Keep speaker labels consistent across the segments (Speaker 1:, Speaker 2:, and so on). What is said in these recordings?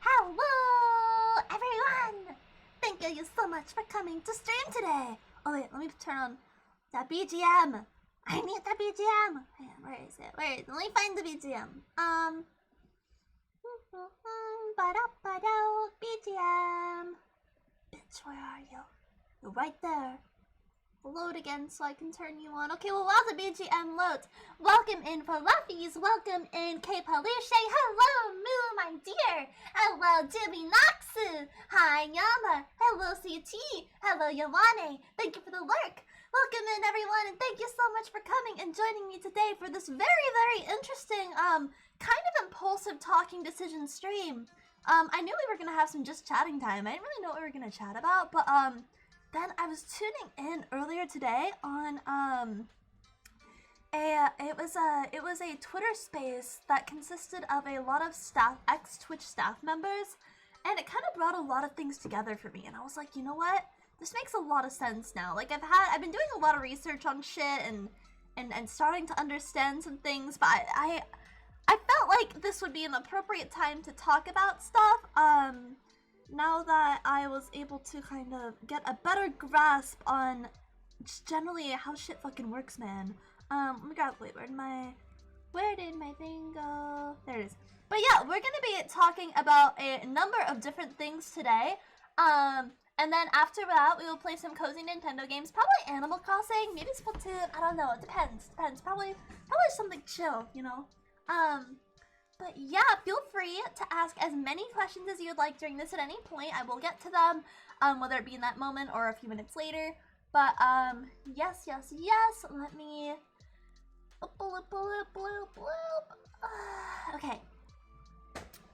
Speaker 1: Hello, everyone! Thank you so much for coming to stream today. Oh wait, let me turn on that BGM. I need that BGM. Where is it? Let me find the BGM. BGM. Bitch, where are you? You're right there. Load again so I can turn you on. Okay, well, while the BGM loads, welcome in Fluffies, welcome in K-Paluche, hello Moo, my dear, hello Jimmy Noxu, hi Yama, hello CT, hello Yawane, thank you for the lurk. Welcome in everyone, and thank you so much for coming and joining me today for this very interesting, kind of impulsive talking decision stream. I knew we were gonna have some just chatting time. I didn't really know what we were gonna chat about, but then I was tuning in earlier today on it was a Twitter space that consisted of a lot of staff, ex-Twitch staff members, and it kind of brought a lot of things together for me. And I was like, you know what? This makes a lot of sense now. Like I've been doing a lot of research on shit and starting to understand some things, but I felt like this would be an appropriate time to talk about stuff. Now that I was able to kind of get a better grasp on just generally how shit fucking works, man. Let me grab, wait, where did my thing go? There it is. But yeah, we're gonna be talking about a number of different things today. And then after that, we will play some cozy Nintendo games. Probably Animal Crossing, maybe Splatoon, I don't know, it depends. Probably something chill, you know? But yeah, feel free to ask as many questions as you'd like during this at any point. I will get to them, whether it be in that moment or a few minutes later. But, yes, let me... Okay.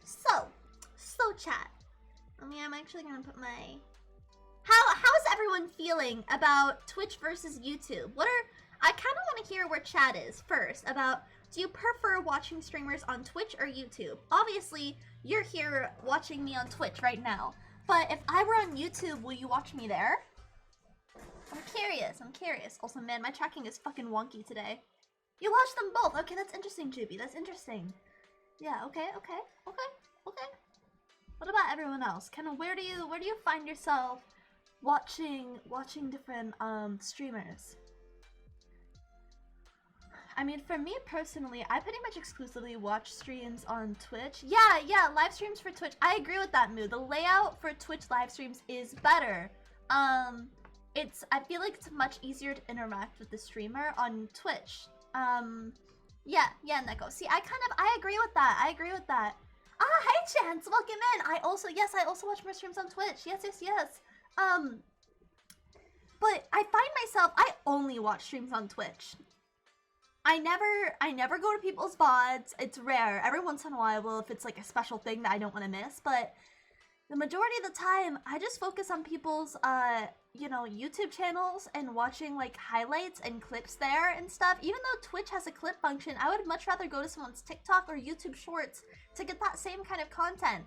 Speaker 1: So chat. I'm actually gonna put my... How's everyone feeling about Twitch versus YouTube? I kind of want to hear where chat is first about, do you prefer watching streamers on Twitch or YouTube? Obviously, you're here watching me on Twitch right now, but if I were on YouTube, will you watch me there? I'm curious. Also, man, my tracking is fucking wonky today. You watch them both. Okay, that's interesting, Juby. That's interesting. Yeah, okay. What about everyone else? Kind of where do you find yourself watching different streamers? I mean, for me personally, I pretty much exclusively watch streams on Twitch. Yeah, live streams for Twitch. I agree with that, Moo. The layout for Twitch live streams is better. I feel like it's much easier to interact with the streamer on Twitch. Yeah, Neko. See, I agree with that. Ah, hi Chance, welcome in. I also watch more streams on Twitch. Yes. But I find myself, I only watch streams on Twitch. I never go to people's VODs. It's rare. Every once in a while, if it's like a special thing that I don't want to miss, but the majority of the time, I just focus on people's, YouTube channels and watching, like, highlights and clips there and stuff. Even though Twitch has a clip function, I would much rather go to someone's TikTok or YouTube Shorts to get that same kind of content.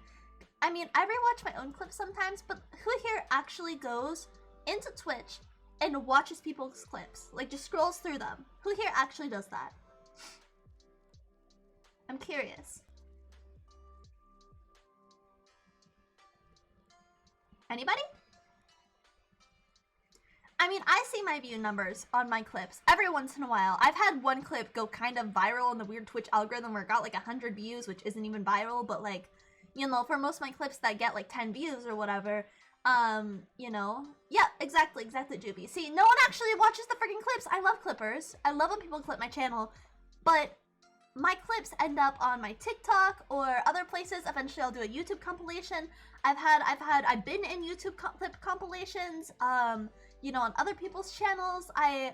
Speaker 1: I mean, I rewatch my own clips sometimes, but who here actually goes into Twitch and watches people's clips? Like, just scrolls through them. Who here actually does that? I'm curious. Anybody? I mean, I see my view numbers on my clips every once in a while. I've had one clip go kind of viral in the weird Twitch algorithm where it got like 100 views, which isn't even viral, but like, for most of my clips that get like 10 views or whatever, yeah, exactly, Juby. See, no one actually watches the freaking clips. I love clippers. I love when people clip my channel, but my clips end up on my TikTok or other places. Eventually I'll do a YouTube compilation. I've been in YouTube clip compilations, on other people's channels. No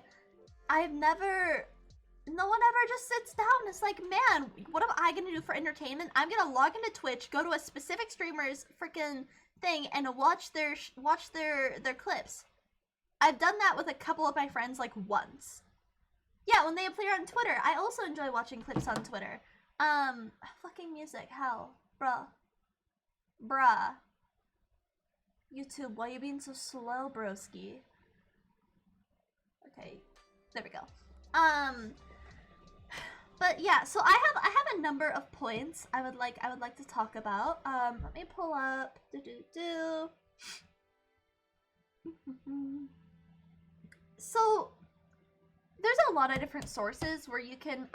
Speaker 1: one ever just sits down. It's like, man, what am I gonna do for entertainment? I'm gonna log into Twitch, go to a specific streamer's freaking thing, and watch their clips. I've done that with a couple of my friends, like, once. Yeah, when they appear on Twitter. I also enjoy watching clips on Twitter. Fucking music, hell. Bruh. YouTube, why you being so slow, broski? Okay, there we go. But yeah, so I have a number of points I would like to talk about. Let me pull up. So there's a lot of different sources where you can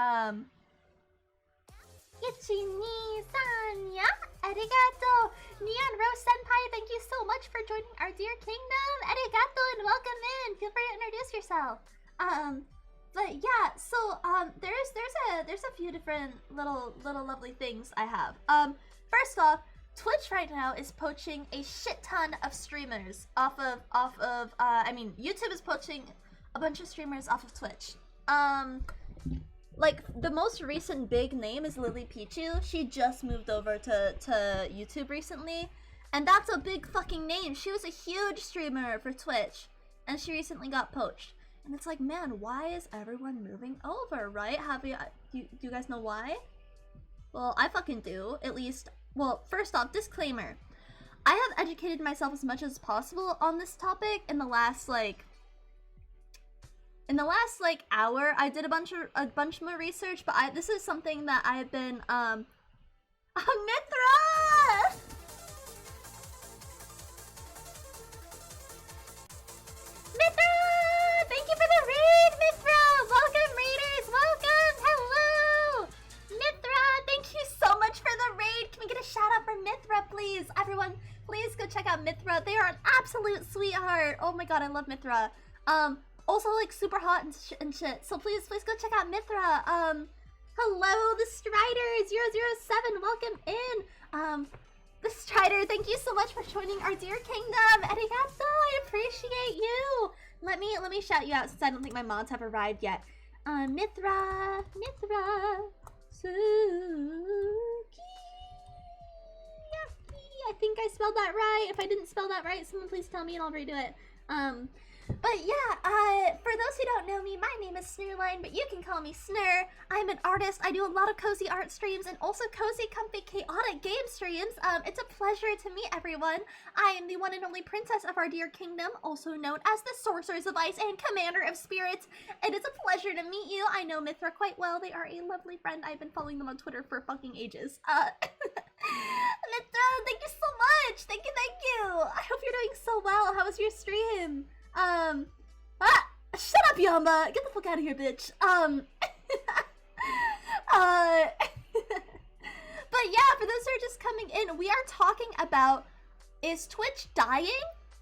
Speaker 1: Ichi-ni-san, yeah? Arigato! Neon Rose Senpai, thank you so much for joining our dear kingdom! Arigato and welcome in! Feel free to introduce yourself. But yeah, so there's a few different little lovely things I have. First off, Twitch right now is poaching a shit ton of streamers off of YouTube is poaching a bunch of streamers off of Twitch. Like, the most recent big name is Lily Pichu. She just moved over to YouTube recently, and that's a big fucking name. She was a huge streamer for Twitch, and she recently got poached. And it's like, man, why is everyone moving over, right? Do you guys know why? Well, I fucking do, at least. Well, first off, disclaimer. I have educated myself as much as possible on this topic in the last, hour. I did a bunch more research, but this is something that I've been, Mithra! Mithra! Thank you for the raid, Mithra! Welcome, raiders! Welcome! Hello! Mithra, thank you so much for the raid! Can we get a shout out for Mithra, please? Everyone, please go check out Mithra. They are an absolute sweetheart. Oh my god, I love Mithra. Also, like, super hot and shit. So please go check out Mithra. Hello, the Strider007, welcome in. The Strider, thank you so much for joining our dear kingdom. Arigato, I appreciate you. Let me shout you out since I don't think my mods have arrived yet. Mithra, Suki. I think I spelled that right. If I didn't spell that right, someone please tell me and I'll redo it. But yeah, for those who don't know me, my name is Snurline, but you can call me Snur. I'm an artist. I do a lot of cozy art streams and also cozy, comfy, chaotic game streams. It's a pleasure to meet everyone. I am the one and only princess of our dear kingdom, also known as the Sorceress of Ice and Commander of Spirits. It is a pleasure to meet you. I know Mithra quite well. They are a lovely friend. I've been following them on Twitter for fucking ages. Mithra, thank you so much. Thank you. I hope you're doing so well. How was your stream? Shut up, Yamba! Get the fuck out of here, bitch. But yeah, for those who are just coming in, we are talking about, is Twitch dying?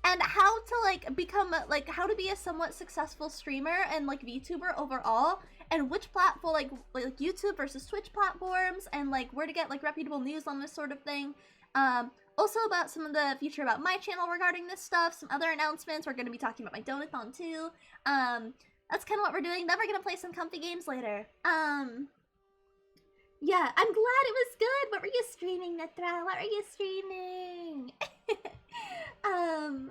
Speaker 1: And how to, like, become, like, how to be a somewhat successful streamer and, like, VTuber overall. And which platform, like YouTube versus Twitch platforms, and, like, where to get, like, reputable news on this sort of thing. Also about some of the future about my channel regarding this stuff, some other announcements. We're going to be talking about my donathon too. That's kind of what we're doing. Then we're going to play some comfy games later. Yeah, I'm glad it was good. What were you streaming, Mithra? What were you streaming? Oh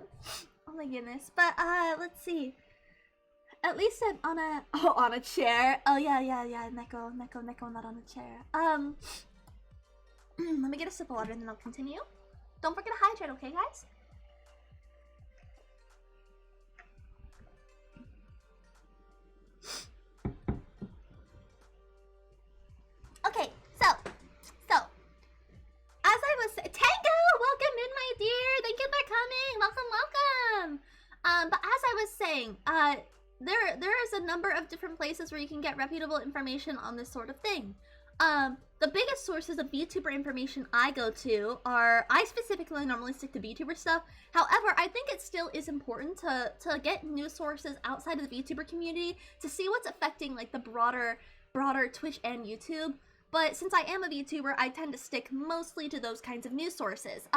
Speaker 1: my goodness. But, let's see. At least I'm on a chair. Oh yeah, Neko, not on a chair. Let me get a sip of water and then I'll continue. Don't forget to hydrate, okay, guys? Okay, so, as I was Tango, welcome in, my dear. Thank you for coming. Welcome. But as I was saying, there is a number of different places where you can get reputable information on this sort of thing. The biggest sources of VTuber information I go to are, I specifically normally stick to VTuber stuff. However, I think it still is important to get news sources outside of the VTuber community to see what's affecting, like, the broader Twitch and YouTube. But since I am a VTuber, I tend to stick mostly to those kinds of news sources.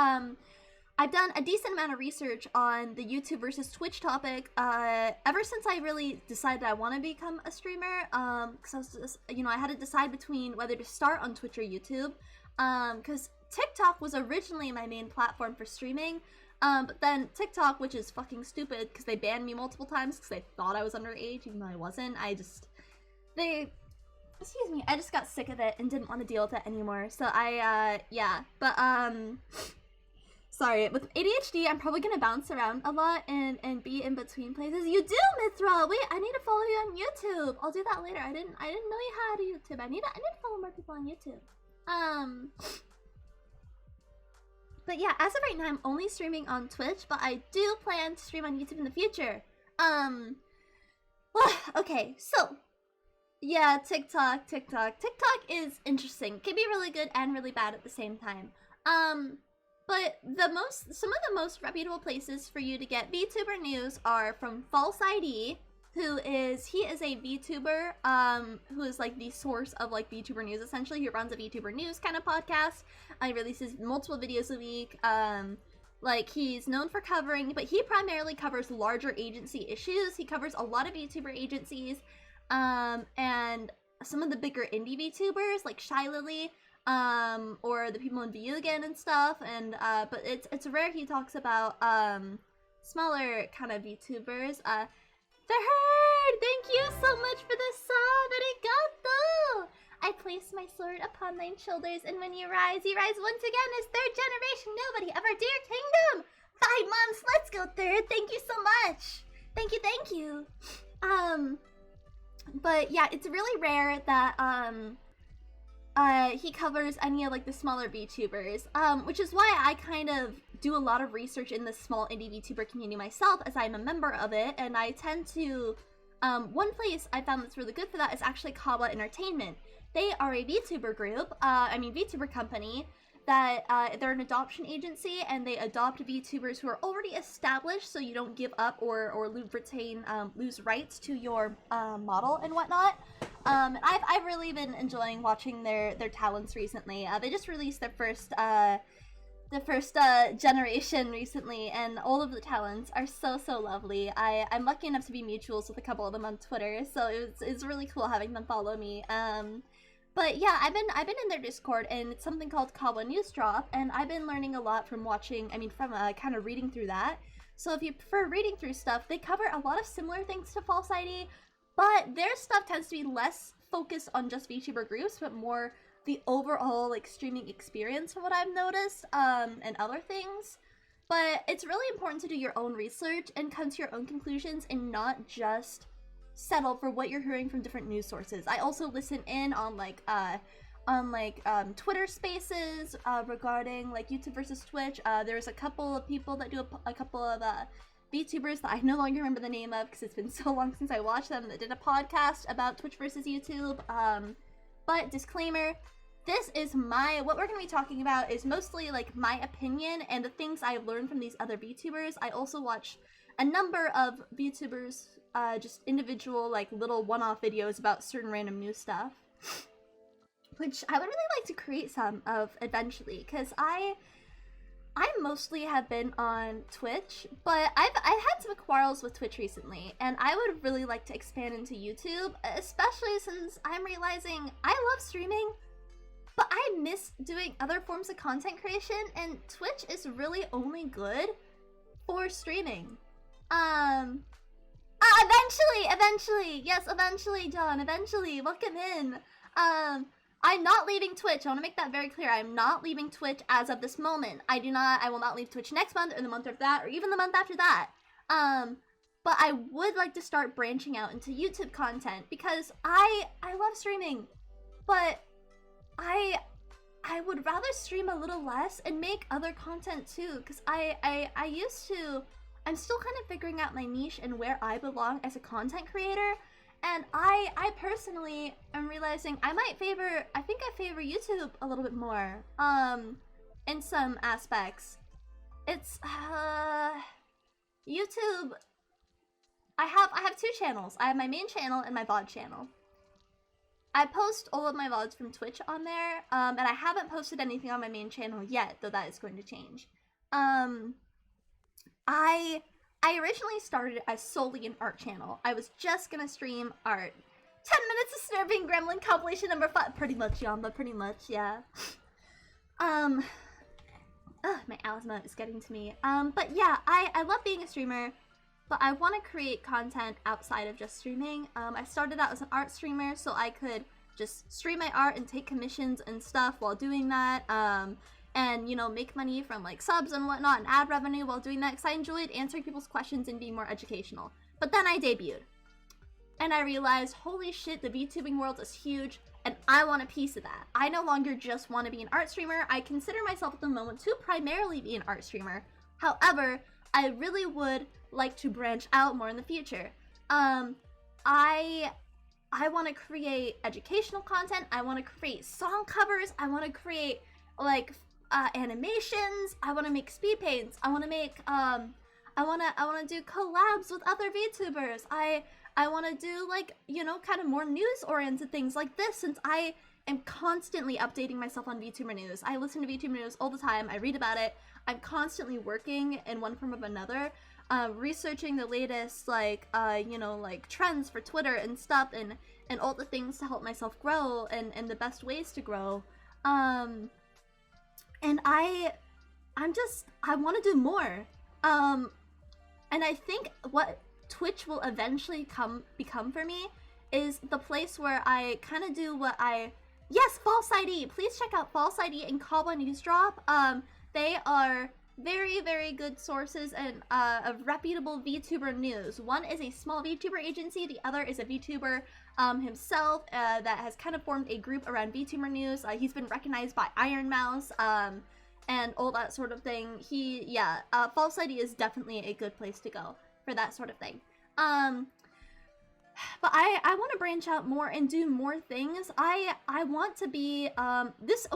Speaker 1: I've done a decent amount of research on the YouTube versus Twitch topic, ever since I really decided I want to become a streamer, because I was just, I had to decide between whether to start on Twitch or YouTube, because TikTok was originally my main platform for streaming, but then TikTok, which is fucking stupid, because they banned me multiple times because they thought I was underage, even though I wasn't. I just got sick of it and didn't want to deal with it anymore, so sorry, with ADHD, I'm probably gonna bounce around a lot and be in between places. You do, Mithra! Wait, I need to follow you on YouTube. I'll do that later. I didn't know you had a YouTube. I need to follow more people on YouTube. But yeah, as of right now, I'm only streaming on Twitch, but I do plan to stream on YouTube in the future. Okay, so yeah, TikTok is interesting. It can be really good and really bad at the same time. But some of the most reputable places for you to get VTuber news are from False ID, he is a VTuber, who is, like, the source of, like, VTuber news, essentially. He runs a VTuber news kind of podcast. He releases multiple videos a week. Like, he's known for covering, but he primarily covers larger agency issues. He covers a lot of VTuber agencies, and some of the bigger indie VTubers, like Shy Lily, or the people in View Again and stuff, and, but it's rare he talks about, smaller kind of VTubers. Ferhard, thank you so much for the sub. Arigato. I place my sword upon thine shoulders, and when you rise once again as third generation nobody of our dear kingdom. 5 months, let's go third. Thank you so much. Thank you. But yeah, it's really rare that he covers any of like the smaller VTubers, which is why I kind of do a lot of research in the small indie VTuber community myself, as I'm a member of it, and I tend to, one place I found that's really good for that is actually Kawa Entertainment. They are a VTuber group, VTuber company, that they're an adoption agency, and they adopt VTubers who are already established, so you don't give up or lose rights to your model and whatnot. And I've really been enjoying watching their talents recently. They just released their first generation recently, and all of the talents are so lovely. I'm lucky enough to be mutuals with a couple of them on Twitter, so it's really cool having them follow me. But yeah, I've been in their Discord, and it's something called Kawa News Drop, and I've been learning a lot from kind of reading through that. So if you prefer reading through stuff, they cover a lot of similar things to False ID, but their stuff tends to be less focused on just VTuber groups, but more the overall like streaming experience from what I've noticed, and other things. But it's really important to do your own research and come to your own conclusions, and not just settle for what you're hearing from different news sources. I also listen in on Twitter Spaces regarding like YouTube versus Twitch. There's a couple of people that do a couple of VTubers that I no longer remember the name of because it's been so long since I watched them, that did a podcast about Twitch versus YouTube. But disclaimer, what we're going to be talking about is mostly like my opinion and the things I've learned from these other VTubers. I also watch a number of VTubers, just individual like little one-off videos about certain random news stuff, which I would really like to create some of eventually, because I mostly have been on Twitch, but I've had some quarrels with Twitch recently, and I would really like to expand into YouTube, especially since I'm realizing I love streaming, but I miss doing other forms of content creation, and Twitch is really only good for streaming. Eventually, yes, eventually, John, eventually, welcome in. I'm not leaving Twitch. I want to make that very clear. I'm not leaving Twitch as of this moment. I will not leave Twitch next month, or the month after that, or even the month after that. But I would like to start branching out into YouTube content, because I love streaming, but I would rather stream a little less and make other content too, because I'm still kind of figuring out my niche and where I belong as a content creator, and I personally am realizing I think I favor YouTube a little bit more, in some aspects. It's, YouTube, I have 2 channels. I have my main channel and my VOD channel. I post all of my VODs from Twitch on there, and I haven't posted anything on my main channel yet, though that is going to change. I originally started as solely an art channel. I was just gonna stream art. 10 minutes of Snurping Gremlin compilation number 5. Pretty much, Yamba, pretty much, yeah. My asthma is getting to me. But yeah, I love being a streamer, but I want to create content outside of just streaming. I started out as an art streamer, so I could just stream my art and take commissions and stuff while doing that. And, you know, make money from, like, subs and whatnot, and ad revenue while doing that, because I enjoyed answering people's questions and being more educational. But then I debuted, and I realized, holy shit, the VTubing world is huge, and I want a piece of that. I no longer just want to be an art streamer. I consider myself at the moment to primarily be an art streamer. However, I really would like to branch out more in the future. I want to create educational content. I want to create song covers. I want to create, like, animations. I want to make speed paints. I want to make I want to do collabs with other VTubers. I want to do, like, you know, kind of more news oriented things like this, since I am constantly updating myself on VTuber news. I listen to VTuber news all the time. I read about it. I'm constantly working in one form or another, researching the latest, like, you know, like, trends for Twitter and stuff, and all the things to help myself grow, and the best ways to grow. And I want to do more. And I think what Twitch will eventually become for me is the place where I kind of do what yes, False ID. Please check out False ID and Kawa News Drop. They are very, very good sources and of reputable VTuber news. One is a small VTuber agency, the other is a VTuber himself that has kind of formed a group around VTuber news. He's been recognized by Iron Mouse and all that sort of thing. False ID is definitely a good place to go for that sort of thing. But I want to branch out more and do more things. I want to be, this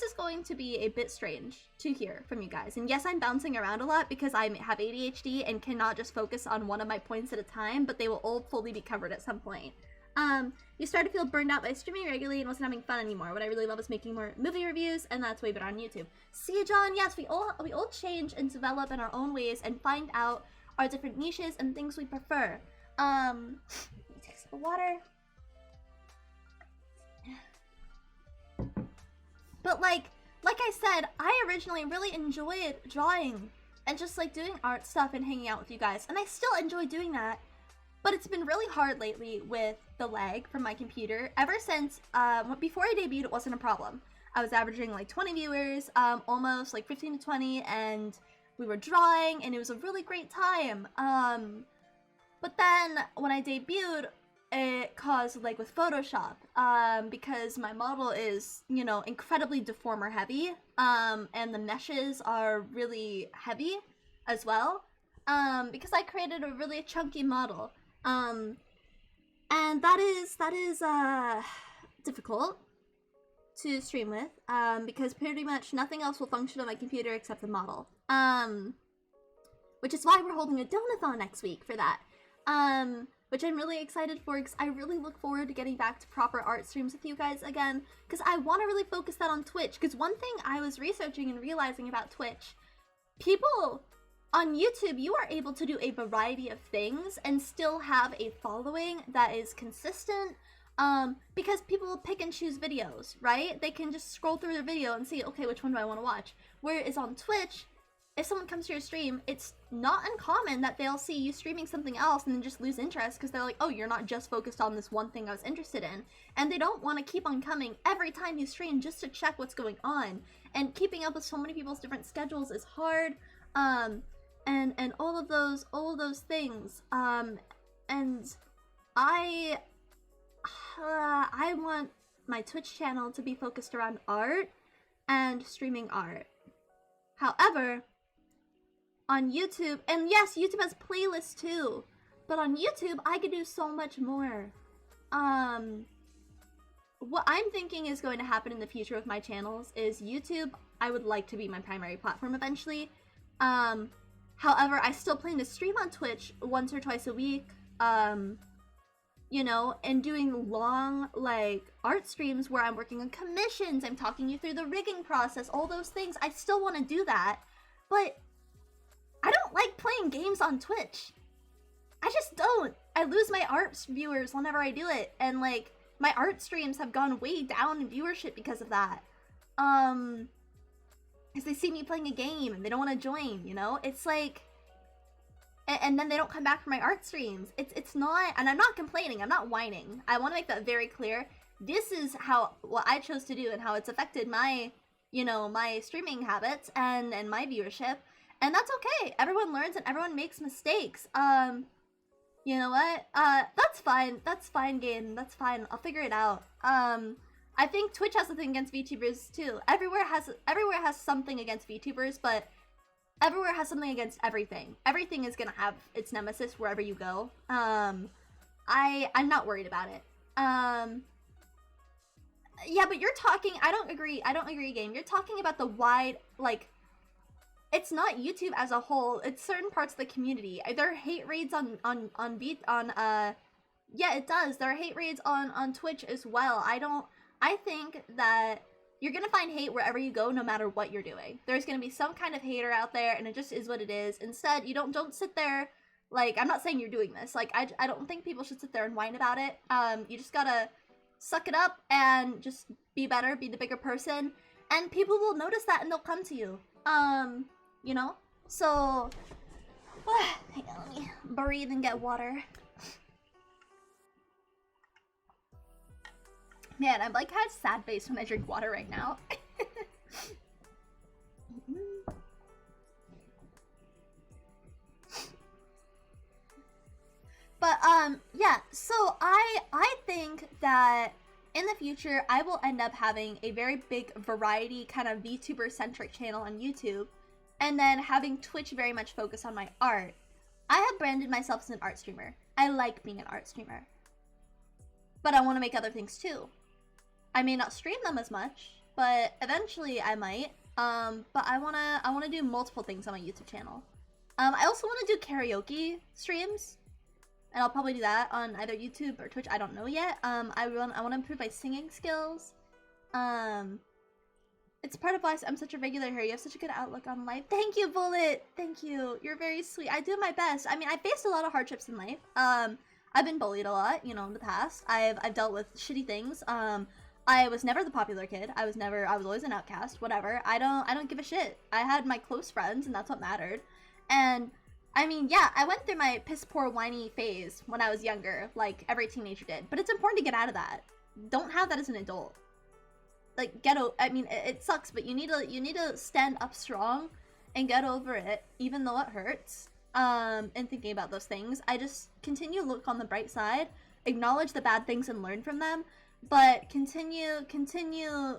Speaker 1: is going to be a bit strange to hear from you guys. And yes, I'm bouncing around a lot because I have ADHD and cannot just focus on one of my points at a time, but they will all fully be covered at some point. You start to feel burned out by streaming regularly and wasn't having fun anymore. What I really love is making more movie reviews, and that's way better on YouTube. See, John, yes, we all change and develop in our own ways and find out our different niches and things we prefer. Take a sip of water. But like I said, I originally really enjoyed drawing and just like doing art stuff and hanging out with you guys, and I still enjoy doing that. But it's been really hard lately with the lag from my computer. Ever since, before I debuted, it wasn't a problem. I was averaging like 20 viewers, almost like 15 to 20, and we were drawing, and it was a really great time. But then, when I debuted, it caused, like, with Photoshop, because my model is, you know, incredibly deformer heavy, and the meshes are really heavy as well, because I created a really chunky model. And that is difficult to stream with, because pretty much nothing else will function on my computer except the model. Which is why we're holding a donathon next week for that. Which I'm really excited for, because I really look forward to getting back to proper art streams with you guys again, because I want to really focus that on Twitch, because one thing I was researching and realizing about Twitch, people on YouTube, you are able to do a variety of things and still have a following that is consistent, because people will pick and choose videos, right? They can just scroll through their video and see, okay, which one do I want to watch? Whereas on Twitch, if someone comes to your stream, it's not uncommon that they'll see you streaming something else and then just lose interest because they're like, oh, you're not just focused on this one thing I was interested in. And they don't want to keep on coming every time you stream just to check what's going on. And keeping up with so many people's different schedules is hard. And all of those things. And I want my Twitch channel to be focused around art and streaming art. However, on YouTube, and yes, YouTube has playlists too, but on YouTube, I could do so much more. What I'm thinking is going to happen in the future with my channels is YouTube, I would like to be my primary platform eventually. However, I still plan to stream on Twitch once or twice a week, you know, and doing long, like, art streams where I'm working on commissions, I'm talking you through the rigging process, all those things. I still want to do that, but I don't like playing games on Twitch. I just don't. I lose my art viewers whenever I do it, and, like, my art streams have gone way down in viewership because of that. Because they see me playing a game and they don't want to join, you know? It's like, and then they don't come back for my art streams. It's not, and I'm not complaining, I'm not whining. I want to make that very clear. This is what I chose to do and how it's affected my, you know, my streaming habits and my viewership. And that's okay. Everyone learns and everyone makes mistakes. You know what? That's fine. That's fine, game. That's fine. I'll figure it out. I think Twitch has something against VTubers too. Everywhere has something against VTubers, but everywhere has something against everything. Everything is gonna have its nemesis wherever you go. I'm not worried about it. Yeah, but you're talking, I don't agree, game. You're talking about the wide, like, it's not YouTube as a whole, it's certain parts of the community. There are hate raids yeah, it does. There are hate raids on Twitch as well. I think that you're gonna find hate wherever you go, no matter what you're doing. There's gonna be some kind of hater out there, and it just is what it is. Instead, you don't sit there, like, I'm not saying you're doing this. Like, I don't think people should sit there and whine about it. You just gotta suck it up and just be better, be the bigger person, and people will notice that and they'll come to you. You know? So, Hang on, let me breathe and get water. Man, I'm like kind of sad face when I drink water right now. But yeah, so I think that in the future I will end up having a very big variety kind of VTuber centric channel on YouTube, and then having Twitch very much focus on my art. I have branded myself as an art streamer. I like being an art streamer. But I want to make other things too. I may not stream them as much, but eventually I might. But I wanna do multiple things on my YouTube channel. I also want to do karaoke streams, and I'll probably do that on either YouTube or Twitch. I don't know yet. I want to improve my singing skills. It's part of why I'm such a regular here. You have such a good outlook on life. Thank you, Bullet. Thank you. You're very sweet. I do my best. I mean, I faced a lot of hardships in life. I've been bullied a lot, you know, in the past. I've dealt with shitty things. I was never the popular kid. I was always an outcast, whatever. I don't give a shit. I had my close friends, and that's what mattered. And I mean, yeah, I went through my piss poor whiny phase when I was younger, like every teenager did. But it's important to get out of that. Don't have that as an adult. Like, I mean, it sucks, but you need to stand up strong and get over it, even though it hurts. And thinking about those things, I just continue to look on the bright side, acknowledge the bad things and learn from them, but continue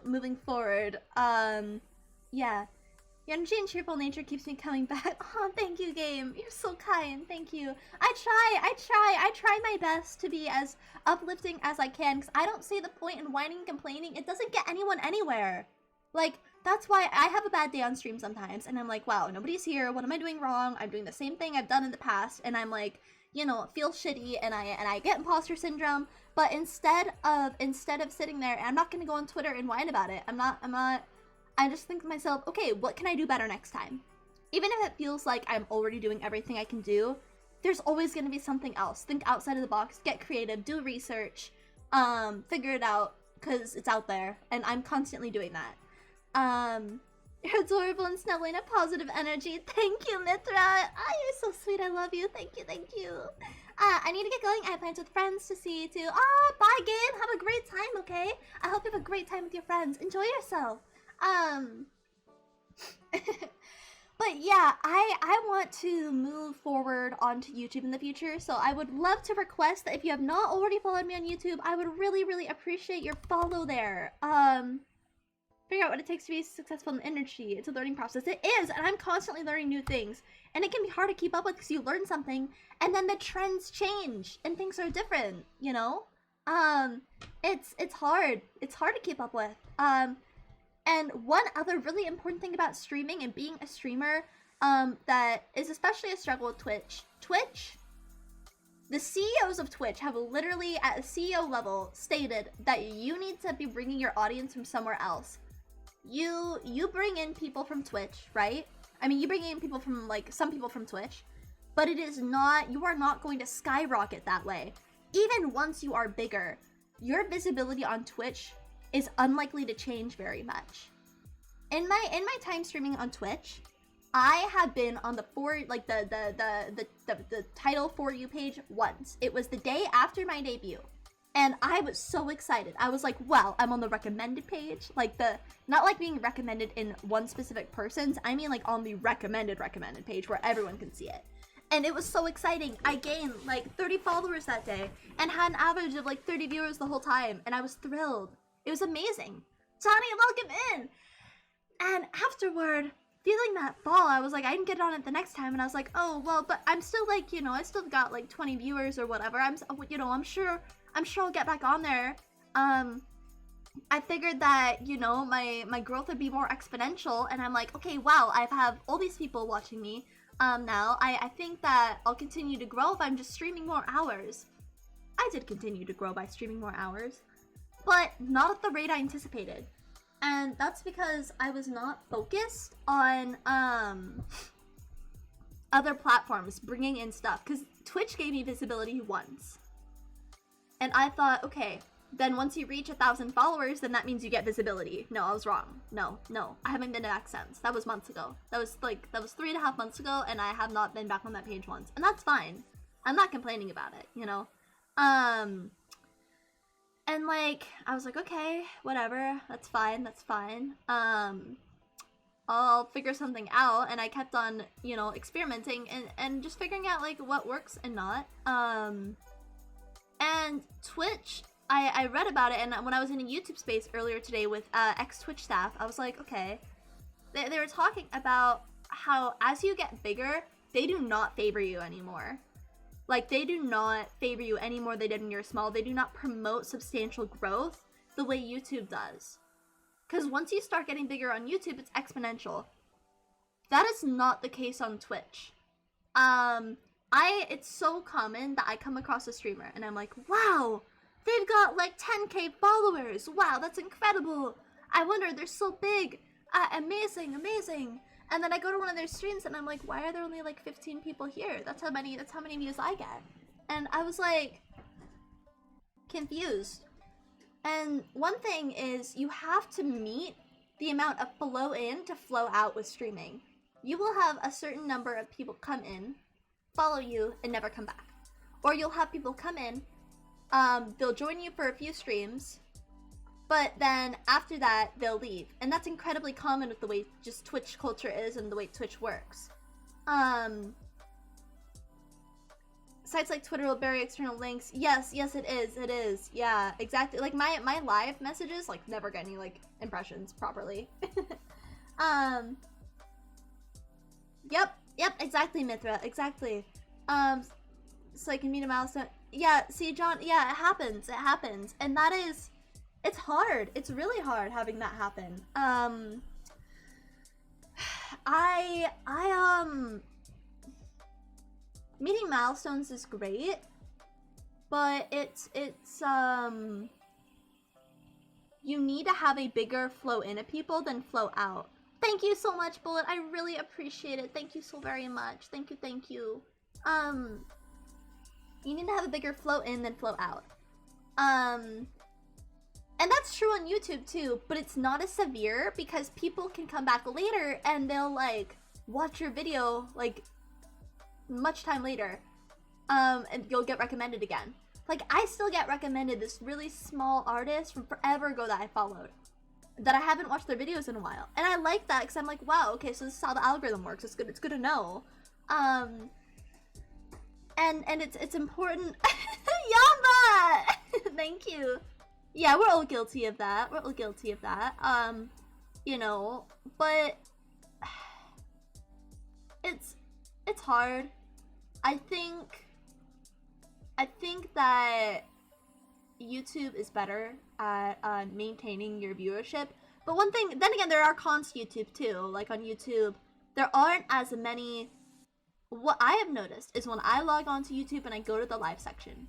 Speaker 1: moving forward. Yeah. Your energy and cheerful nature keeps me coming back. Oh, thank you, game. You're so kind. Thank you. I try my best to be as uplifting as I can, because I don't see the point in whining and complaining. It doesn't get anyone anywhere. Like, that's why I have a bad day on stream sometimes, and I'm like, wow, nobody's here. What am I doing wrong? I'm doing the same thing I've done in the past, and I'm like, you know, feel shitty, and I get imposter syndrome. But instead of sitting there, and I'm not gonna go on Twitter and whine about it. I just think to myself, okay, what can I do better next time? Even if it feels like I'm already doing everything I can do, there's always going to be something else. Think outside of the box, get creative, do research, figure it out, because it's out there, and I'm constantly doing that. You're adorable and snuggling a positive energy. Thank you, Mithra. Oh, you're so sweet. I love you. Thank you. I need to get going. I have plans with friends to see you too. Bye, game. Have a great time, okay? I hope you have a great time with your friends. Enjoy yourself. But yeah, I want to move forward onto YouTube in the future, so I would love to request that if you have not already followed me on YouTube, I would really appreciate your follow there. Figure out what it takes to be successful in the industry. It's a learning process. It is, and I'm constantly learning new things, and it can be hard to keep up with because you learn something, and then the trends change, and things are different, you know? It's hard. It's hard to keep up with. And one other really important thing about streaming and being a streamer, that is especially a struggle with Twitch, the CEOs of Twitch have literally at a CEO level stated that you need to be bringing your audience from somewhere else. You bring in people from Twitch, right? I mean, you bring in people from, like, some people from Twitch, but you are not going to skyrocket that way. Even once you are bigger, your visibility on Twitch is unlikely to change very much. In my time streaming on Twitch, I have been on the title For You page once. It was the day after my debut, and I was so excited. I was like, wow, I'm on the recommended page. Like, not like being recommended in one specific person's, I mean like on the recommended page where everyone can see it. And it was so exciting. I gained like 30 followers that day and had an average of like 30 viewers the whole time, and I was thrilled. It was amazing. Johnny, welcome in! And afterward, feeling that fall, I was like, I didn't get on it the next time, and I was like, oh, well, but I'm still like, you know, I still got like 20 viewers or whatever. I'm sure I'll get back on there. I figured that, you know, my growth would be more exponential, and I'm like, okay, wow, I have all these people watching me. Now, I think that I'll continue to grow if I'm just streaming more hours. I did continue to grow by streaming more hours, but not at the rate I anticipated. And that's because I was not focused on other platforms bringing in stuff, because Twitch gave me visibility once. And I thought, okay, then once you reach 1,000 followers, then that means you get visibility. No, I was wrong. No, I haven't been back since. That was months ago. That was 3.5 months ago, and I have not been back on that page once. And that's fine. I'm not complaining about it, you know? And like, I was like, okay, whatever, that's fine. I'll figure something out, and I kept on, you know, experimenting and just figuring out, like, what works and not. And Twitch, I read about it, and when I was in a YouTube space earlier today with ex-Twitch staff, I was like, okay, they were talking about how as you get bigger, they do not favor you anymore. Like, they do not favor you any more than they did when you're small. They do not promote substantial growth the way YouTube does. Because once you start getting bigger on YouTube, it's exponential. That is not the case on Twitch. It's so common that I come across a streamer and I'm like, wow, they've got like 10k followers. Wow, that's incredible. I wonder, they're so big. Amazing. And then I go to one of their streams and I'm like, why are there only like 15 people here? That's how many views I get. And I was like, confused. And one thing is, you have to meet the amount of flow in to flow out with streaming. You will have a certain number of people come in, follow you, and never come back. Or you'll have people come in, they'll join you for a few streams, but then after that, they'll leave. And that's incredibly common with the way just Twitch culture is and the way Twitch works. Sites like Twitter will bury external links. Yes, it is. Yeah, exactly. Like, my live messages, like, never get any, like, impressions properly. Yep, exactly, Mithra, exactly. So I can meet a milestone. Yeah, see, John, yeah, it happens. And that is, it's hard. It's really hard having that happen. Meeting milestones is great, but it's you need to have a bigger flow in of people than flow out. Thank you so much, Bullet. I really appreciate it. Thank you so very much. Thank you. You need to have a bigger flow in than flow out. And that's true on YouTube too, but it's not as severe because people can come back later and they'll like watch your video like much time later, and you'll get recommended again. Like, I still get recommended this really small artist from forever ago that I followed, that I haven't watched their videos in a while, and I like that because I'm like, wow, okay, so this is how the algorithm works. It's good to know. And it's important. Yamba. Thank you. Yeah, we're all guilty of that. You know, but it's hard. I think that YouTube is better at maintaining your viewership. But one thing, then again, there are cons to YouTube too. Like, on YouTube, there aren't as many. What I have noticed is when I log on to YouTube and I go to the live section,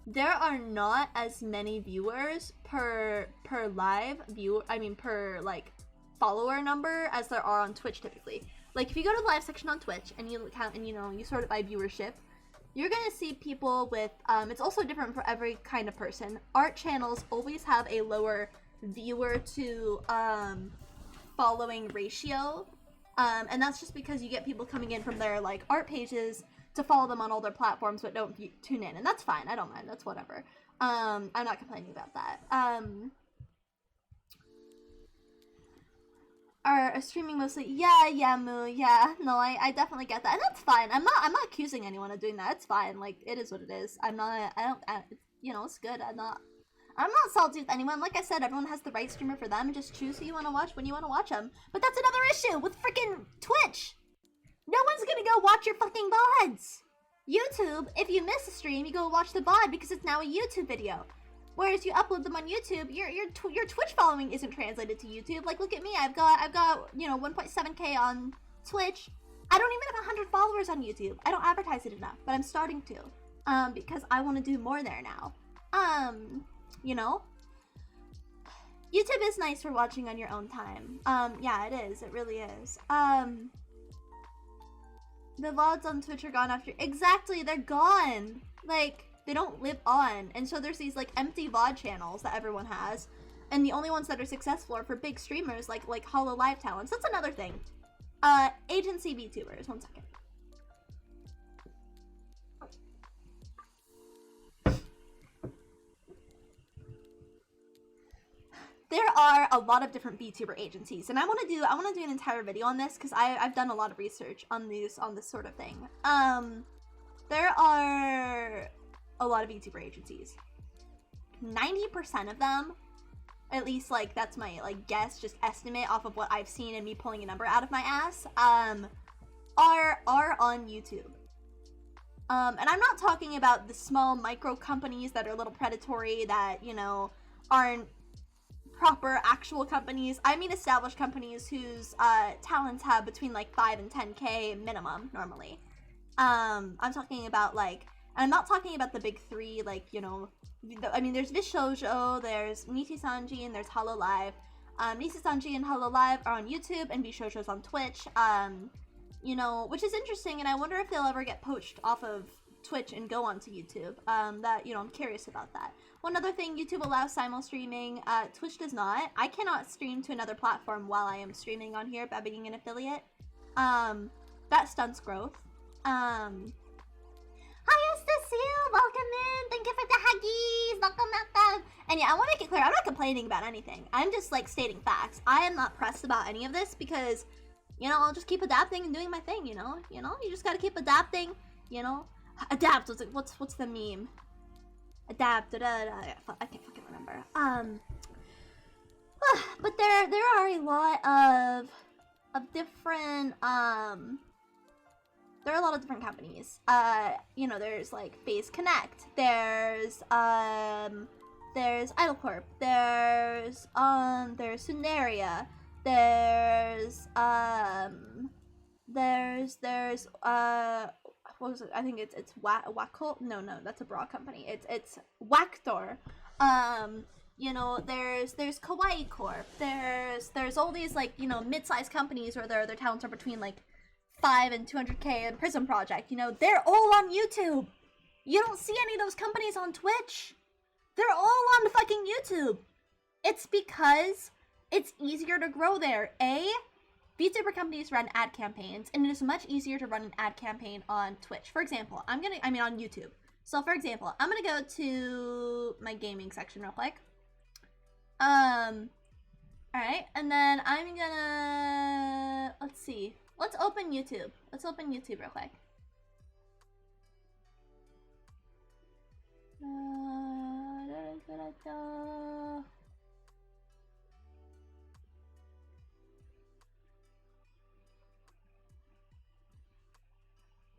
Speaker 1: there are not as many viewers per live viewer. I mean, per like follower number as there are on Twitch typically. Like, if you go to the live section on Twitch and you count and, you know, you sort it by viewership, you're gonna see people with, it's also different for every kind of person. Art channels always have a lower viewer to following ratio, and that's just because you get people coming in from their, like, art pages to follow them on all their platforms but don't tune in, and that's fine. I don't mind. That's whatever. I'm not complaining about that. Are streaming mostly? Yeah, Moo. Yeah, no, I definitely get that, and that's fine. I'm not accusing anyone of doing that. It's fine. Like, it is what it is. You know, it's good. I'm not salty with anyone. Like I said, everyone has the right streamer for them, and just choose who you want to watch when you want to watch them. But that's another issue with freaking Twitch. No one's gonna go watch your fucking VODs. YouTube, if you miss a stream, you go watch the VOD because it's now a YouTube video. Whereas you upload them on YouTube, your Twitch following isn't translated to YouTube. Like, look at me, I've got you know, 1.7k on Twitch. I don't even have 100 followers on YouTube. I don't advertise it enough, but I'm starting to, because I want to do more there now. You know, YouTube is nice for watching on your own time. Yeah, it is. It really is. The VODs on Twitch are gone after. Exactly, they're gone. Like, they don't live on, and so there's these like empty VOD channels that everyone has, and the only ones that are successful are for big streamers like Hollow Live talents. That's another thing. Agency VTubers. 1 second. There are a lot of different VTuber agencies, and I want to do an entire video on this because I've done a lot of research on this sort of thing. There are a lot of VTuber agencies. 90% of them, at least like that's my like guess, just estimate off of what I've seen and me pulling a number out of my ass, are on YouTube. And I'm not talking about the small micro companies that are a little predatory, that, you know, aren't proper actual companies. I mean established companies whose talents have between like 5 and 10k minimum normally. I'm talking about like, I'm not talking about the big three, like, you know, I mean there's VShojo, there's Nichisanji, and there's Hollow Live. Nichisanji and Hollow Live are on YouTube, and VShojo's on Twitch. You know, which is interesting, and I wonder if they'll ever get poached off of Twitch and go onto YouTube. That, you know, I'm curious about that. One other thing, YouTube allows simul streaming. Twitch does not. I cannot stream to another platform while I am streaming on here by being an affiliate. That stunts growth. Hi, Cecile! Welcome in! Thank you for the huggies! Welcome. And yeah, I want to make it clear, I'm not complaining about anything. I'm just, like, stating facts. I am not pressed about any of this because, you know, I'll just keep adapting and doing my thing, you know? You know? You just gotta keep adapting, you know? Adapt, what's the meme? Adapt, I can't fucking remember. But there are a lot of different, there are a lot of different companies. You know, there's like FaZe Connect, there's IdleCorp, there's Sundaria, there's what was it? I think it's Wackle. No, that's a bra company. It's Wackdoor. You know, there's Kawaii Corp. There's all these, like, you know, mid-sized companies where their talents are between like 5 and 200k, and Prism Project, you know, they're all on YouTube. You don't see any of those companies on Twitch. They're all on fucking YouTube. It's because it's easier to grow there. VTuber companies run ad campaigns, and it is much easier to run an ad campaign on Twitch. For example, on YouTube. So for example, I'm gonna go to my gaming section real quick. Alright, and then I'm gonna, let's see. Let's open YouTube. Let's open YouTube real quick.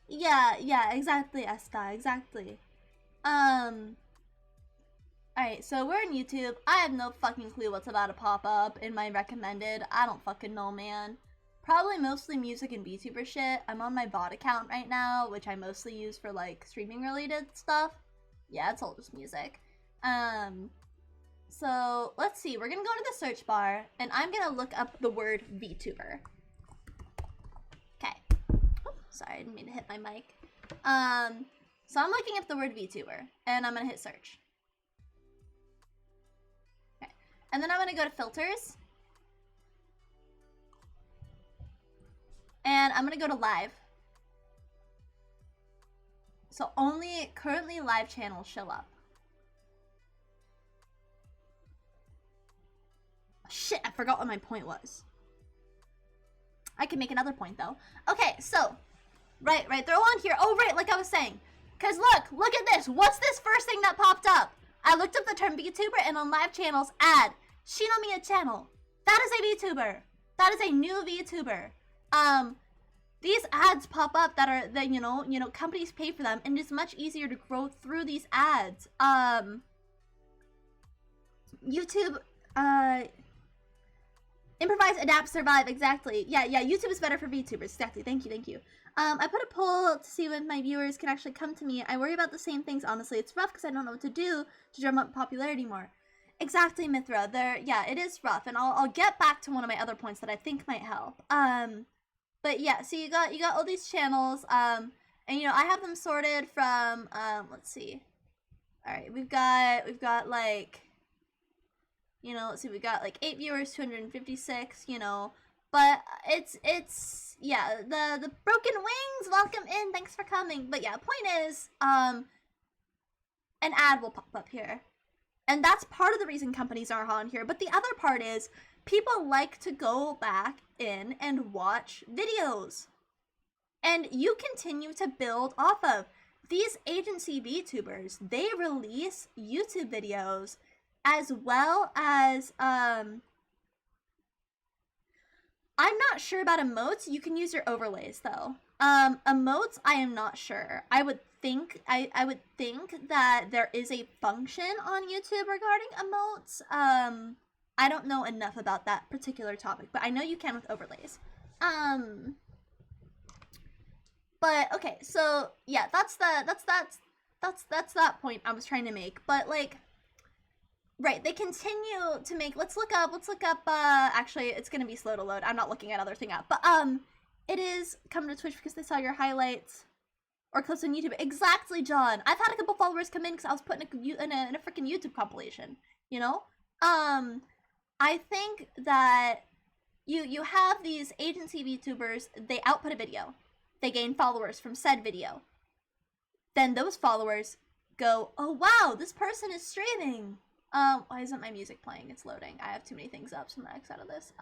Speaker 1: Yeah, exactly, Esta, exactly. Alright, so we're on YouTube. I have no fucking clue what's about to pop up in my recommended. I don't fucking know, man. Probably mostly music and VTuber shit. I'm on my bot account right now, which I mostly use for, like, streaming related stuff. Yeah, it's all just music. So, let's see. We're gonna go to the search bar, and I'm gonna look up the word VTuber. Okay. Oh, sorry, I didn't mean to hit my mic. So I'm looking up the word VTuber, and I'm gonna hit search. Okay. And then I'm gonna go to filters. And I'm gonna go to live. So only currently live channels show up. Shit, I forgot what my point was. I can make another point though. Okay, so, right, they're all on here. Oh, right, like I was saying. Cause look at this. What's this first thing that popped up? I looked up the term VTuber, and on live channels, ad, Shinomiya channel. That is a VTuber. That is a new VTuber. These ads pop up that you know, companies pay for them, and it's much easier to grow through these ads. YouTube, improvise, adapt, survive, exactly. Yeah, YouTube is better for VTubers, exactly, thank you. I put a poll to see if my viewers can actually come to me. I worry about the same things, honestly. It's rough because I don't know what to do to drum up popularity more. Exactly, Mithra. Yeah, it is rough, and I'll get back to one of my other points that I think might help. But yeah, so you got all these channels, and you know, I have them sorted from, let's see. Alright, we've got like, you know, let's see, we got like 8 viewers, 256, you know, but it's, yeah, the Broken Wings, welcome in, thanks for coming, but yeah, point is, an ad will pop up here, and that's part of the reason companies are on here, but the other part is, people like to go back in and watch videos, and you continue to build off of. These agency VTubers, they release YouTube videos as well as, I'm not sure about emotes. You can use your overlays though. Emotes, I am not sure. I would think that there is a function on YouTube regarding emotes. I don't know enough about that particular topic, but I know you can with overlays. But okay, so yeah, that's that point I was trying to make. But like, right, they continue to make. Let's look up. Actually, it's gonna be slow to load. I'm not looking at other thing up. But it is come to Twitch because they saw your highlights or clips on YouTube. Exactly, John. I've had a couple followers come in because I was putting in a freaking YouTube compilation. You know, I think that you have these agency VTubers. They output a video. They gain followers from said video. Then those followers go, oh wow, this person is streaming. Why isn't my music playing? It's loading. I have too many things up, so I'm gonna X out of this.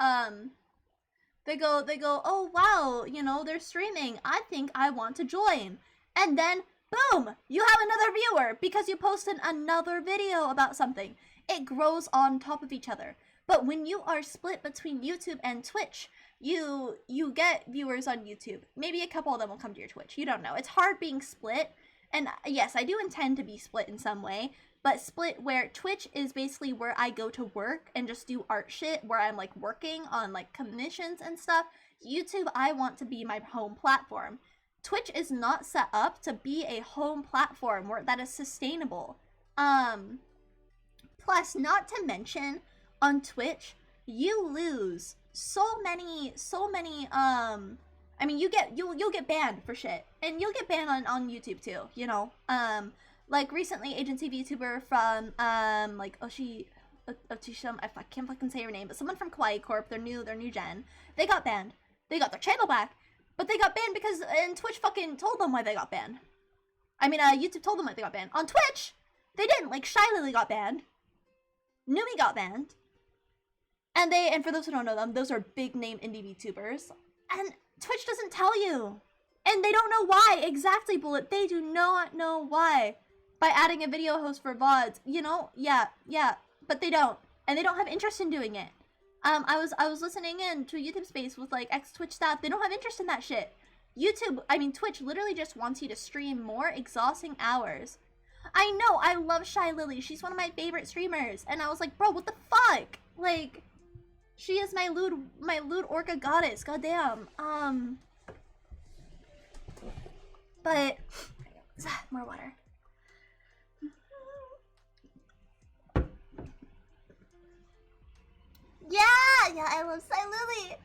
Speaker 1: They go, oh wow, you know, they're streaming. I think I want to join. And then, boom, you have another viewer because you posted another video about something. It grows on top of each other. But when you are split between YouTube and Twitch, you get viewers on YouTube. Maybe a couple of them will come to your Twitch. You don't know. It's hard being split. And yes, I do intend to be split in some way, but split where Twitch is basically where I go to work and just do art shit, where I'm like working on like commissions and stuff. YouTube, I want to be my home platform. Twitch is not set up to be a home platform where that is sustainable. Plus, not to mention, on Twitch, you lose so many, I mean, you'll get banned for shit, and you'll get banned on YouTube too, you know, like recently, agency VTuber from, like, Oshisham, I can't fucking say her name, but someone from Kawaii Corp, their new gen, they got banned. They got their channel back, but they got banned because, and Twitch fucking told them why they got banned. I mean, YouTube told them why they got banned. On Twitch, they didn't. Like, Shy Lily got banned. Numi got banned. And for those who don't know them, those are big name indie VTubers. And Twitch doesn't tell you. And they don't know why. Exactly, Bullet. They do not know why. By adding a video host for VODs. You know? Yeah. But they don't. And they don't have interest in doing it. I was listening in to a YouTube space with like ex-Twitch staff. They don't have interest in that shit. Twitch literally just wants you to stream more exhausting hours. I know, I love Shy Lily. She's one of my favorite streamers. And I was like, bro, what the fuck? Like, she is my lewd orca goddess. Goddamn. But more water. Yeah, I love Shy Lily.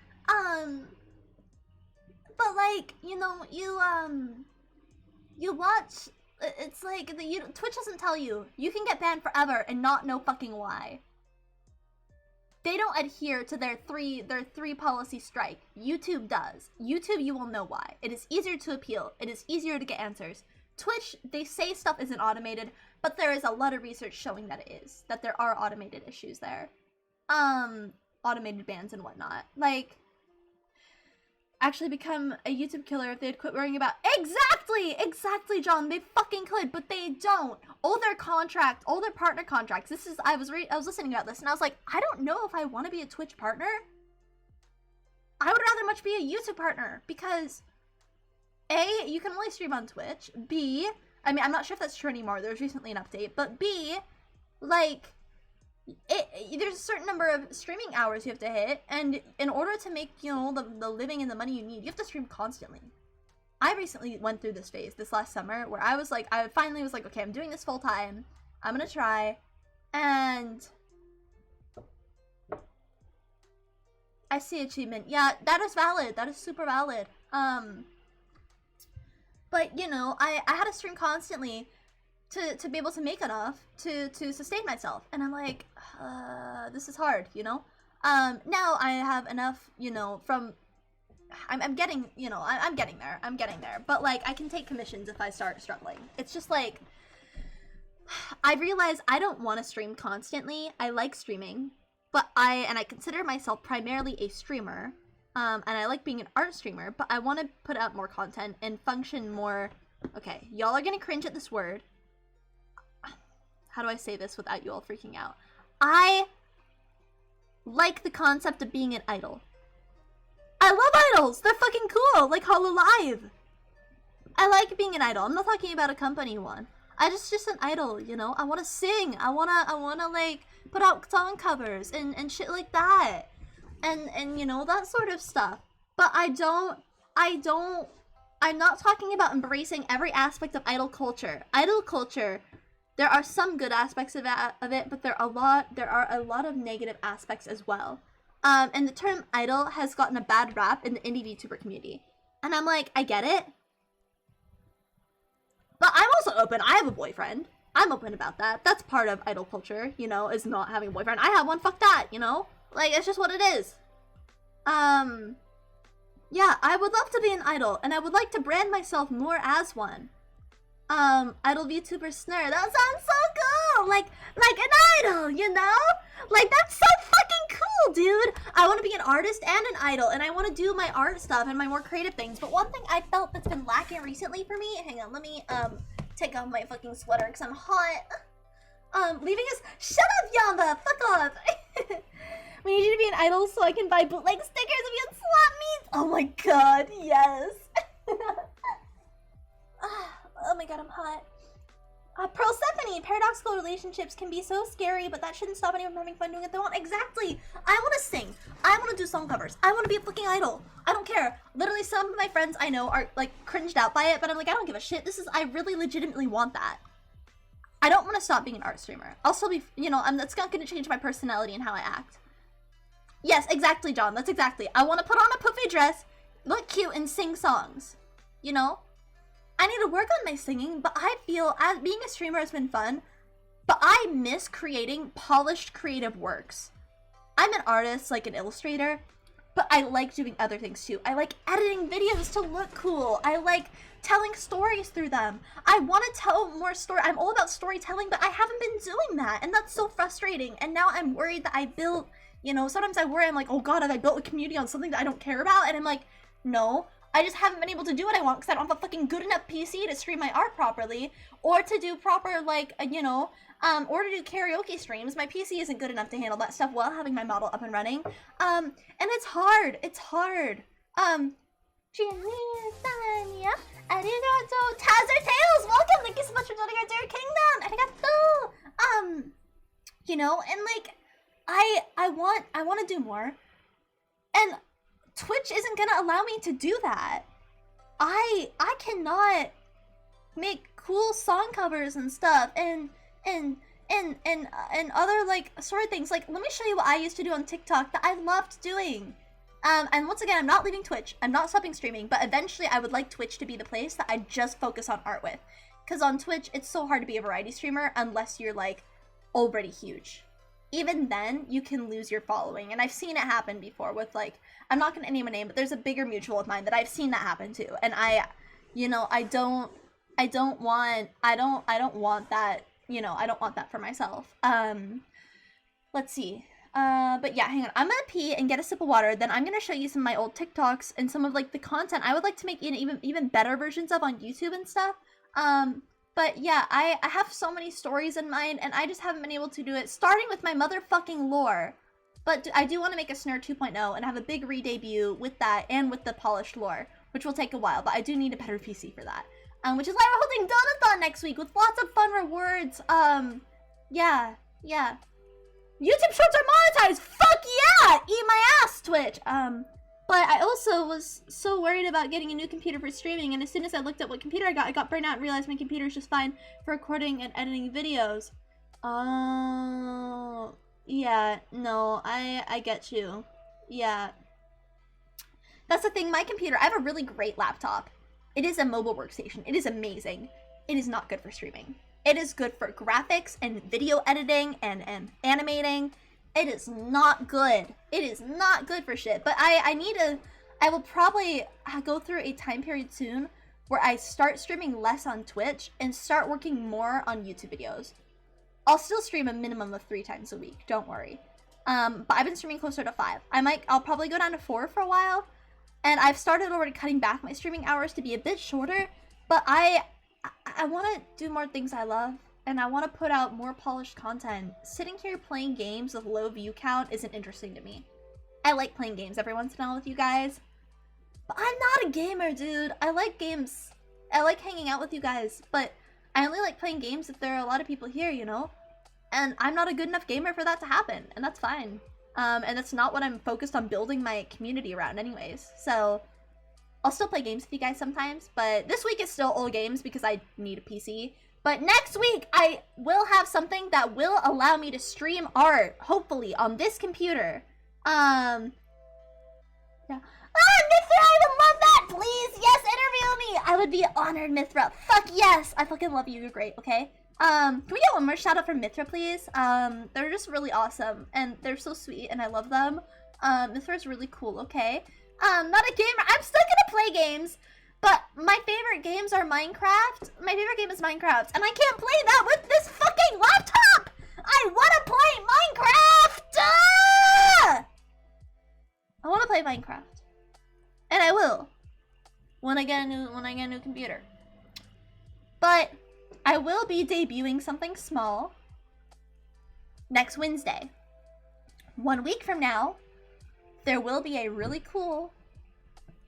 Speaker 1: But like, you know, you watch. It's like Twitch doesn't tell you. You can get banned forever and not know fucking why. They don't adhere to their three policy strike. YouTube does. YouTube, you will know why. It is easier to appeal. It is easier to get answers. Twitch, they say stuff isn't automated, but there is a lot of research showing that it is. That there are automated issues there. Automated bans and whatnot. Like, actually become a YouTube killer if they'd quit worrying about— Exactly, John. They fucking could, but they don't. All their partner contracts. I was listening about this, and I was like, I don't know if I want to be a Twitch partner. I would rather much be a YouTube partner because A, you can only stream on Twitch. B, I mean, I'm not sure if that's true anymore. There was recently an update, but B, like, there's a certain number of streaming hours you have to hit, and in order to make, you know, the living and the money you need, you have to stream constantly. I recently went through this phase this last summer where I finally was like, okay, I'm doing this full time. I'm gonna try, and I see achievement. Yeah, that is valid. That is super valid. But you know, I had to stream constantly. to be able to make enough to sustain myself. And I'm like, this is hard, you know? Now I have enough, you know, from, I'm getting, you know, I'm getting there, but like, I can take commissions if I start struggling. It's just like, I realize I don't want to stream constantly. I like streaming, but I consider myself primarily a streamer, and I like being an art streamer, but I want to put out more content and function more. Okay, y'all are gonna cringe at this word. How do I say this without you all freaking out? I like the concept of being an idol. I love idols! They're fucking cool! Like Hololive! I like being an idol. I'm not talking about a company one. I just an idol, you know? I wanna sing. I wanna like put out song covers and shit like that. And you know, that sort of stuff. But I'm not talking about embracing every aspect of idol culture. Idol culture, there are some good aspects of it, but there are a lot of negative aspects as well. And the term idol has gotten a bad rap in the indie VTuber community. And I'm like, I get it. But I'm also open. I have a boyfriend. I'm open about that. That's part of idol culture, you know, is not having a boyfriend. I have one, fuck that, you know? Like, it's just what it is. Yeah, I would love to be an idol, and I would like to brand myself more as one. Idol VTuber Snare. That sounds so cool! Like an idol, you know? Like, that's so fucking cool, dude! I want to be an artist and an idol, and I want to do my art stuff and my more creative things. But one thing I felt that's been lacking recently for me, hang on, let me, take off my fucking sweater because I'm hot. Leaving us, shut up, Yamba! Fuck off! We need you to be an idol so I can buy bootleg stickers of you and swap meets! Oh my god, yes! Oh my god, I'm hot. Persephone, paradoxical relationships can be so scary, but that shouldn't stop anyone from having fun doing what they want. Exactly! I want to sing. I want to do song covers. I want to be a fucking idol. I don't care. Literally, some of my friends I know are, like, cringed out by it, but I'm like, I don't give a shit. I really legitimately want that. I don't want to stop being an art streamer. I'll still be, you know, that's not going to change my personality and how I act. Yes, exactly, John. That's exactly. I want to put on a puffy dress, look cute, and sing songs. You know? I need to work on my singing, but I feel as being a streamer has been fun, but I miss creating polished creative works. I'm an artist, like an illustrator, but I like doing other things too. I like editing videos to look cool. I like telling stories through them. I want to tell more story. I'm all about storytelling, but I haven't been doing that, and that's so frustrating. And now I'm worried that I built, you know, sometimes I worry, I'm like, oh god, have I built a community on something that I don't care about? And I'm like, no. I just haven't been able to do what I want because I don't have a fucking good enough PC to stream my art properly, or to do proper, like, you know, or to do karaoke streams. My PC isn't good enough to handle that stuff while having my model up and running. And it's hard. It's hard. Arigato, Tazzer Tales, welcome! Thank you so much for joining our dear kingdom! Arigato! You know, and like, I want to do more. And Twitch isn't gonna allow me to do that. I cannot make cool song covers and stuff and other like sort of things. Like, let me show you what I used to do on TikTok that I loved doing. And once again, I'm not leaving Twitch. I'm not stopping streaming, but eventually I would like Twitch to be the place that I just focus on art with. Because on Twitch, it's so hard to be a variety streamer unless you're like already huge. Even then, you can lose your following. And I've seen it happen before with, like, I'm not gonna name a name, but there's a bigger mutual of mine that I've seen that happen to. And you know, I don't want that, you know, I don't want that for myself. Let's see. But yeah, hang on. I'm gonna pee and get a sip of water. Then I'm gonna show you some of my old TikToks and some of, like, the content I would like to make even better versions of on YouTube and stuff. But yeah, I have so many stories in mind, and I just haven't been able to do it, starting with my motherfucking lore. But I do want to make a Snare 2.0 and have a big re-debut with that and with the polished lore, which will take a while, but I do need a better PC for that. Which is why we're holding Donathon next week with lots of fun rewards. Yeah. YouTube Shorts are monetized! Fuck yeah! Eat my ass, Twitch! But I also was so worried about getting a new computer for streaming, and as soon as I looked at what computer I got burnt out and realized my computer is just fine for recording and editing videos. Oh, yeah, no, I get you. Yeah. That's the thing, my computer, I have a really great laptop. It is a mobile workstation. It is amazing. It is not good for streaming. It is good for graphics and video editing and animating. It is not good. It is not good for shit. But I will probably go through a time period soon where I start streaming less on Twitch and start working more on YouTube videos. I'll still stream a minimum of 3 times a week, don't worry. But I've been streaming closer to 5. I'll probably go down to 4 for a while. And I've started already cutting back my streaming hours to be a bit shorter, but I want to do more things I love, and I want to put out more polished content. Sitting here playing games with low view count isn't interesting to me. I like playing games every once in a while with you guys, but I'm not a gamer, dude. I like games. I like hanging out with you guys, but I only like playing games if there are a lot of people here, you know? And I'm not a good enough gamer for that to happen, and that's fine. And that's not what I'm focused on building my community around anyways. So I'll still play games with you guys sometimes, but this week is still old games because I need a PC. But next week, I will have something that will allow me to stream art, hopefully, on this computer. Yeah. Mithra, I would love that, please! Yes, interview me! I would be honored, Mithra. Fuck yes! I fucking love you, you're great, okay? Can we get one more shout out from Mithra, please? They're just really awesome, and they're so sweet, and I love them. Mithra's really cool, okay? Not a gamer. I'm still gonna play games, but my favorite games are Minecraft. My favorite game is Minecraft, and I can't play that with this fucking laptop! I wanna play Minecraft! I wanna play Minecraft. And I will. When I get a new computer. But I will be debuting something small next Wednesday. 1 week from now, there will be a really cool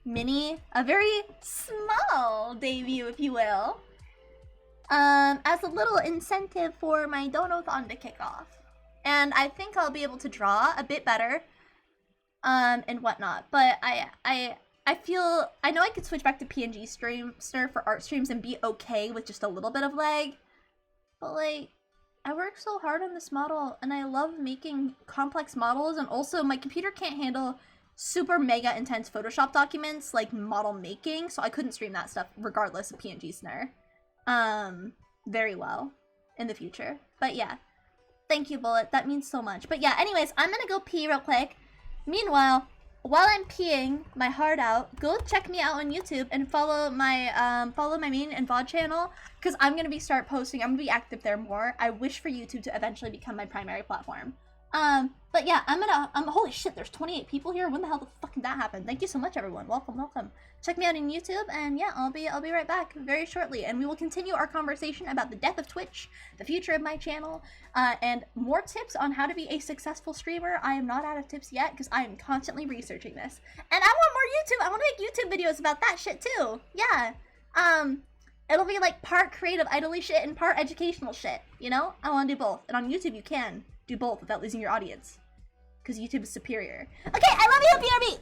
Speaker 1: a very small debut, if you will, as a little incentive for my Dono-thon to kick off. And I think I'll be able to draw a bit better, and whatnot. But I know I could switch back to PNG streamer for art streams and be okay with just a little bit of lag. But like, I work so hard on this model, and I love making complex models, and also my computer can't handle super mega intense Photoshop documents like model making, so I couldn't stream that stuff regardless of PNG snare very well in the future. But yeah, thank you, Bullet, that means so much. But yeah, anyways, I'm gonna go pee real quick. Meanwhile, while I'm peeing my heart out, go check me out on YouTube and follow my main and VOD channel, because I'm gonna start posting. I'm gonna be active there more. I wish for YouTube to eventually become my primary platform. But yeah, holy shit, there's 28 people here. When the hell the fuck did that happen? Thank you so much, everyone. Welcome. Check me out on YouTube, and yeah, I'll be right back very shortly, and we will continue our conversation about the death of Twitch, the future of my channel, and more tips on how to be a successful streamer. I am not out of tips yet, because I am constantly researching this. And I want more YouTube. I want to make YouTube videos about that shit too. Yeah. It'll be like part creative idly shit and part educational shit, you know? I want to do both. And on YouTube, you can do both without losing your audience, because YouTube is superior. Okay, I love you, BRB!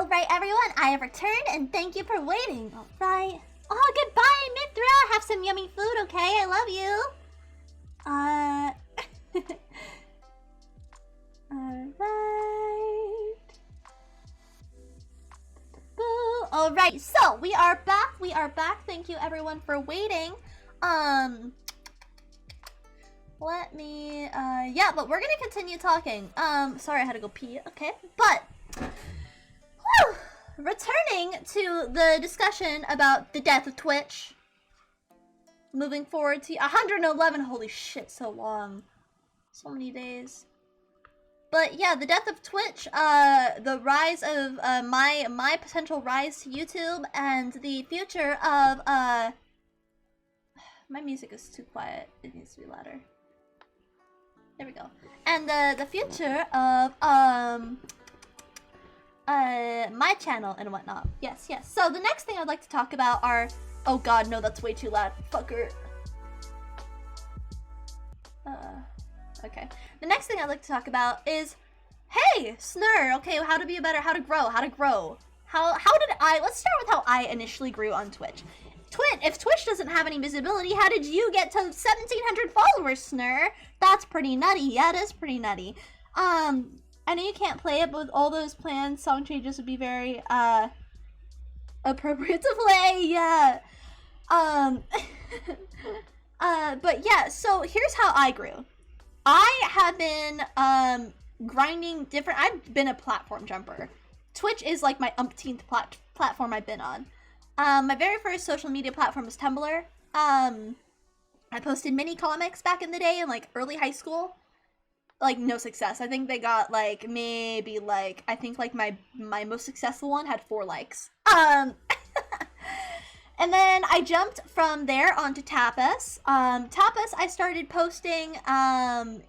Speaker 1: Alright, everyone, I have returned and thank you for waiting. Alright. Oh, goodbye, Mithra! Have some yummy food, okay? I love you. Alright. Alright, so we are back. Thank you everyone for waiting. Let me, yeah, but we're gonna continue talking. Sorry, I had to go pee, okay? But, whew, returning to the discussion about the death of Twitch. Moving forward to 111, holy shit, so long. So many days. But yeah, the death of Twitch, the rise of, my potential rise to YouTube, and the future of, my music is too quiet, it needs to be louder. There we go. And the future of my channel and whatnot. Yes. So the next thing I'd like to talk about are, oh god, no, that's way too loud. Fucker. Okay. The next thing I'd like to talk about is, hey, Snur. Okay, how to grow. Let's start with how I initially grew on Twitch. If Twitch doesn't have any visibility, how did you get to 1,700 followers, Snur? That's pretty nutty. Yeah, it is pretty nutty. I know you can't play it, but with all those planned song changes would be very, appropriate to play, yeah. But yeah, so here's how I grew. I have been, grinding different, I've been a platform jumper. Twitch is like my umpteenth platform I've been on. My very first social media platform was Tumblr. I posted mini comics back in the day in like early high school. Like no success. I think they got like maybe like, I think like my most successful one had 4 likes. And then I jumped from there onto Tapas. Tapas, I started posting,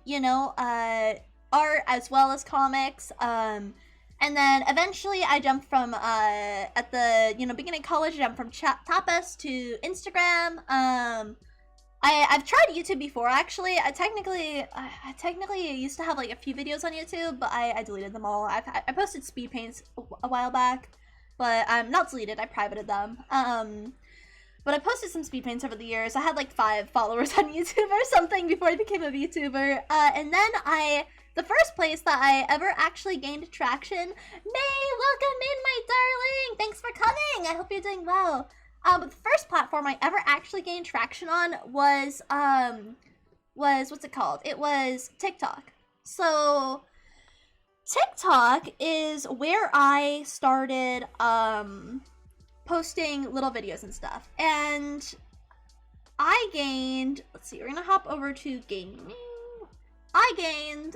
Speaker 1: you know, art as well as comics. And then eventually I jumped from, at the, you know, beginning of college, I jumped from Tapas to Instagram. I've tried YouTube before, actually. I technically used to have like a few videos on YouTube, but I deleted them all. I posted speed paints a while back, but not deleted, I privated them. But I posted some speed paints over the years. I had like 5 followers on YouTube or something before I became a VTuber. And then the first place that I ever actually gained traction, May, welcome in, my darling! Thanks for coming! I hope you're doing well. But the first platform I ever actually gained traction on was what's it called? It was TikTok. So, TikTok is where I started, posting little videos and stuff. And I gained, let's see, we're gonna hop over to gaming. I gained,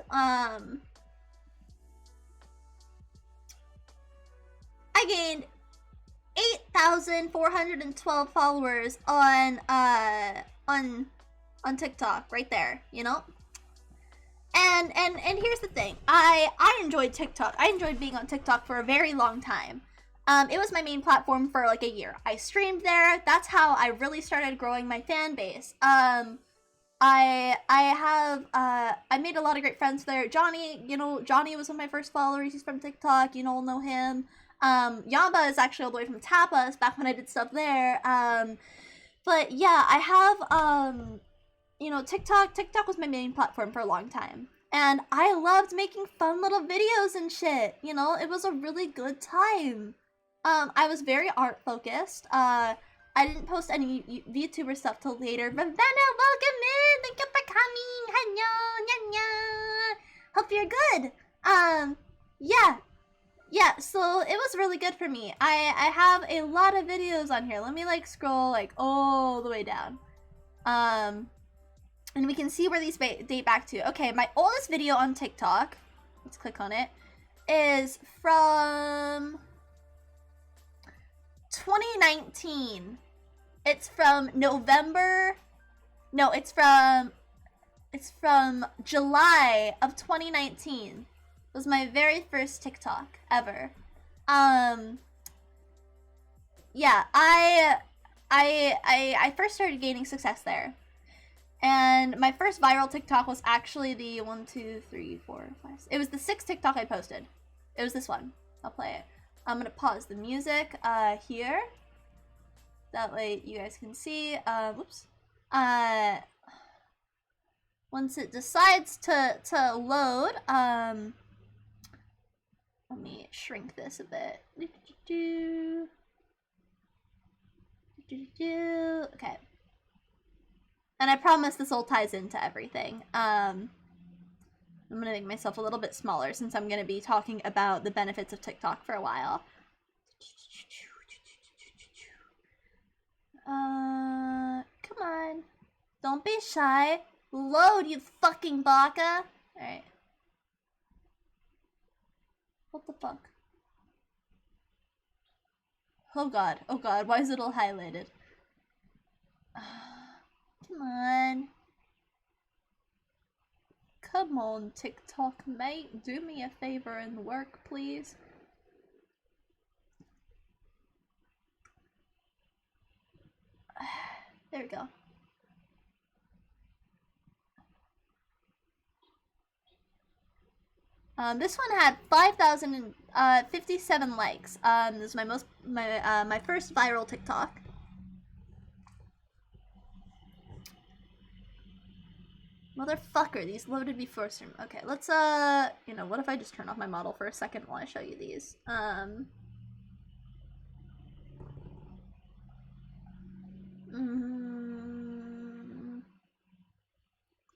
Speaker 1: 8,412 followers on TikTok right there, you know? And here's the thing. I enjoyed TikTok. I enjoyed being on TikTok for a very long time. It was my main platform for like a year. I streamed there. That's how I really started growing my fan base. I made a lot of great friends there. Johnny, you know, Johnny was one of my first followers. He's from TikTok. You know, know him. Yamba is actually all the way from Tapas, back when I did stuff there. But yeah, I have, you know, TikTok was my main platform for a long time. And I loved making fun little videos and shit, you know? It was a really good time. I was very art focused. I didn't post any VTuber stuff till later. Ravenna, welcome in! Thank you for coming! Hello! Nya. Hope you're good! Yeah, so it was really good for me. I have a lot of videos on here. Let me like scroll like all the way down. And we can see where these date back to. Okay, my oldest video on TikTok, let's click on it, is from 2019. It's from it's from July of 2019. It was my very first TikTok ever. Yeah, I first started gaining success there. And my first viral TikTok was actually the 1, 2, 3, 4, 5. It was the 6th TikTok I posted. It was this one. I'll play it. I'm gonna pause the music here. That way you guys can see. Whoops. Once it decides to load, let me shrink this a bit. Okay. And I promise this all ties into everything. I'm gonna make myself a little bit smaller since I'm gonna be talking about the benefits of TikTok for a while. Come on. Don't be shy. Load, you fucking baka. Alright. What the fuck? Oh god, why is it all highlighted? Come on. Come on, TikTok, mate. Do me a favor and work, please. There we go. This one had 5,057 likes. This is my first viral TikTok. Motherfucker, these loaded before stream. Okay, let's you know, what if I just turn off my model for a second while I show you these?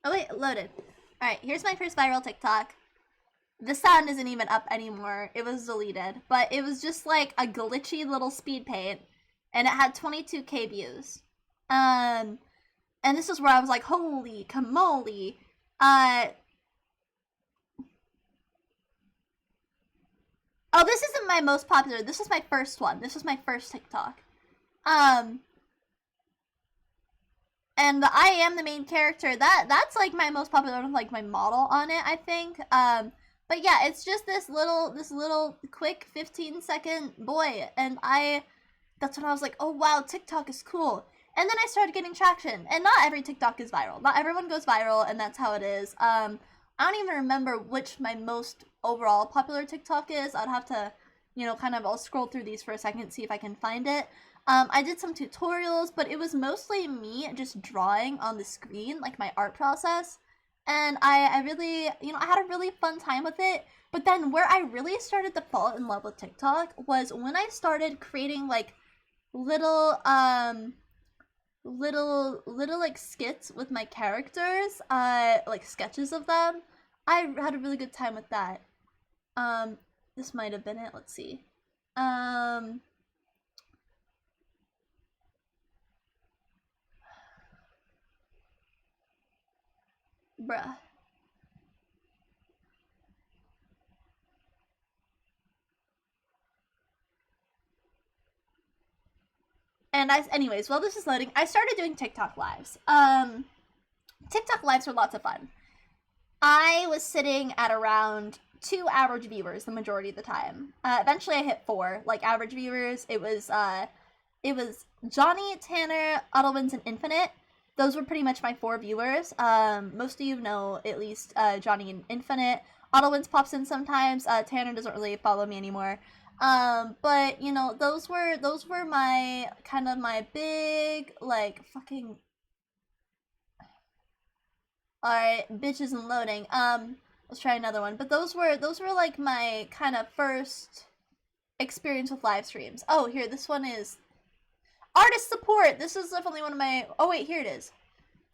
Speaker 1: Oh wait, loaded. Alright, here's my first viral TikTok. The sound isn't even up anymore. It was deleted. But it was just like a glitchy little speed paint. And it had 22k views. And this is where I was like, holy camole. Oh, this isn't my most popular. This is my first one. This was my first TikTok. And I am the main character. That's like my most popular, like my model on it, I think. But yeah, it's just this little quick 15-second boy, and that's when I was like, oh wow, TikTok is cool. And then I started getting traction, and not every TikTok is viral. Not everyone goes viral, and that's how it is. I don't even remember which my most overall popular TikTok is. I'd have to, you know, I'll scroll through these for a second, see if I can find it. I did some tutorials, but it was mostly me just drawing on the screen, like my art process. And I really, you know, I had a really fun time with it. But then where I really started to fall in love with TikTok was when I started creating like little like skits with my characters, like sketches of them. I had a really good time with that. This might have been it. Let's see. Bruh. And anyways, while this is loading, I started doing TikTok lives. TikTok lives were lots of fun. I was sitting at around 2 average viewers the majority of the time. Eventually I hit 4, like, average viewers. It was Johnny, Tanner, Uddlewins, and Infinite. Those were pretty much my 4 viewers. Most of you know at least Johnny and Infinite. Uddlewins pops in sometimes. Tanner doesn't really follow me anymore. But you know, those were my my big, like, fucking. Alright, bitches and loading. Let's try another one. But those were like my kind of first experience with live streams. Oh, here, this one is artist support. This is definitely one of my. Oh wait, here it is.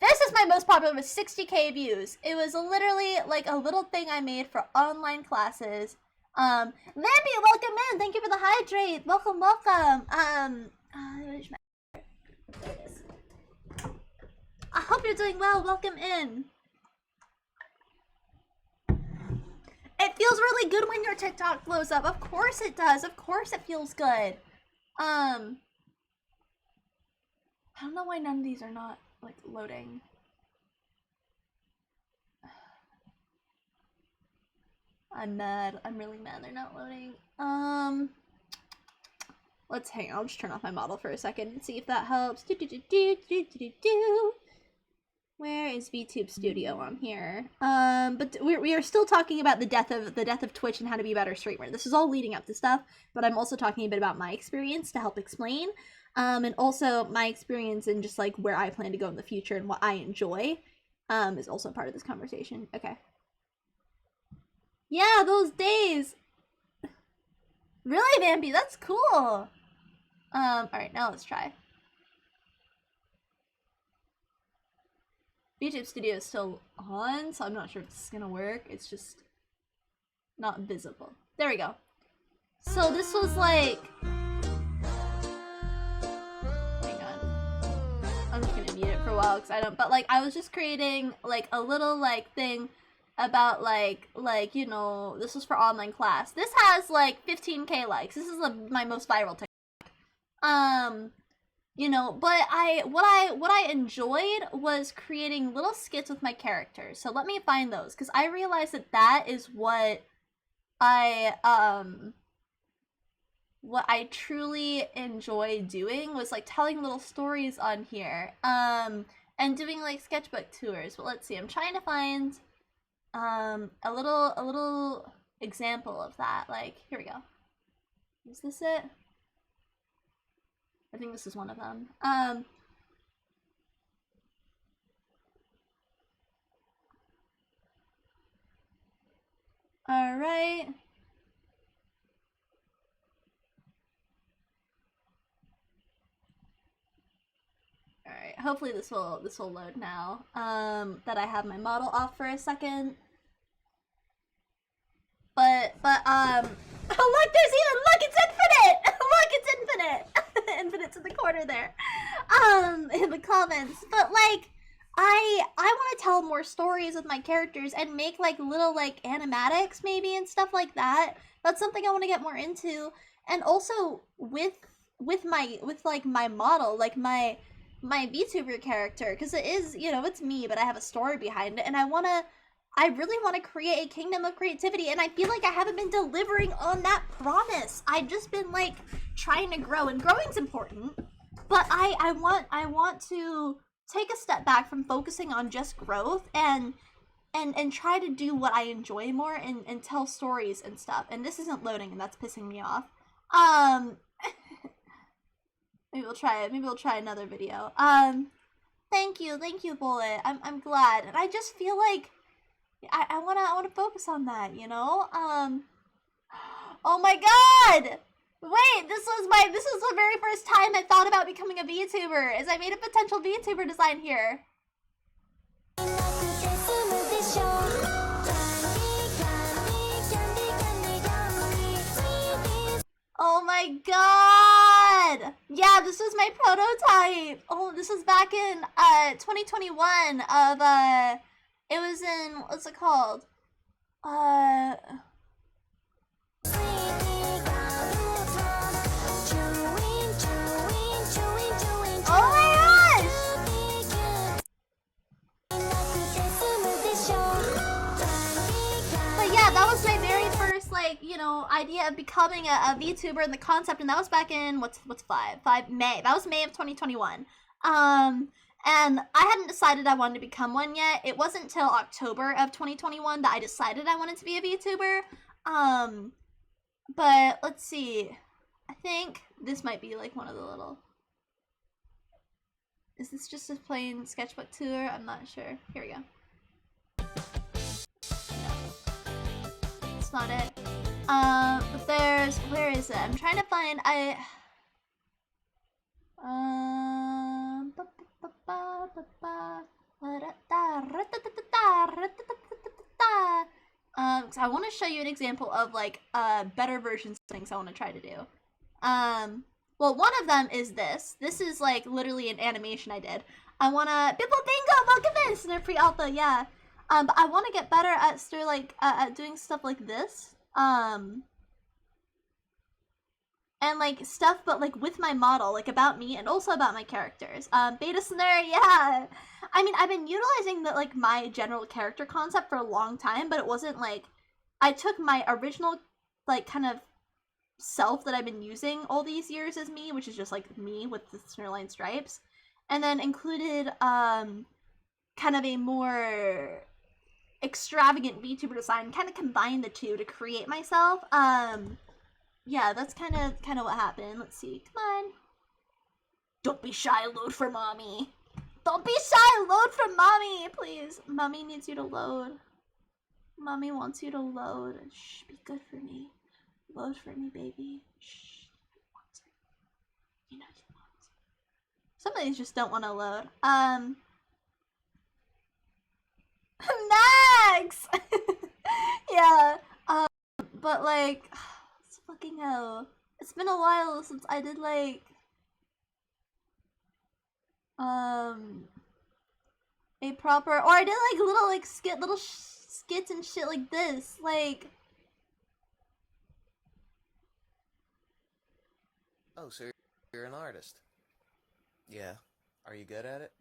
Speaker 1: This is my most popular with 60k views. It was literally like a little thing I made for online classes. Lamby, welcome in. Thank you for the hydrate. Welcome. There it is. I hope you're doing well. Welcome in. It feels really good when your TikTok blows up. Of course it does. Of course it feels good. I don't know why none of these are not, like, loading. I'm mad. I'm really mad they're not loading. Let's hang on. I'll just turn off my model for a second and see if that helps. Where is VTube Studio on here? But we are still talking about the death of Twitch and how to be a better streamer. This is all leading up to stuff, but I'm also talking a bit about my experience to help explain. And also my experience and just like where I plan to go in the future and what I enjoy, is also part of this conversation. Okay. Yeah, those days. Really, Bambi? That's cool. Alright, now let's try. VTube Studio is still on, so I'm not sure if this is gonna work. It's just not visible. There we go. So this was like... Hang on. I'm just gonna mute it for a while because I don't... But like, I was just creating like a little like thing about like, you know, this was for online class. This has like 15k likes. This is my most viral TikTok. You know, but what I enjoyed was creating little skits with my characters. So let me find those, because I realized that is what I truly enjoy doing, was like telling little stories on here, and doing like sketchbook tours. But let's see, I'm trying to find a little example of that. Like, here we go. Is this it? I think this is one of them. Alright. Alright, hopefully this will load now. That I have my model off for a second. But oh look, it's infinite! Look, it's infinite! Infinite's in the corner there. In the comments. But like, I want to tell more stories with my characters and make like little like animatics maybe and stuff like that. That's something I want to get more into. And also with like my model, like my VTuber character, because it is, you know, it's me, but I have a story behind it, and I really want to create a kingdom of creativity, and I feel like I haven't been delivering on that promise. I've just been like trying to grow, and growing's important, but I want to take a step back from focusing on just growth and try to do what I enjoy more and tell stories and stuff. And this isn't loading, and that's pissing me off. Maybe we'll try it. Maybe we'll try another video. Thank you, Bullet. I'm glad, and I just feel like I wanna focus on that, you know? Oh my god! Wait, this was the very first time I thought about becoming a VTuber, is I made a potential VTuber design here. Oh my god! Yeah, this was my prototype! Oh, this was back in 2021 of it was in, what's it called? Oh my gosh! But yeah, that was my very first, like, you know, idea of becoming a VTuber and the concept, and that was back in, what's May. That was May of 2021. And I hadn't decided I wanted to become one yet. It wasn't until October of 2021 that I decided I wanted to be a VTuber. But let's see. I think this might be like one of the little... Is this just a plain sketchbook tour? I'm not sure. Here we go. No. That's not it. But there's... Where is it? I'm trying to find... So I want to show you an example of like better versions of things I want to try to do. Well, one of them is this. This is like literally an animation I did. I want to bingo, welcome in in free alpha, yeah. But I want to get better at at doing stuff like this. And like stuff, but like with my model, like about me and also about my characters. Beta Snare, yeah. I mean, I've been utilizing the like my general character concept for a long time, but it wasn't like I took my original like kind of self that I've been using all these years as me, which is just like me with the snurline stripes, and then included kind kind of a more extravagant VTuber design, kind of combine the two to create myself. Yeah, that's kind of what happened. Let's see. Come on. Don't be shy, load for mommy. Don't be shy, load for mommy, please. Mommy needs you to load. Mommy wants you to load. Shh, be good for me. Load for me, baby. Shh. You know you want to. Some of these just don't want to load. Max! Yeah. But like, it's fucking hell. It's been a while since I did like a proper, or I did like little skits and shit like this, like.
Speaker 2: Oh, so you're an artist? Yeah. Are you good at it?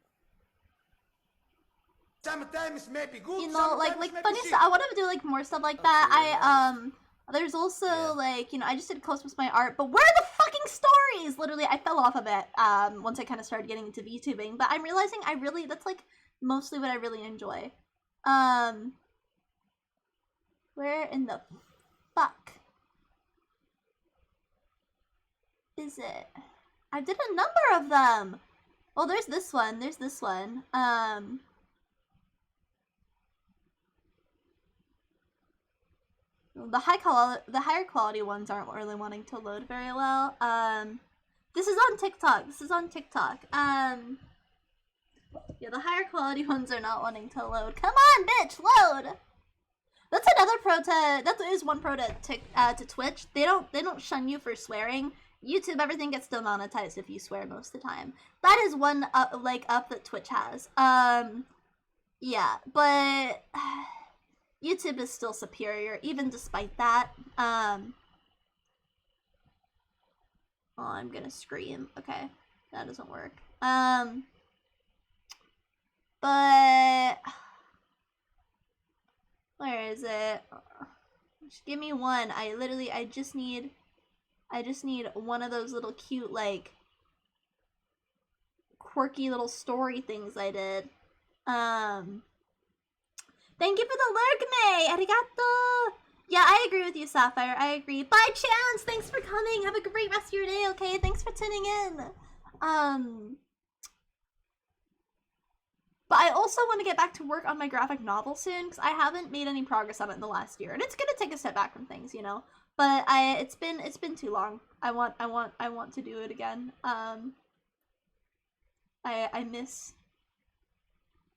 Speaker 3: Sometimes maybe good.
Speaker 1: You know, like funny
Speaker 3: shit.
Speaker 1: stuff. I want to do like more stuff like that. There's also like, you know, I just did close with my art, but where are the fucking stories? Literally, I fell off of it once I kind of started getting into VTubing, but I'm realizing that's like mostly what I really enjoy. Where in the fuck is it? I did a number of them. Oh, there's this one. There's this one. The higher quality ones aren't really wanting to load very well. This is on TikTok. Yeah, the higher quality ones are not wanting to load. Come on, bitch, load. That's another pro to. That is one pro to Twitch. They don't shun you for swearing. YouTube, everything gets demonetized if you swear most of the time. That is one up that Twitch has. Yeah, but YouTube is still superior, even despite that. Oh, I'm gonna scream. Okay, that doesn't work. But where is it? Just give me one. I just need one of those little cute, like, quirky little story things I did. Thank you for the lurk, May! Arigato! Yeah, I agree with you, Sapphire. I agree. Bye, Chance! Thanks for coming! Have a great rest of your day, okay? Thanks for tuning in! But I also want to get back to work on my graphic novel soon, because I haven't made any progress on it in the last year. And it's gonna take a step back from things, you know? But it's been too long. I want to do it again. I miss...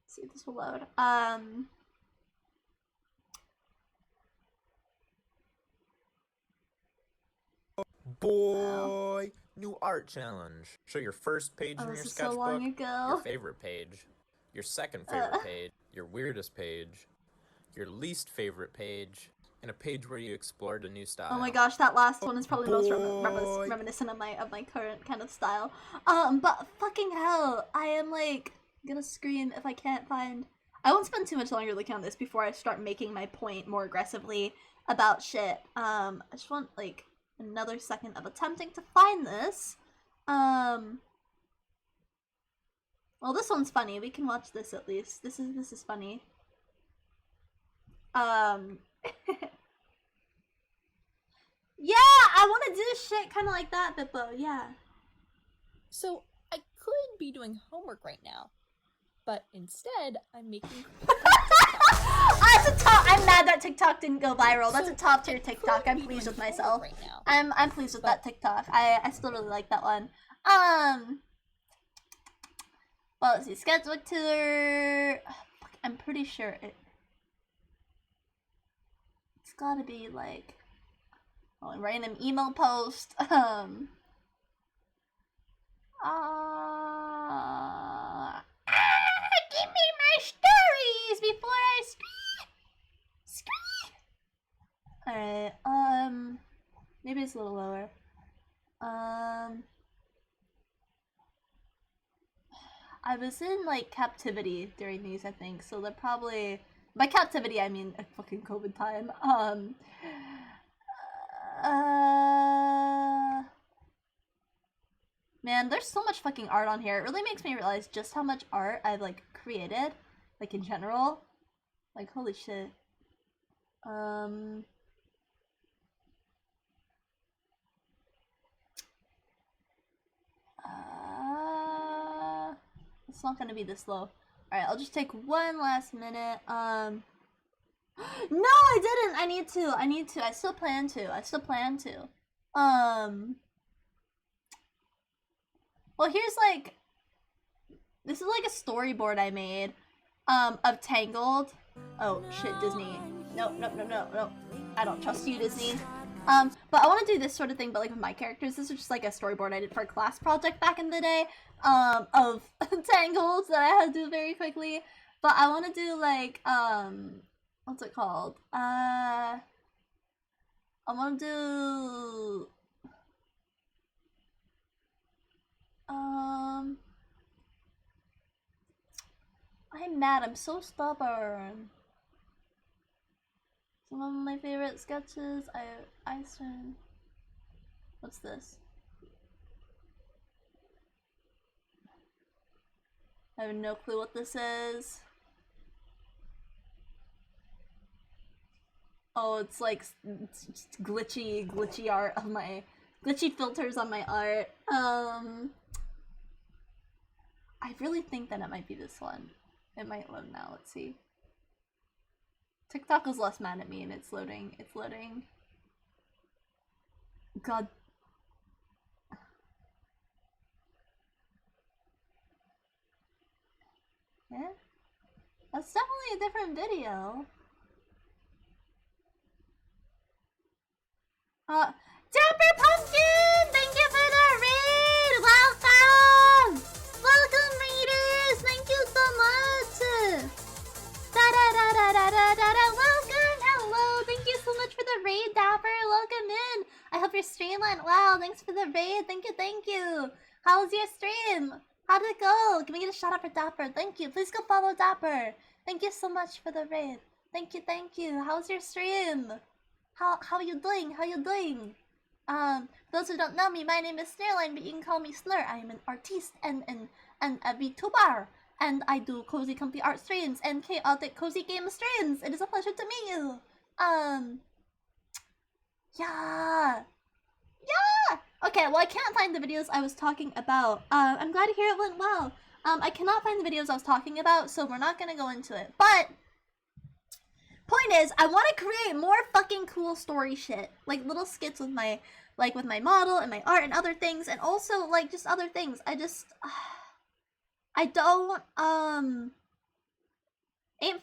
Speaker 1: Let's see if this will load.
Speaker 4: Boy, new art challenge. Show your first page in your
Speaker 1: This is
Speaker 4: sketchbook,
Speaker 1: so long ago.
Speaker 4: your favorite page, your second favorite page, your weirdest page, your least favorite page, and a page where you explored a new style.
Speaker 1: Oh my gosh, that last one is probably the most reminiscent of my current kind of style. But fucking hell, I am like gonna scream if I can't find. I won't spend too much longer looking on this before I start making my point more aggressively about shit. I just want like another second of attempting to find this. Well, this one's funny. We can watch this at least. This is funny. Yeah, I want to do shit kind of like that, Bippo. Yeah.
Speaker 5: So I could be doing homework right now, but instead I'm making.
Speaker 1: That's a top. I'm mad that TikTok didn't go viral. That's a top tier TikTok. I'm pleased with myself.
Speaker 5: Right now.
Speaker 1: I'm pleased with that TikTok. I still really like that one. Well, let's see. Sketchbook tour. I'm pretty sure it's gotta be like a random email post. Give me my stories before I scream. Alright, maybe it's a little lower. I was in, like, captivity during these, I think, so they're probably... By captivity, I mean a fucking COVID time. Man, there's so much fucking art on here. It really makes me realize just how much art I've, like, created Like in general? Like holy shit. It's not gonna be this low. Alright, I'll just take one last minute. No, I didn't! I need to. I still plan to. Well, here's like... This is like a storyboard I made, of Tangled. Oh, shit, Disney. No. I don't trust you, Disney. But I want to do this sort of thing, but like with my characters. This is just like a storyboard I did for a class project back in the day, of Tangled that I had to do very quickly. But I want to do like, what's it called? I want to do, I'm mad, I'm so stubborn. Some of my favorite sketches, what's this? I have no clue what this is. Oh, it's like it's glitchy art of my, glitchy filters on my art. I really think that it might be this one. It might load now, let's see. TikTok is less mad at me and it's loading. God. Yeah? That's definitely a different video. Dapper Pumpkin! Thank you for the raid! Welcome! Welcome, raiders! Thank you so much! Welcome! Hello! Thank you so much for the raid, Dapper! Welcome in! I hope your stream went well. Thanks for the raid. Thank you! How was your stream? How did it go? Can we get a shout out for Dapper? Thank you. Please go follow Dapper. Thank you so much for the raid. Thank you. How was your stream? How are you doing? For those who don't know me, my name is Snurline, but you can call me Slur. I am an artiste and a VTuber. And I do cozy comfy art streams and chaotic cozy game streams. It is a pleasure to meet you. Yeah. Okay, well I can't find the videos I was talking about. I'm glad to hear it went well. I cannot find the videos I was talking about, so we're not gonna go into it. But point is, I want to create more fucking cool story shit, like little skits with my model and my art and other things, and also like just other things. I don't ain't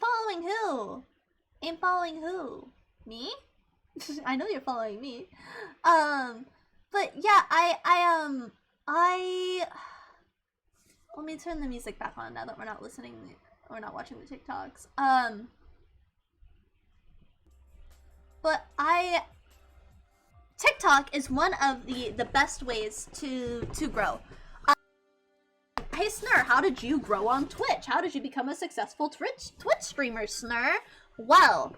Speaker 1: following who? Me? I know you're following me. But yeah, let me turn the music back on now that we're not watching the TikToks. But TikTok is one of the best ways to grow. Hey Snur, how did you grow on Twitch? How did you become a successful Twitch streamer, Snur? Well,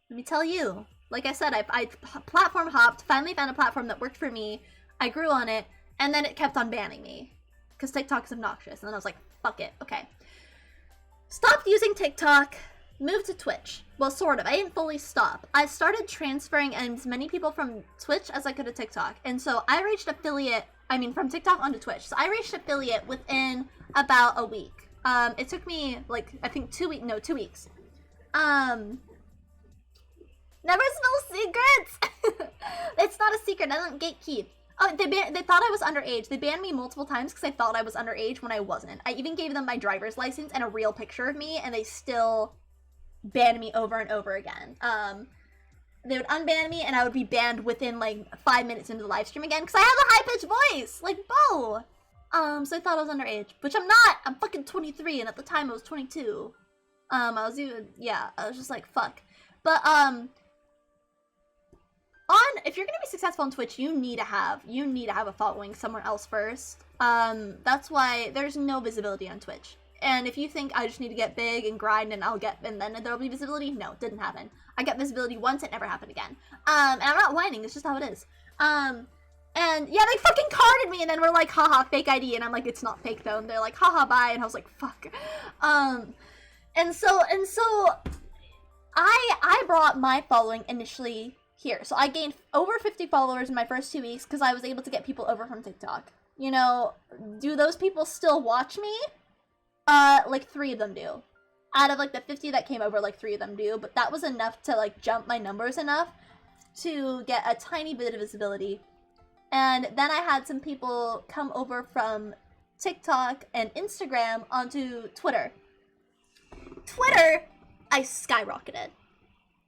Speaker 1: let me tell you. Like I said, I platform hopped, finally found a platform that worked for me. I grew on it, and then it kept on banning me. Because TikTok is obnoxious. And then I was like, fuck it, okay. Stopped using TikTok, moved to Twitch. Well, sort of. I didn't fully stop. I started transferring as many people from Twitch as I could to TikTok. And so I reached affiliate, from TikTok onto Twitch. So I reached affiliate within about a week. It took me, like, I think 2 weeks. Never spill secrets! It's not a secret, I don't gatekeep. Oh, they thought I was underage. They banned me multiple times because I thought I was underage when I wasn't. I even gave them my driver's license and a real picture of me, and they still banned me over and over again. They would unban me, and I would be banned within, like, 5 minutes into the live stream again because I have a high-pitched voice! Like, Bo! So I thought I was underage, which I'm not! I'm fucking 23, and at the time I was 22. I was just like, fuck. But, if you're gonna be successful on Twitch, you need to have a following somewhere else first. That's why there's no visibility on Twitch. And if you think I just need to get big and grind and then there'll be visibility, no, it didn't happen. I got visibility once, it never happened again. And I'm not whining, it's just how it is. And yeah, they fucking carded me and then we're like, haha, fake ID, and I'm like, it's not fake though, and they're like, haha, bye, and I was like, fuck. And so I brought my following initially here. So I gained over 50 followers in my first 2 weeks because I was able to get people over from TikTok. You know, do those people still watch me? Like 3 of them do. Out of like the 50 that came over, like 3 of them do, but that was enough to like jump my numbers enough to get a tiny bit of visibility. And then I had some people come over from TikTok and Instagram onto Twitter. Twitter, I skyrocketed.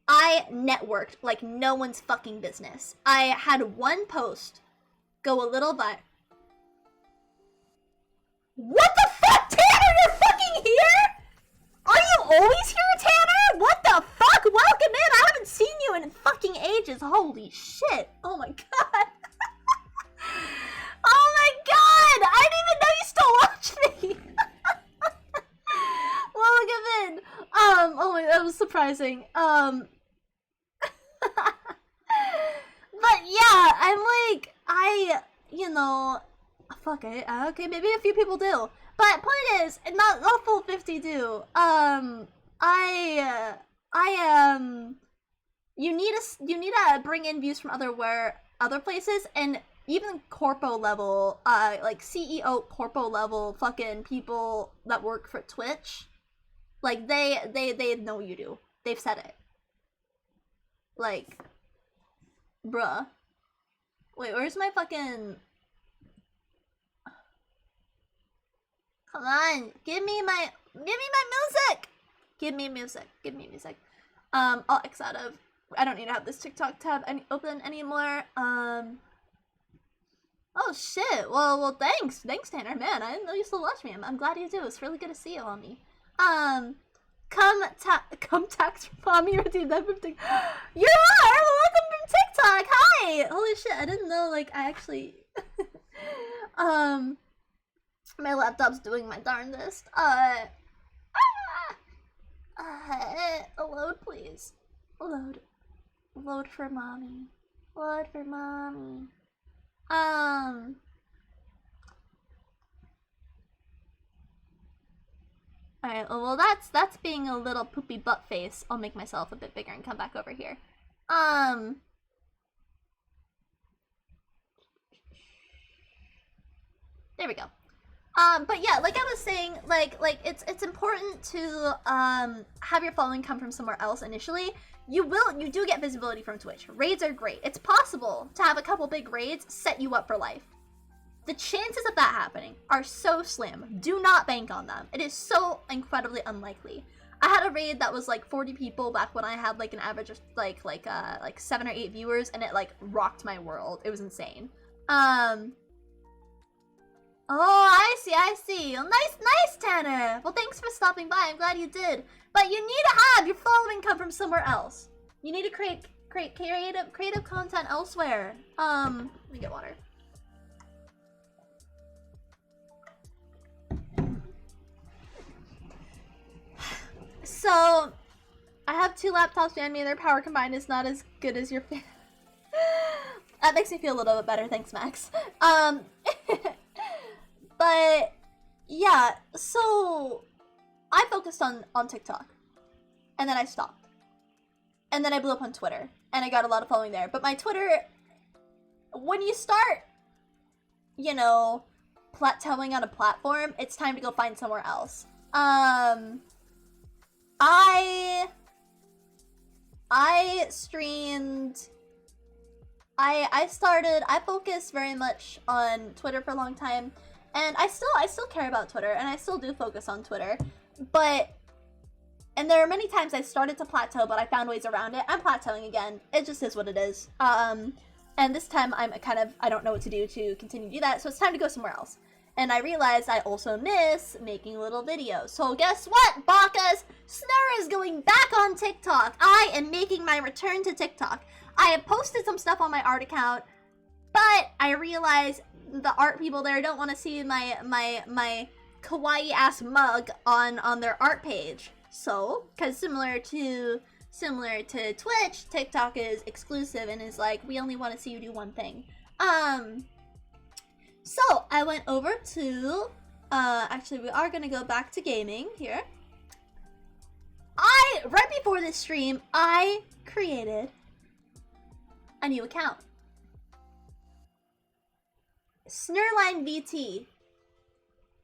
Speaker 1: I networked like no one's fucking business. I had one post go a little viral. What the fuck, Tanner? You're fucking here? Are you always here, Tanner? What the fuck? Welcome in. I haven't seen you in fucking ages. Holy shit. Oh my god. Oh my god. I didn't even know you still watch me. Welcome in. Oh my, that was surprising. But yeah, I'm like, you know, fuck it. Okay, maybe a few people do. But point is, not the full 50 do. You need to bring in views from other places, and even corpo level, like CEO corpo level fucking people that work for Twitch, like they know you do. They've said it. Like, bruh. Wait, where's my fucking? Come on, give me my music. Give me music. I'll X out of. I don't need to have this TikTok tab open anymore. Oh shit. Well, thanks, Tanner. Man, I didn't know you still watch me. I'm glad you do. It's really good to see you, homie. Come tax mommy redeem that from TikTok. You are welcome from TikTok. Hi. Holy shit. I didn't know. Like, I actually. My laptop's doing my darndest. Load, please. Load for mommy. Load for mommy. Alright, well that's being a little poopy butt face. I'll make myself a bit bigger and come back over here. There we go. But yeah, like I was saying, like it's important to have your following come from somewhere else initially. You do get visibility from Twitch. Raids are great. It's possible to have a couple big raids set you up for life. The chances of that happening are so slim. Do not bank on them. It is so incredibly unlikely. I had a raid that was like 40 people back when I had like an average of like 7 or 8 viewers, and it like rocked my world. It was insane. Oh, I see. Oh, nice, Tanner. Well, thanks for stopping by. I'm glad you did. But you need to have your following come from somewhere else. You need to create creative content elsewhere. Let me get water. So, I have 2 laptops behind me. Their power combined is not as good as your fan. That makes me feel a little bit better. Thanks, Max. But yeah, so I focused on TikTok, and then I stopped, and then I blew up on Twitter, and I got a lot of following there. But my Twitter, when you start, you know, plateauing on a platform, it's time to go find somewhere else. I streamed. I focused very much on Twitter for a long time. And I still care about Twitter, and I still do focus on Twitter, and there are many times I started to plateau, but I found ways around it. I'm plateauing again. It just is what it is. And this time I don't know what to do to continue to do that, so it's time to go somewhere else. And I realized I also miss making little videos. So guess what, Bakas? Snur is going back on TikTok. I am making my return to TikTok. I have posted some stuff on my art account, but I realized the art people there don't want to see my kawaii ass mug on their art page. So, because similar to Twitch, TikTok is exclusive and is like, we only want to see you do one thing. So I went over to actually we are gonna go back to gaming here. right before this stream, I created a new account. Snurline VT.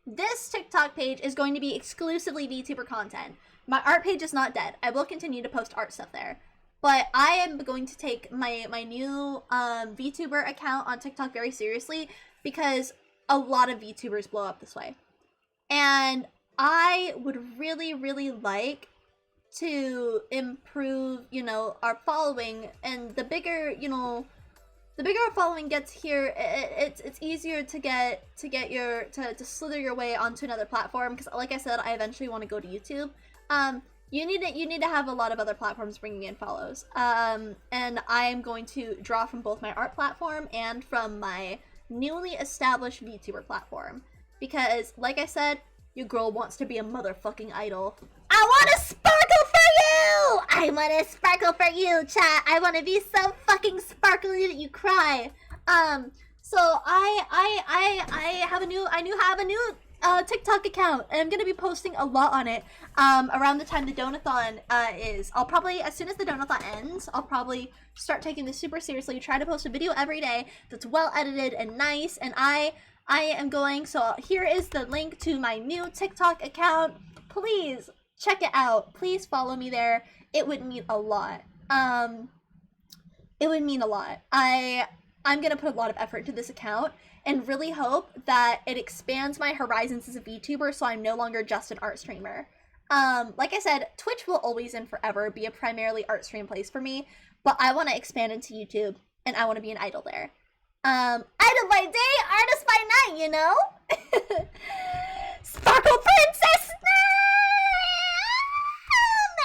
Speaker 1: This TikTok page is going to be exclusively VTuber content. My art page is not dead. I will continue to post art stuff there. But I am going to take my new VTuber account on TikTok very seriously because a lot of VTubers blow up this way. And I would really, really like to improve, you know, our following. And the bigger, you know, the bigger our following gets here, it's easier to to slither your way onto another platform. Because, like I said, I eventually want to go to YouTube. You need to have a lot of other platforms bringing in follows. And I am going to draw from both my art platform and from my newly established VTuber platform. Because, like I said, your girl wants to be a motherfucking idol. I want to sparkle for you! I want to sparkle for you, chat! I want to be so fucking sparkly that you cry. So I have a new TikTok account, and I'm gonna be posting a lot on it around the time the donathon is. I'll probably, as soon as the donathon ends, I'll probably start taking this super seriously, try to post a video every day that's well edited and nice, and I am going, so here is the link to my new TikTok account. Please check it out. Please follow me there. It would mean a lot. It would mean a lot. I'm gonna put a lot of effort into this account and really hope that it expands my horizons as a VTuber so I'm no longer just an art streamer. Like I said, Twitch will always and forever be a primarily art stream place for me, but I want to expand into YouTube and I want to be an idol there. Idol by day, artist by night, you know? Sparkle Princess!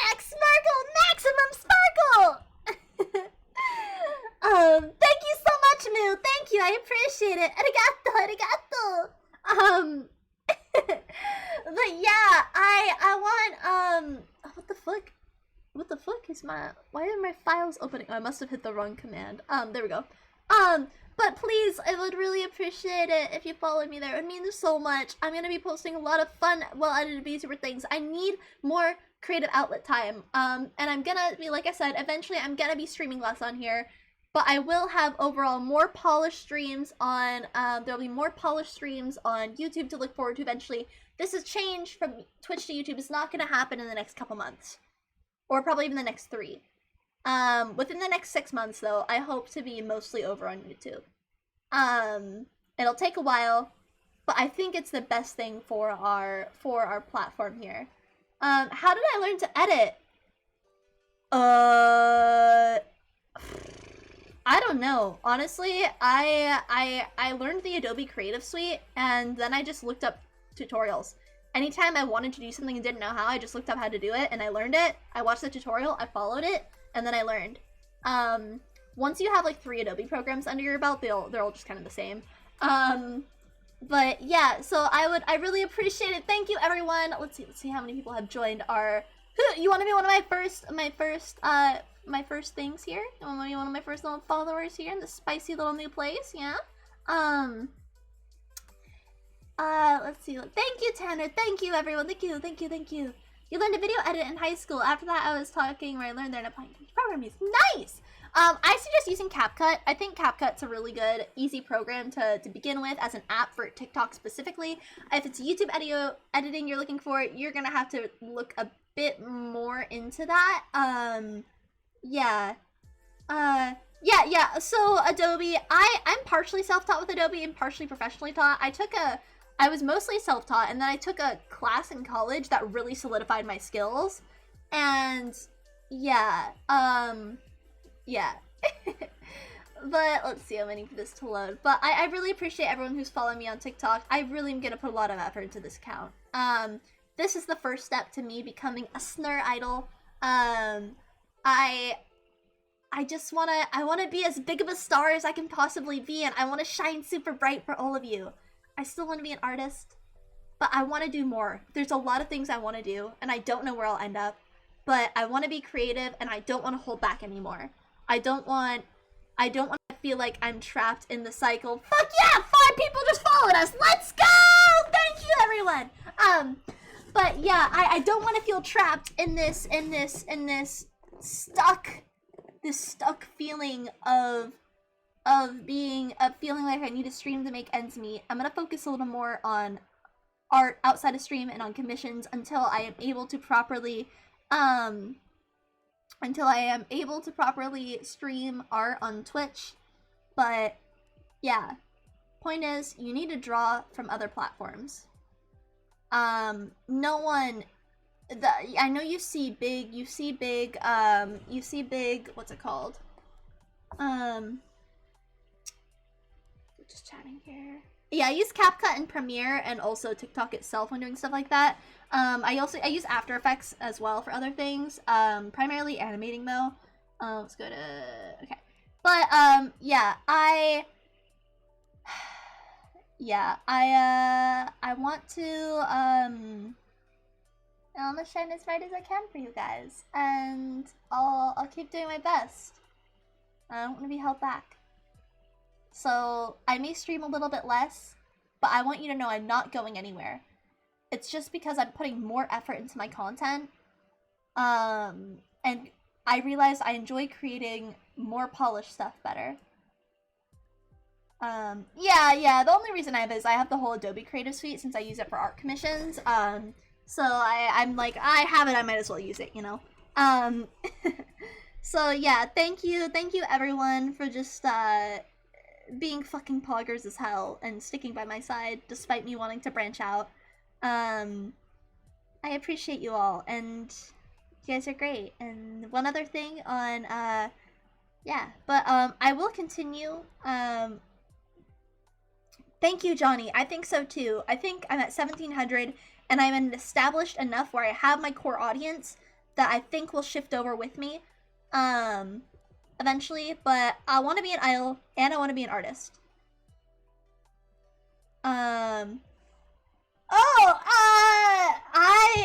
Speaker 1: Max Sparkle! Maximum Sparkle! Thank you so much, Moo! Thank you, I appreciate it! Arigato, arigato! But yeah, I want, what the fuck? What the fuck is why are my files opening? Oh, I must have hit the wrong command. There we go. But please, I would really appreciate it if you followed me there. It means so much. I'm gonna be posting a lot of fun, well-edited VTuber things. I need more creative outlet time. And I'm gonna be, like I said, eventually I'm gonna be streaming less on here. But I will have overall more polished streams on, there'll be more polished streams on YouTube to look forward to eventually. This is change from Twitch to YouTube. It's not gonna happen in the next couple months. Or probably even the next 3. Within the next 6 months, though, I hope to be mostly over on YouTube. It'll take a while, but I think it's the best thing for our platform here. How did I learn to edit? I don't know. Honestly, I learned the Adobe Creative Suite, and then I just looked up tutorials. Anytime I wanted to do something and didn't know how, I just looked up how to do it, and I learned it. I watched the tutorial, I followed it, and then I learned. Once you have like 3 Adobe programs under your belt, they're all just kind of the same. But yeah, so I really appreciate it. Thank you, everyone. Let's see how many people have joined our. You want to be one of my first things here? You want to be one of my first little followers here in this spicy little new place? Yeah. Let's see. Thank you, Tanner. Thank you, everyone. Thank you. You learned a video edit in high school. After that, I was talking where I learned there and applying programming. Nice! I suggest using CapCut. I think CapCut's a really good, easy program to begin with as an app for TikTok specifically. If it's YouTube editing you're looking for, you're gonna have to look a bit more into that. Yeah. So Adobe, I'm partially self-taught with Adobe and partially professionally taught. I was mostly self-taught, and then I took a class in college that really solidified my skills. And yeah, yeah. But let's see, I'm waiting for this to load. But I really appreciate everyone who's following me on TikTok. I really am gonna put a lot of effort into this account. This is the first step to me becoming a snur idol. I wanna be as big of a star as I can possibly be, and I wanna shine super bright for all of you. I still want to be an artist, but I want to do more. There's a lot of things I want to do, and I don't know where I'll end up, but I want to be creative, and I don't want to hold back anymore. I don't want to feel like I'm trapped in the cycle. Fuck yeah! 5 people just followed us! Let's go! Thank you, everyone! But yeah, I don't want to feel trapped in this stuck feeling of feeling like I need to stream to make ends meet. I'm gonna focus a little more on art outside of stream and on commissions until I am able to properly stream art on Twitch. But yeah, point is, you need to draw from other platforms. No one, I know you see big, what's it called? Just chatting here. Yeah, I use CapCut and Premiere and also TikTok itself when doing stuff like that. I use After Effects as well for other things. Primarily animating though. Let's go to, okay. But, yeah, I want to, I'm gonna shine as bright as I can for you guys. And I'll keep doing my best. I don't want to be held back. So, I may stream a little bit less, but I want you to know I'm not going anywhere. It's just because I'm putting more effort into my content. And I realize I enjoy creating more polished stuff better. Yeah, the only reason I have is I have the whole Adobe Creative Suite since I use it for art commissions. So I'm like, I have it, I might as well use it, you know? So yeah, thank you everyone for just, being fucking poggers as hell and sticking by my side despite me wanting to branch out. I appreciate you all, and you guys are great. And one other thing on, yeah, but, I will continue, thank you, Johnny. I think so too. I think I'm at 1700 and I'm established enough where I have my core audience that I think will shift over with me, eventually, but I want to be an idol and I want to be an artist.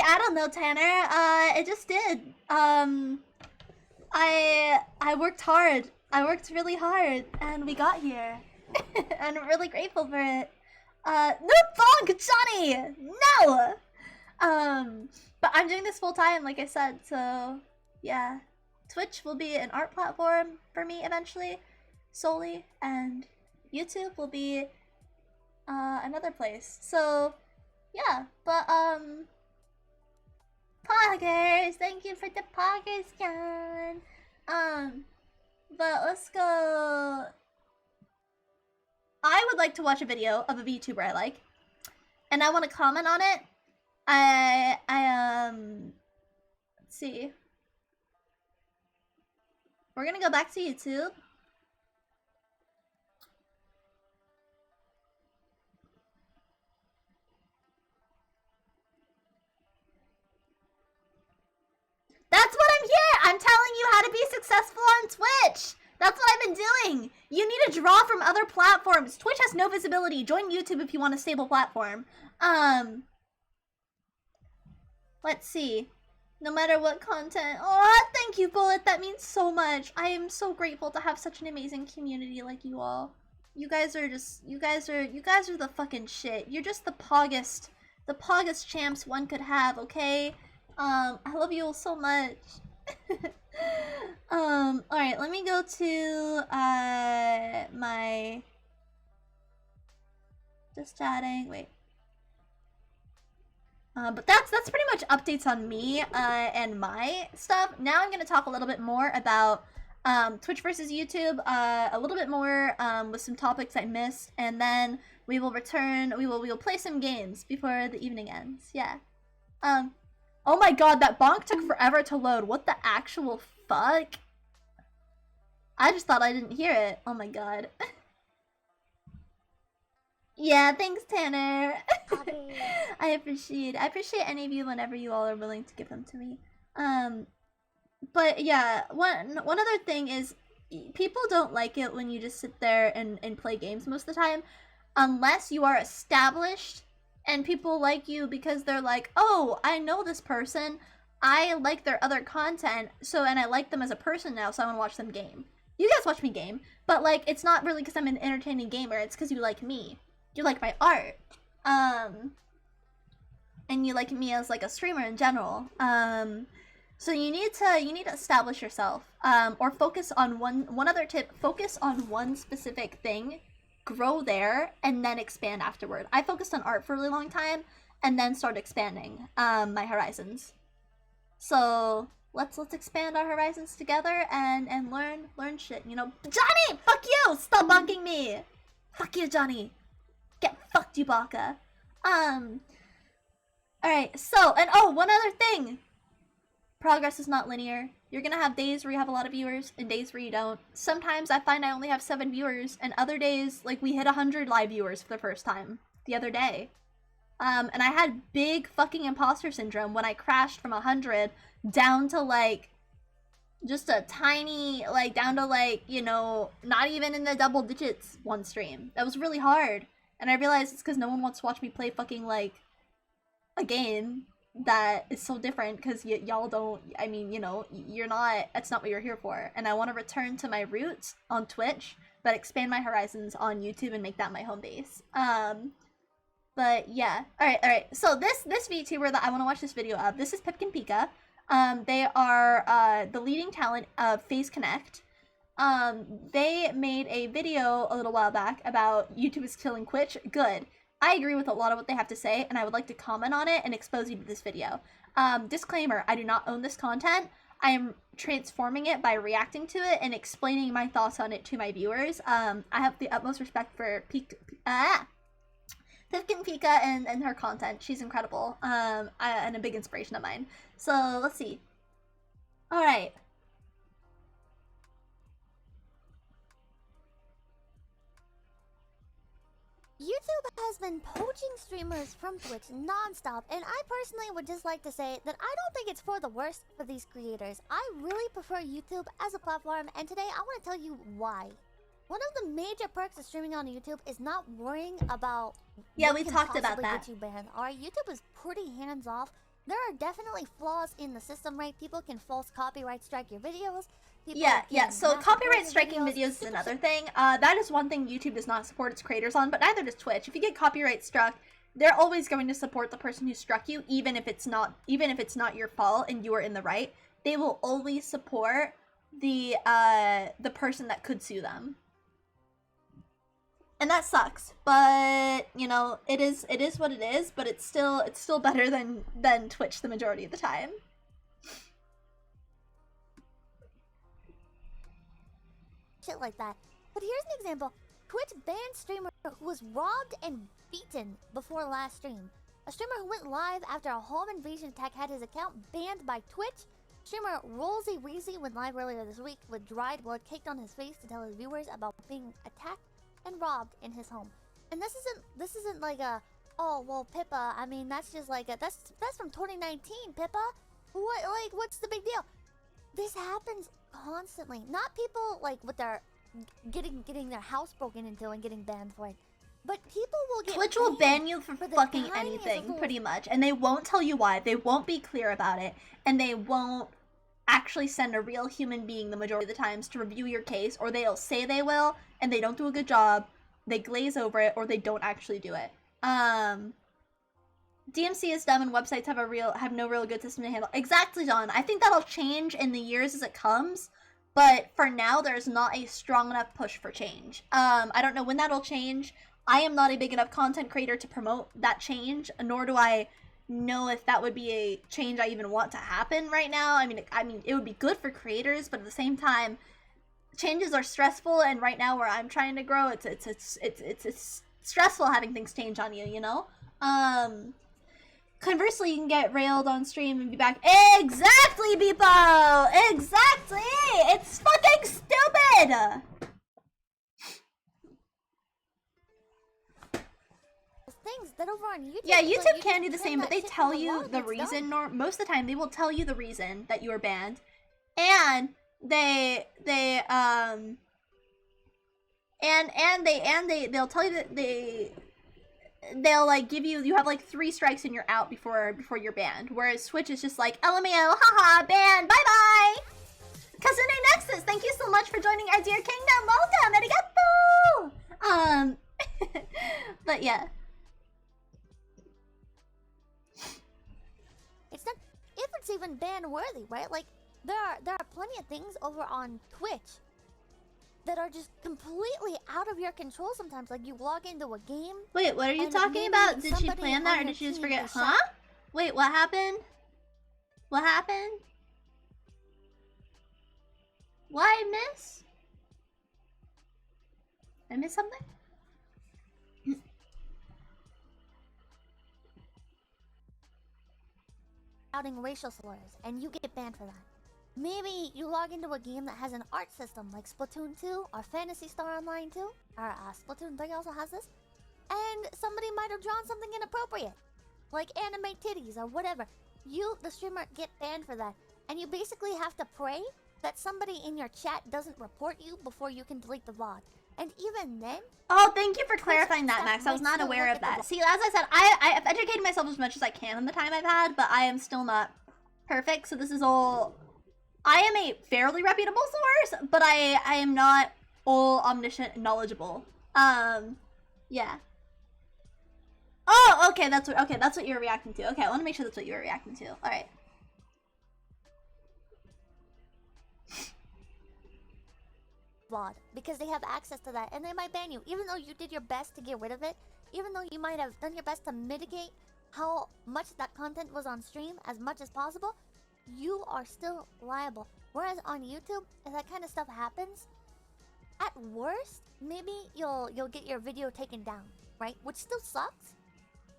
Speaker 1: I don't know, Tanner. It just did. I worked hard. I worked really hard, and we got here. And I'm really grateful for it. No bonk, Johnny! No! But I'm doing this full time, like I said, so yeah. Twitch will be an art platform for me eventually, solely, and YouTube will be another place. So yeah, but poggers, thank you for the poggers, John. But let's go. I would like to watch a video of a VTuber I like, and I want to comment on it. Let's see. We're gonna go back to YouTube. That's what I'm here! I'm telling you how to be successful on Twitch! That's what I've been doing! You need to draw from other platforms. Twitch has no visibility. Join YouTube if you want a stable platform. Let's see. No matter what content. Oh, thank you, Bullet. That means so much. I am so grateful to have such an amazing community like you all. You guys are the fucking shit. You're just the poggest champs one could have, okay? I love you all so much. Alright, let me go to, my... Just chatting, wait. But that's pretty much updates on me, and my stuff. Now I'm gonna talk a little bit more about, Twitch versus YouTube, a little bit more, with some topics I missed, and then we will return, we will play some games before the evening ends, yeah. Oh my god, that bonk took forever to load. What the actual fuck? I just thought I didn't hear it. Oh my god. Yeah, thanks, Tanner. I appreciate any of you whenever you all are willing to give them to me. But yeah, one other thing is, people don't like it when you just sit there and play games most of the time, unless you are established and people like you because they're like, oh, I know this person, I like their other content, and I like them as a person now, so I want to watch them game. You guys watch me game, but like, it's not really because I'm an entertaining gamer, it's because you like me. You like my art. and you like me as like a streamer in general. So you need to establish yourself, or focus on one other tip. Focus on one specific thing, grow there, and then expand afterward. I focused on art for a really long time, and then started expanding my horizons. So let's expand our horizons together and learn shit. You know, Johnny, fuck you! Stop bonking me. Fuck you, Johnny. Get fucked, you baka. Alright, so, and oh, one other thing. Progress is not linear. You're gonna have days where you have a lot of viewers and days where you don't. Sometimes I find I only have 7 viewers, and other days, like, we hit 100 live viewers for the first time the other day. And I had big fucking imposter syndrome when I crashed from 100 down to, like, just a tiny, like, down to, like, you know, not even in the double digits one stream. That was really hard. And I realized it's because no one wants to watch me play fucking, like, a game that is so different, because y'all don't, I mean, you know, you're not, that's not what you're here for. And I want to return to my roots on Twitch, but expand my horizons on YouTube and make that my home base. But yeah, alright, so this VTuber that I want to watch this video of, this is Pipkin Pika. They are the leading talent of Phase Connect. They made a video a little while back about YouTube is killing Twitch. Good. I agree with a lot of what they have to say, and I would like to comment on it and expose you to this video. Disclaimer, I do not own this content. I am transforming it by reacting to it and explaining my thoughts on it to my viewers. I have the utmost respect for Pipkin Pika and her content. She's incredible, and a big inspiration of mine. So, let's see. Alright.
Speaker 6: YouTube has been poaching streamers from Twitch non-stop, and I personally would just like to say that I don't think it's for the worst for these creators. I really prefer YouTube as a platform, and today I want to tell you why. One of the major perks of streaming on YouTube is not worrying about
Speaker 1: Yeah,
Speaker 6: what
Speaker 1: we
Speaker 6: can
Speaker 1: talked about
Speaker 6: possibly
Speaker 1: that.
Speaker 6: get you banned. Alright, YouTube is pretty hands-off. There are definitely flaws in the system, right? People can false copyright strike your videos. People
Speaker 1: Yeah.
Speaker 6: can
Speaker 1: So
Speaker 6: mass
Speaker 1: copyright
Speaker 6: record
Speaker 1: striking
Speaker 6: your
Speaker 1: videos is another thing. That is one thing YouTube does not support its creators on, but neither does Twitch. If you get copyright struck, they're always going to support the person who struck you, even if it's not your fault and you are in the right. They will always support the person that could sue them. And that sucks, but you know, it is what it is, but it's still better than Twitch the majority of the time.
Speaker 6: Shit like that. But here's an example. Twitch banned streamer who was robbed and beaten before last stream. A streamer who went live after a home invasion attack had his account banned by Twitch. Streamer Rosie Reezy went live earlier this week with dried blood caked on his face to tell his viewers about being attacked and robbed in his home. And this isn't like a, oh well, Pippa, I mean that's just like a, that's from 2019, Pippa. What's the big deal? This happens constantly. Not people like with their getting their house broken into and getting banned for it, but people will get
Speaker 1: Twitch will ban you for
Speaker 6: the
Speaker 1: fucking
Speaker 6: tiniest
Speaker 1: anything,
Speaker 6: little-
Speaker 1: pretty much, and they won't tell you why. They won't be clear about it, and they won't actually send a real human being the majority of the times to review your case, or they'll say they will, and they don't do a good job. They glaze over it, or they don't actually do it. DMC is dumb, and websites have no real good system to handle. Exactly, John. I think that'll change in the years as it comes, but for now, there's not a strong enough push for change. I don't know when that'll change. I am not a big enough content creator to promote that change, nor do I know if that would be a change I even want to happen right now. I mean, it would be good for creators, but at the same time, changes are stressful, and right now where I'm trying to grow, it's stressful having things change on you, you know? Conversely, you can get railed on stream and be back. Exactly, Beepo! Exactly! It's fucking stupid!
Speaker 6: things that over on YouTube.
Speaker 1: Yeah,
Speaker 6: it's
Speaker 1: YouTube
Speaker 6: like
Speaker 1: can do
Speaker 6: you
Speaker 1: the
Speaker 6: just
Speaker 1: same,
Speaker 6: turn
Speaker 1: but they
Speaker 6: that shit
Speaker 1: tell
Speaker 6: into
Speaker 1: you
Speaker 6: love,
Speaker 1: the
Speaker 6: it's
Speaker 1: reason,
Speaker 6: done.
Speaker 1: most of the time they will tell you the reason that you were banned. And they'll tell you that they'll like give you have like 3 strikes and you're out before you're banned. Whereas Twitch is just like LMAO, haha, banned, bye bye. Cousin Nexus, thank you so much for joining our dear kingdom. Welcome, arigato. But yeah.
Speaker 6: what's even ban worthy, right? Like there are plenty of things over on Twitch that are just completely out of your control sometimes. Like you log into a game.
Speaker 1: Wait, what are you
Speaker 6: and
Speaker 1: talking
Speaker 6: maybe
Speaker 1: about? Did she
Speaker 6: somebody
Speaker 1: plan
Speaker 6: on
Speaker 1: that or
Speaker 6: your
Speaker 1: did she just
Speaker 6: team
Speaker 1: forget?
Speaker 6: is
Speaker 1: Huh?
Speaker 6: shot.
Speaker 1: Wait, what happened? What happened? What I miss? I missed something?
Speaker 6: Shouting racial slurs, and you get banned for that. Maybe you log into a game that has an art system like Splatoon 2 or Phantasy Star Online 2, or Splatoon 3 also has this, and somebody might have drawn something inappropriate, like anime titties or whatever. You, the streamer, get banned for that, and you basically have to pray that somebody in your chat doesn't report you before you can delete the VOD. And even then,
Speaker 1: Oh, thank you for
Speaker 6: Twitch
Speaker 1: clarifying that,
Speaker 6: staff
Speaker 1: Max. I was
Speaker 6: might
Speaker 1: not
Speaker 6: still
Speaker 1: aware
Speaker 6: look
Speaker 1: of
Speaker 6: at the
Speaker 1: that. See, as I said, I've educated myself as much as I can in the time I've had, but I am still not perfect, so this is all... I am a fairly reputable source, but I am not all omniscient and knowledgeable. Yeah. Oh, okay, that's what you're reacting to. Okay, I want to make sure that's what you were reacting to. Alright.
Speaker 6: VOD, because they have access to that, and they might ban you, even though you did your best to get rid of it, even though you might have done your best to mitigate how much that content was on stream as much as possible, you are still liable. Whereas on YouTube, if that kind of stuff happens, at worst, maybe you'll get your video taken down, right? Which still sucks.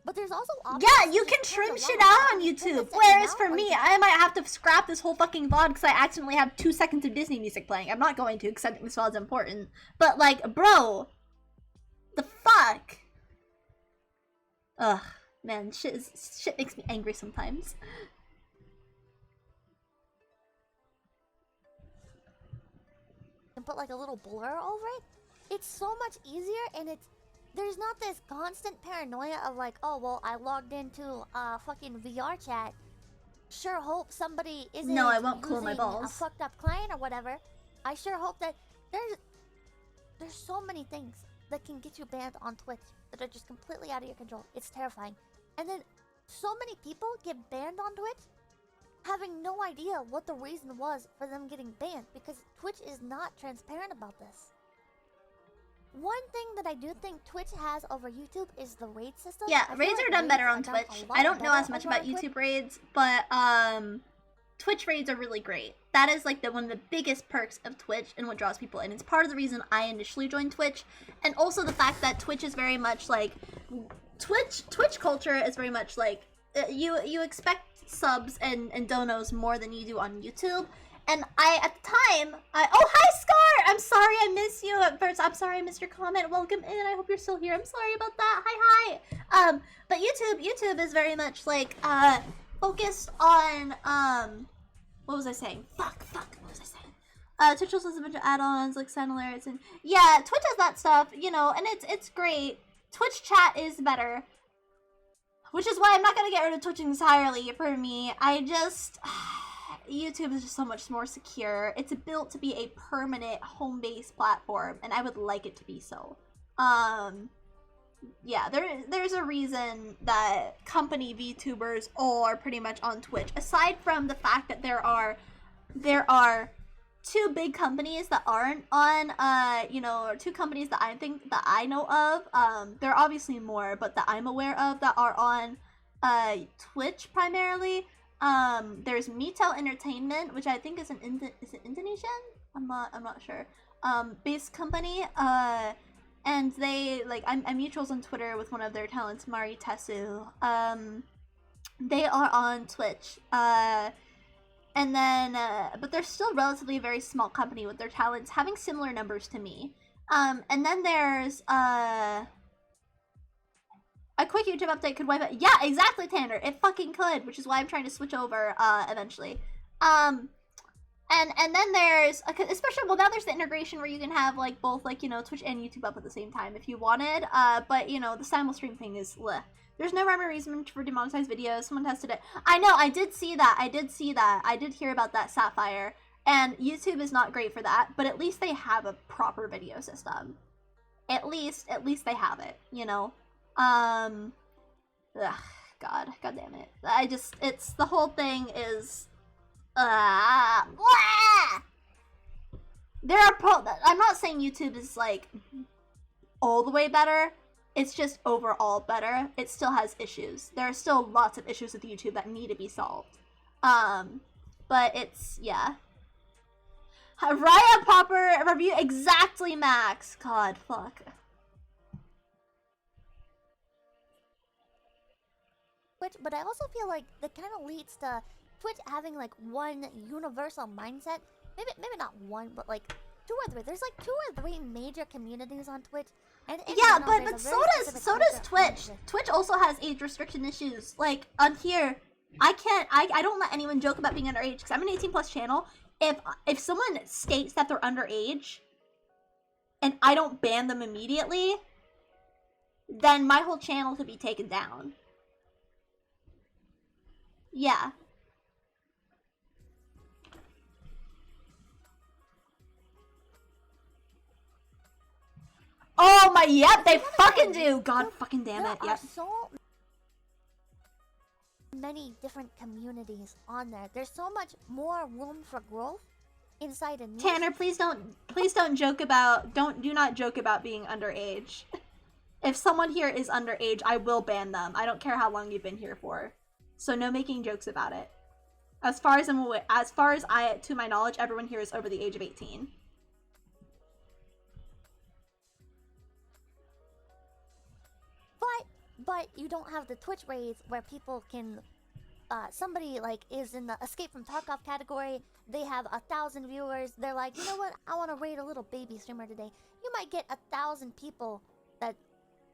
Speaker 6: But there's also options.
Speaker 1: Yeah, you can trim shit out on YouTube. Whereas for me, I might have to scrap this whole fucking VOD because I accidentally have 2 seconds of Disney music playing. I'm not going to because I think this VOD's important. But like, bro, the fuck? Ugh, man, shit makes me angry sometimes.
Speaker 6: And put like a little blur over it. It's so much easier, and there's not this constant paranoia of like, oh well, I logged into fucking VR chat. Sure hope somebody isn't
Speaker 1: No, I won't cool my
Speaker 6: using
Speaker 1: balls.
Speaker 6: a fucked up client or whatever. I sure hope that there's so many things that can get you banned on Twitch that are just completely out of your control. It's terrifying. And then so many people get banned on Twitch having no idea what the reason was for them getting banned, because Twitch is not transparent about this. One thing that I do think Twitch has over YouTube is the raid system.
Speaker 1: Yeah,
Speaker 6: I feel
Speaker 1: raids
Speaker 6: like
Speaker 1: are done better on
Speaker 6: done
Speaker 1: Twitch.
Speaker 6: a lot
Speaker 1: I don't know
Speaker 6: better
Speaker 1: as much
Speaker 6: over
Speaker 1: about
Speaker 6: on Twitch.
Speaker 1: YouTube raids, but Twitch raids are really great. That is like one of the biggest perks of Twitch and what draws people in. It's part of the reason I initially joined Twitch, and also the fact that Twitch is very much like Twitch culture is very much like you expect subs and donos more than you do on YouTube. And at the time, oh, hi, Scar! I'm sorry I missed you at first. I'm sorry I missed your comment. Welcome in. I hope you're still here. I'm sorry about that. Hi. But YouTube is very much, like, focused on, what was I saying? Fuck. What was I saying? Twitch also has a bunch of add-ons, like sound alerts, and yeah, Twitch has that stuff, you know, and it's great. Twitch chat is better. Which is why I'm not gonna get rid of Twitch entirely for me. YouTube is just so much more secure. It's built to be a permanent home-based platform, and I would like it to be so. Yeah, there's a reason that company VTubers all are pretty much on Twitch. Aside from the fact that there are 2 big companies that aren't on, you know, or 2 companies that I know of. There are obviously more, but that I'm aware of that are on, Twitch primarily. There's Mitel Entertainment, which I think is is it Indonesian? I'm not sure. Based company, and they, like, I'm mutuals on Twitter with one of their talents, Mari Tesu. They are on Twitch, and then, but they're still relatively a very small company with their talents having similar numbers to me. And then there's, a quick YouTube update could wipe out. Yeah, exactly, Tanner. It fucking could, which is why I'm trying to switch over, eventually. And then there's, especially, well, now there's the integration where you can have, like, both, like, you know, Twitch and YouTube up at the same time if you wanted. But, you know, the simul stream thing is, bleh. There's no rhyme or reason for demonetized videos. Someone tested it. I know, I did see that. I did hear about that, Sapphire. And YouTube is not great for that, but at least they have a proper video system. At least they have it, you know? Ugh. God damn it. It's, the whole thing is, there are I'm not saying YouTube is, like, all the way better. It's just overall better. It still has issues. There are still lots of issues with YouTube that need to be solved. But it's, yeah. Raya Popper review exactly, Max. God, fuck.
Speaker 6: Twitch, but I also feel like that kind of leads to Twitch having like one universal mindset. Maybe not one, but like 2 or 3. There's like 2 or 3 major communities on Twitch. And in
Speaker 1: Yeah,
Speaker 6: general,
Speaker 1: but
Speaker 6: there's a
Speaker 1: so
Speaker 6: very
Speaker 1: does
Speaker 6: specific culture on
Speaker 1: Twitch.
Speaker 6: Twitch.
Speaker 1: Twitch also has age restriction issues. Like on here, I don't let anyone joke about being underage because I'm an 18+ channel. If someone states that they're underage and I don't ban them immediately, then my whole channel could be taken down. Yeah. Oh my, yep, they fucking do. God fucking damn it.
Speaker 6: There
Speaker 1: Yep.
Speaker 6: are so many different communities on there. There's so much more room for growth inside a niche.
Speaker 1: Tanner, please don't joke about do not joke about being underage. If someone here is underage, I will ban them. I don't care how long you've been here for. So no making jokes about it. As far as to my knowledge, everyone here is over the age of 18.
Speaker 6: But you don't have the Twitch raids where people can somebody like is in the escape from Tarkov category, they have 1,000 viewers, they're like, you know what, I want to raid a little baby streamer today. You might get 1,000 people that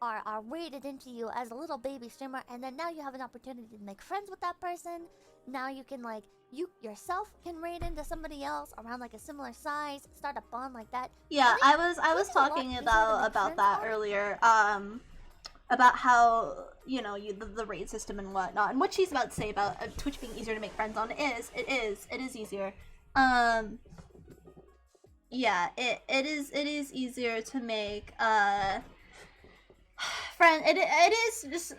Speaker 6: are raided into you as a little baby streamer, and then now you have an opportunity to make friends with that person. Now you can like, you yourself can raid into somebody else around like a similar size, start a bond like that.
Speaker 1: Yeah, I was
Speaker 6: Twitch is a lot
Speaker 1: talking
Speaker 6: easier to
Speaker 1: about
Speaker 6: make friends
Speaker 1: that
Speaker 6: on.
Speaker 1: earlier. About how, you know, the raid system and whatnot, and what she's about to say about Twitch being easier to make friends on. It is easier. Yeah, it is easier to make friend. It is just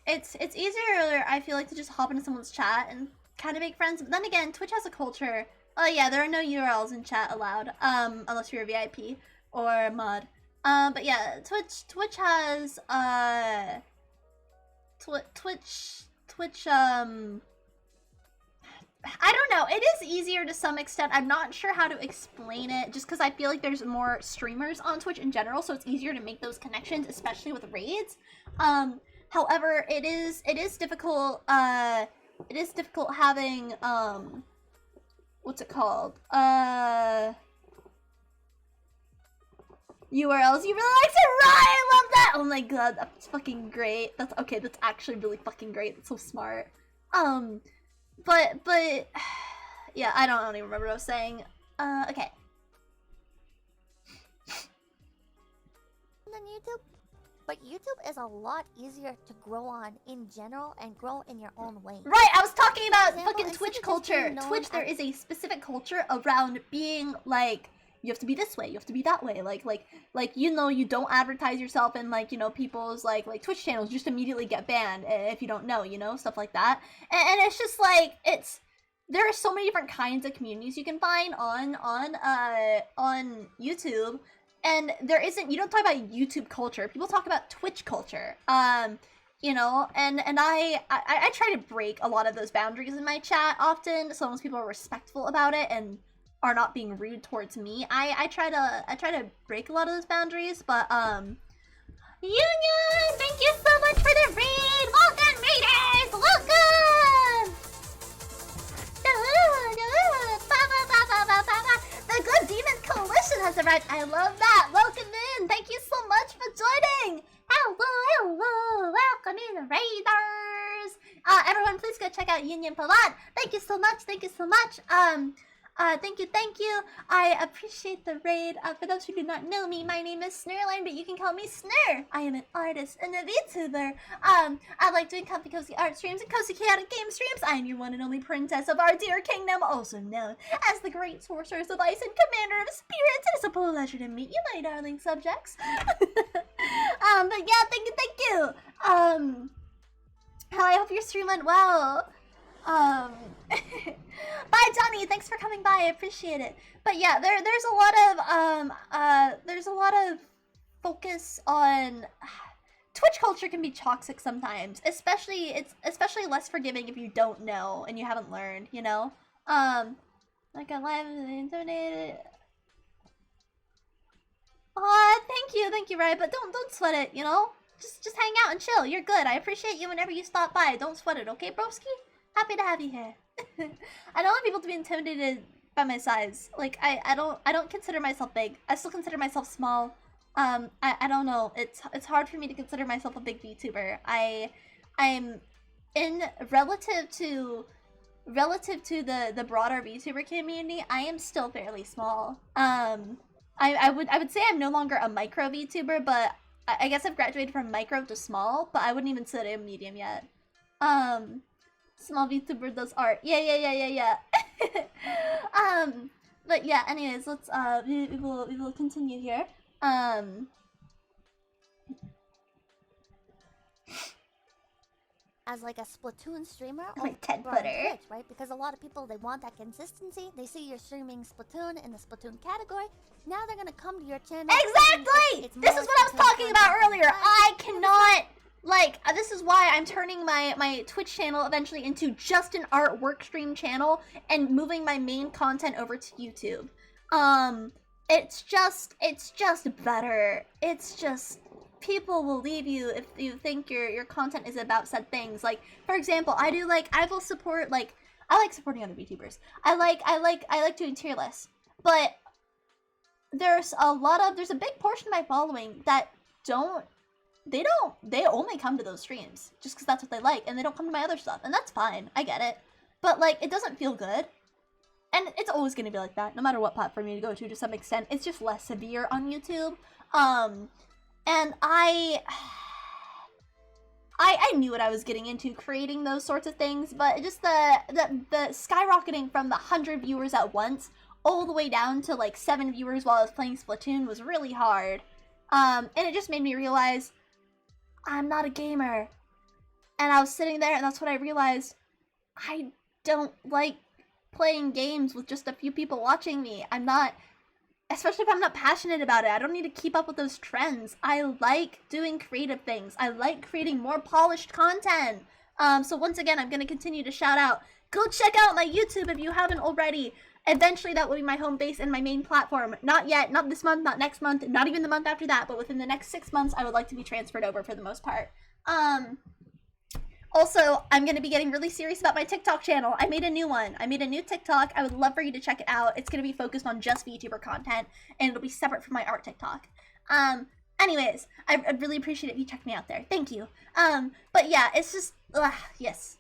Speaker 1: it's easier, I feel like, to just hop into someone's chat and kind of make friends. But then again, Twitch has a culture. Oh yeah, there are no URLs in chat allowed, unless you're a VIP or a mod. But yeah, Twitch has, Twitch, I don't know, it is easier to some extent. I'm not sure how to explain it, just because I feel like there's more streamers on Twitch in general, so it's easier to make those connections, especially with raids. However, it is difficult, having, what's it called? URLs. You really like to ride? I love that! Oh my god, that's fucking great. That's actually really fucking great. That's so smart. But yeah, I don't even remember what I was saying. Okay.
Speaker 6: And then YouTube, but YouTube is a lot easier to grow on in general and grow in your own way.
Speaker 1: Right, I was talking about
Speaker 6: For example,
Speaker 1: fucking
Speaker 6: instead
Speaker 1: Twitch
Speaker 6: of just
Speaker 1: culture.
Speaker 6: being known
Speaker 1: Twitch, there
Speaker 6: as-
Speaker 1: is a specific culture around being like, you have to be this way, you have to be that way, like you know, you don't advertise yourself in, like, you know, people's like Twitch channels just immediately get banned if you don't know, you know, stuff like that. And it's just like, there are so many different kinds of communities you can find on YouTube, and you don't talk about YouTube culture, people talk about Twitch culture. You know, and I try to break a lot of those boundaries in my chat often, so long as people are respectful about it and are not being rude towards me. I try to break a lot of those boundaries, but Union, thank you so much for the raid! Welcome, raiders! Welcome! The Good Demon Coalition has arrived. I love that. Welcome in. Thank you so much for joining. Hello. Welcome in, raiders. Everyone, please go check out Union Palat. Thank you so much. Thank you. Thank you. I appreciate the raid. For those who do not know me, my name is Snurline, but you can call me Snur. I am an artist and a VTuber. I like doing comfy cozy art streams and cozy chaotic game streams. I am your one and only princess of our dear kingdom, also known as the great sorceress of ice and commander of spirits. It is a pleasure to meet you, my darling subjects. But yeah, thank you. I hope your stream went well. Bye, Johnny. Thanks for coming by. I appreciate it. But yeah, there's a lot of focus on Twitch culture can be toxic sometimes. It's especially less forgiving if you don't know and you haven't learned, you know? Like a live intimidated. Thank you, right? But don't sweat it, you know? Just hang out and chill. You're good. I appreciate you whenever you stop by. Don't sweat it, okay, broski? Happy to have you here. I don't want people to be intimidated by my size. Like I don't consider myself big. I still consider myself small. I don't know. It's hard for me to consider myself a big VTuber. I'm in relative to the broader VTuber community, I am still fairly small. I would say I'm no longer a micro VTuber, but I guess I've graduated from micro to small, but I wouldn't even say I'm medium yet. Small VTuber does art. Yeah. But yeah, anyways, let's we will continue here.
Speaker 6: As like a Splatoon streamer
Speaker 1: Like 10
Speaker 6: over on
Speaker 1: footer.
Speaker 6: Twitch, right? Because a lot of people, they want that consistency. They see you're streaming Splatoon in the Splatoon category. Now they're gonna come to your channel.
Speaker 1: Exactly! This is what I was talking about earlier. I cannot, like, this is why I'm turning my Twitch channel eventually into just an artwork stream channel and moving my main content over to YouTube. It's just better. It's just, people will leave you if you think your content is about said things. Like, for example, I will support, like, I like supporting other VTubers. I like doing tier lists. But there's a big portion of my following that they only come to those streams just because that's what they like, and they don't come to my other stuff, and that's fine. I get it. But, like, it doesn't feel good. And it's always gonna be like that, no matter what platform you go to some extent. It's just less severe on YouTube. And I knew what I was getting into creating those sorts of things, but just the skyrocketing from the 100 viewers at once all the way down to like 7 viewers while I was playing Splatoon was really hard. And it just made me realize I'm not a gamer. And I was sitting there and that's what I realized. I don't like playing games with just a few people watching me. I'm not, especially if I'm not passionate about it. I don't need to keep up with those trends. I like doing creative things. I like creating more polished content. So once again, I'm going to continue to shout out. Go check out my YouTube if you haven't already. Eventually, that will be my home base and my main platform. Not yet, not this month, not next month, not even the month after that, but within the next 6 months, I would like to be transferred over for the most part. Also, I'm going to be getting really serious about my TikTok channel. I made a new one. I made a new TikTok. I would love for you to check it out. It's going to be focused on just VTuber content, and it'll be separate from my art TikTok. Anyways, I'd really appreciate it if you check me out there. Thank you. But yeah, it's just, yes.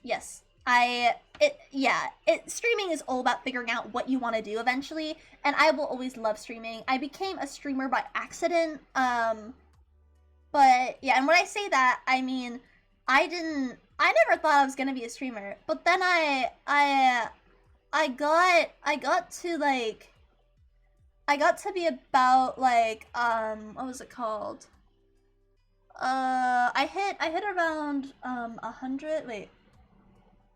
Speaker 1: Streaming is all about figuring out what you want to do eventually, and I will always love streaming. I became a streamer by accident, but yeah, and when I say that, I mean, I never thought I was gonna be a streamer, but then I got to be about like, what was it called? I hit around 100. Wait,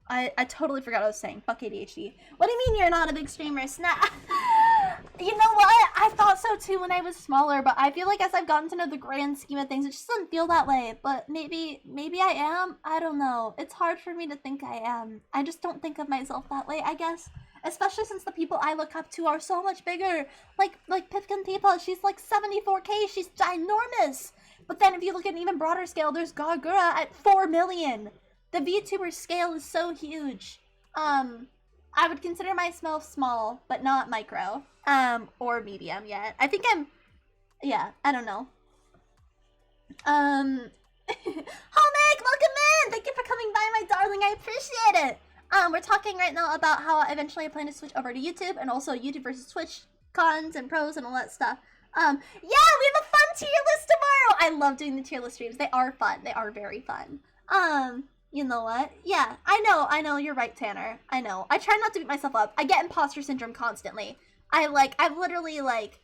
Speaker 1: I totally forgot what I was saying. Fuck ADHD. What do you mean you're not a big streamer? You know what? I thought so too when I was smaller, but I feel like as I've gotten to know the grand scheme of things, it just doesn't feel that way. But maybe I am. I don't know. It's hard for me to think I am. I just don't think of myself that way, I guess. Especially since the people I look up to are so much bigger. Like Pipkin Tipa, she's like 74K. She's ginormous. But then if you look at an even broader scale, there's Gagura at 4 million. The VTuber scale is so huge. I would consider myself small, but not micro, or medium yet. I think I'm, yeah, I don't know. Homek, welcome in! Thank you for coming by, my darling, I appreciate it! We're talking right now about how eventually I plan to switch over to YouTube, and also YouTube versus Twitch, cons and pros and all that stuff. Yeah, we have a fun tier list tomorrow! I love doing the tier list streams, they are fun, they are very fun. You know what? Yeah, I know, you're right, Tanner. I know. I try not to beat myself up. I get imposter syndrome constantly. I've literally, like,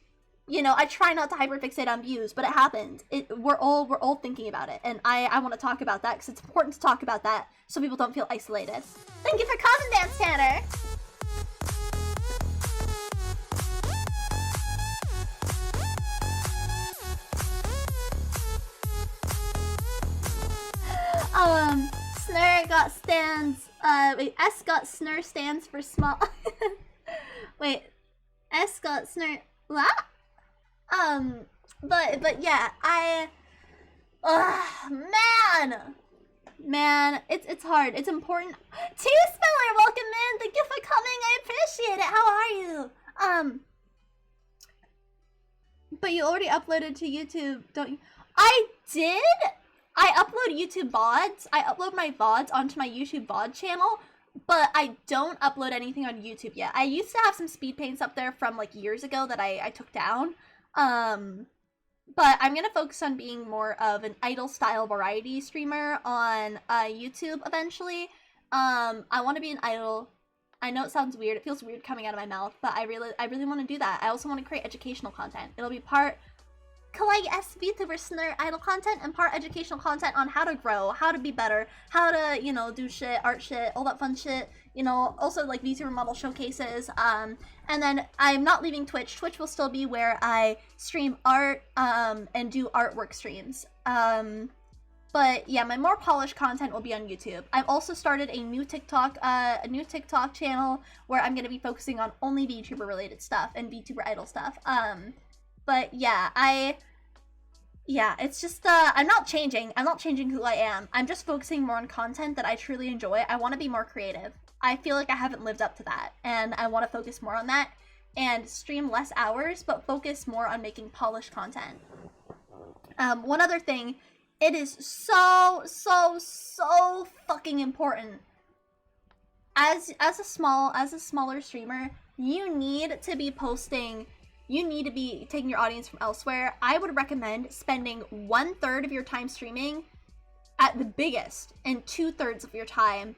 Speaker 1: You know, I try not to hyperfixate on views, but it happens. We're all thinking about it, and I want to talk about that because it's important to talk about that so people don't feel isolated. Thank you for coming, Dance Tanner. Snur got stands. Wait, S got snur stands for small. Wait, S got snur. What? But yeah, man, it's hard. It's important. T-Speller, welcome in. Thank you for coming. I appreciate it. How are you? But you already uploaded to YouTube, don't you? I did. I upload YouTube VODs. I upload my VODs onto my YouTube VOD channel, but I don't upload anything on YouTube yet. I used to have some speed paints up there from like years ago that I took down. But I'm gonna focus on being more of an idol style variety streamer on YouTube eventually. I want to be an idol. I know it sounds weird. It feels weird coming out of my mouth, but I really want to do that. I also want to create educational content. It'll be part kawaii S VTuber snur idol content and part educational content on how to grow, how to be better, how to, you know, do shit, art shit, all that fun shit. You know, also like VTuber model showcases. And then I'm not leaving Twitch. Twitch will still be where I stream art and do artwork streams. But yeah, my more polished content will be on YouTube. I've also started a new TikTok channel where I'm gonna be focusing on only VTuber related stuff and VTuber idol stuff. But yeah, it's just I'm not changing who I am. I'm just focusing more on content that I truly enjoy. I want to be more creative. I feel like I haven't lived up to that, and I want to focus more on that and stream less hours, but focus more on making polished content. One other thing, it is so fucking important. As a smaller streamer, you need to be taking your audience from elsewhere. I would recommend spending 1/3 of your time streaming at the biggest and 2/3 of your time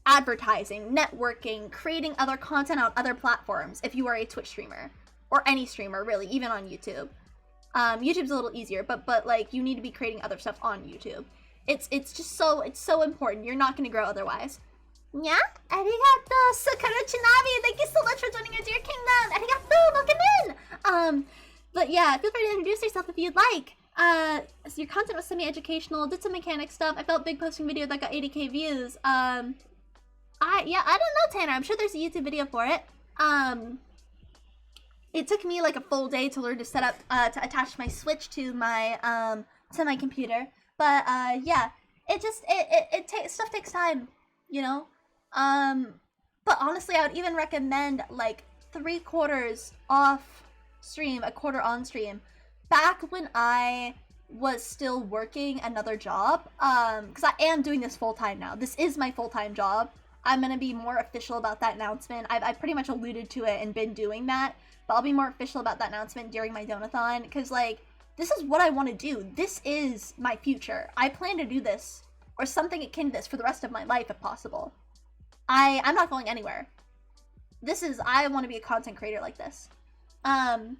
Speaker 1: advertising, networking, creating other content on other platforms if you are a Twitch streamer. Or any streamer, really, even on YouTube. YouTube's a little easier, but like, you need to be creating other stuff on YouTube. It's so important. You're not gonna grow otherwise. Yeah? Arigato, Sakura Chinabi! Thank you so much for joining our dear kingdom! Arigato, welcome in! But yeah, feel free to introduce yourself if you'd like. So your content was semi-educational, did some mechanic stuff. I felt big posting video that got 80k views. I don't know, Tanner. I'm sure there's a YouTube video for it. It took me like a full day to learn to set up, to attach my Switch to my computer. But yeah, stuff takes time, you know. But honestly, I would even recommend like 3/4 off stream, a quarter on stream. Back when I was still working another job, because I am doing this full time now. This is my full-time job. I'm gonna be more official about that announcement. I've pretty much alluded to it and been doing that, but I'll be more official about that announcement during my donathon, because like, this is what I want to do. This is my future. I plan to do this, or something akin to this, for the rest of my life if possible. I'm not going anywhere. I want to be a content creator like this. I'm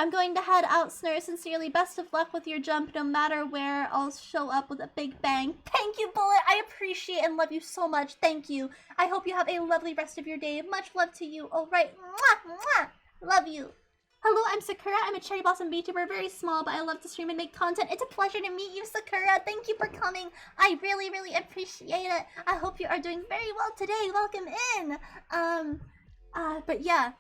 Speaker 1: going to head out, Snur. Sincerely, best of luck with your jump. No matter where, I'll show up with a big bang. Thank you, Bullet. I appreciate and love you so much. Thank you. I hope you have a lovely rest of your day. Much love to you. All right. Mwah, mwah. Love you. Hello, I'm Sakura. I'm a Cherry Blossom VTuber. Very small, but I love to stream and make content. It's a pleasure to meet you, Sakura. Thank you for coming. I really, really appreciate it. I hope you are doing very well today. Welcome in. But yeah.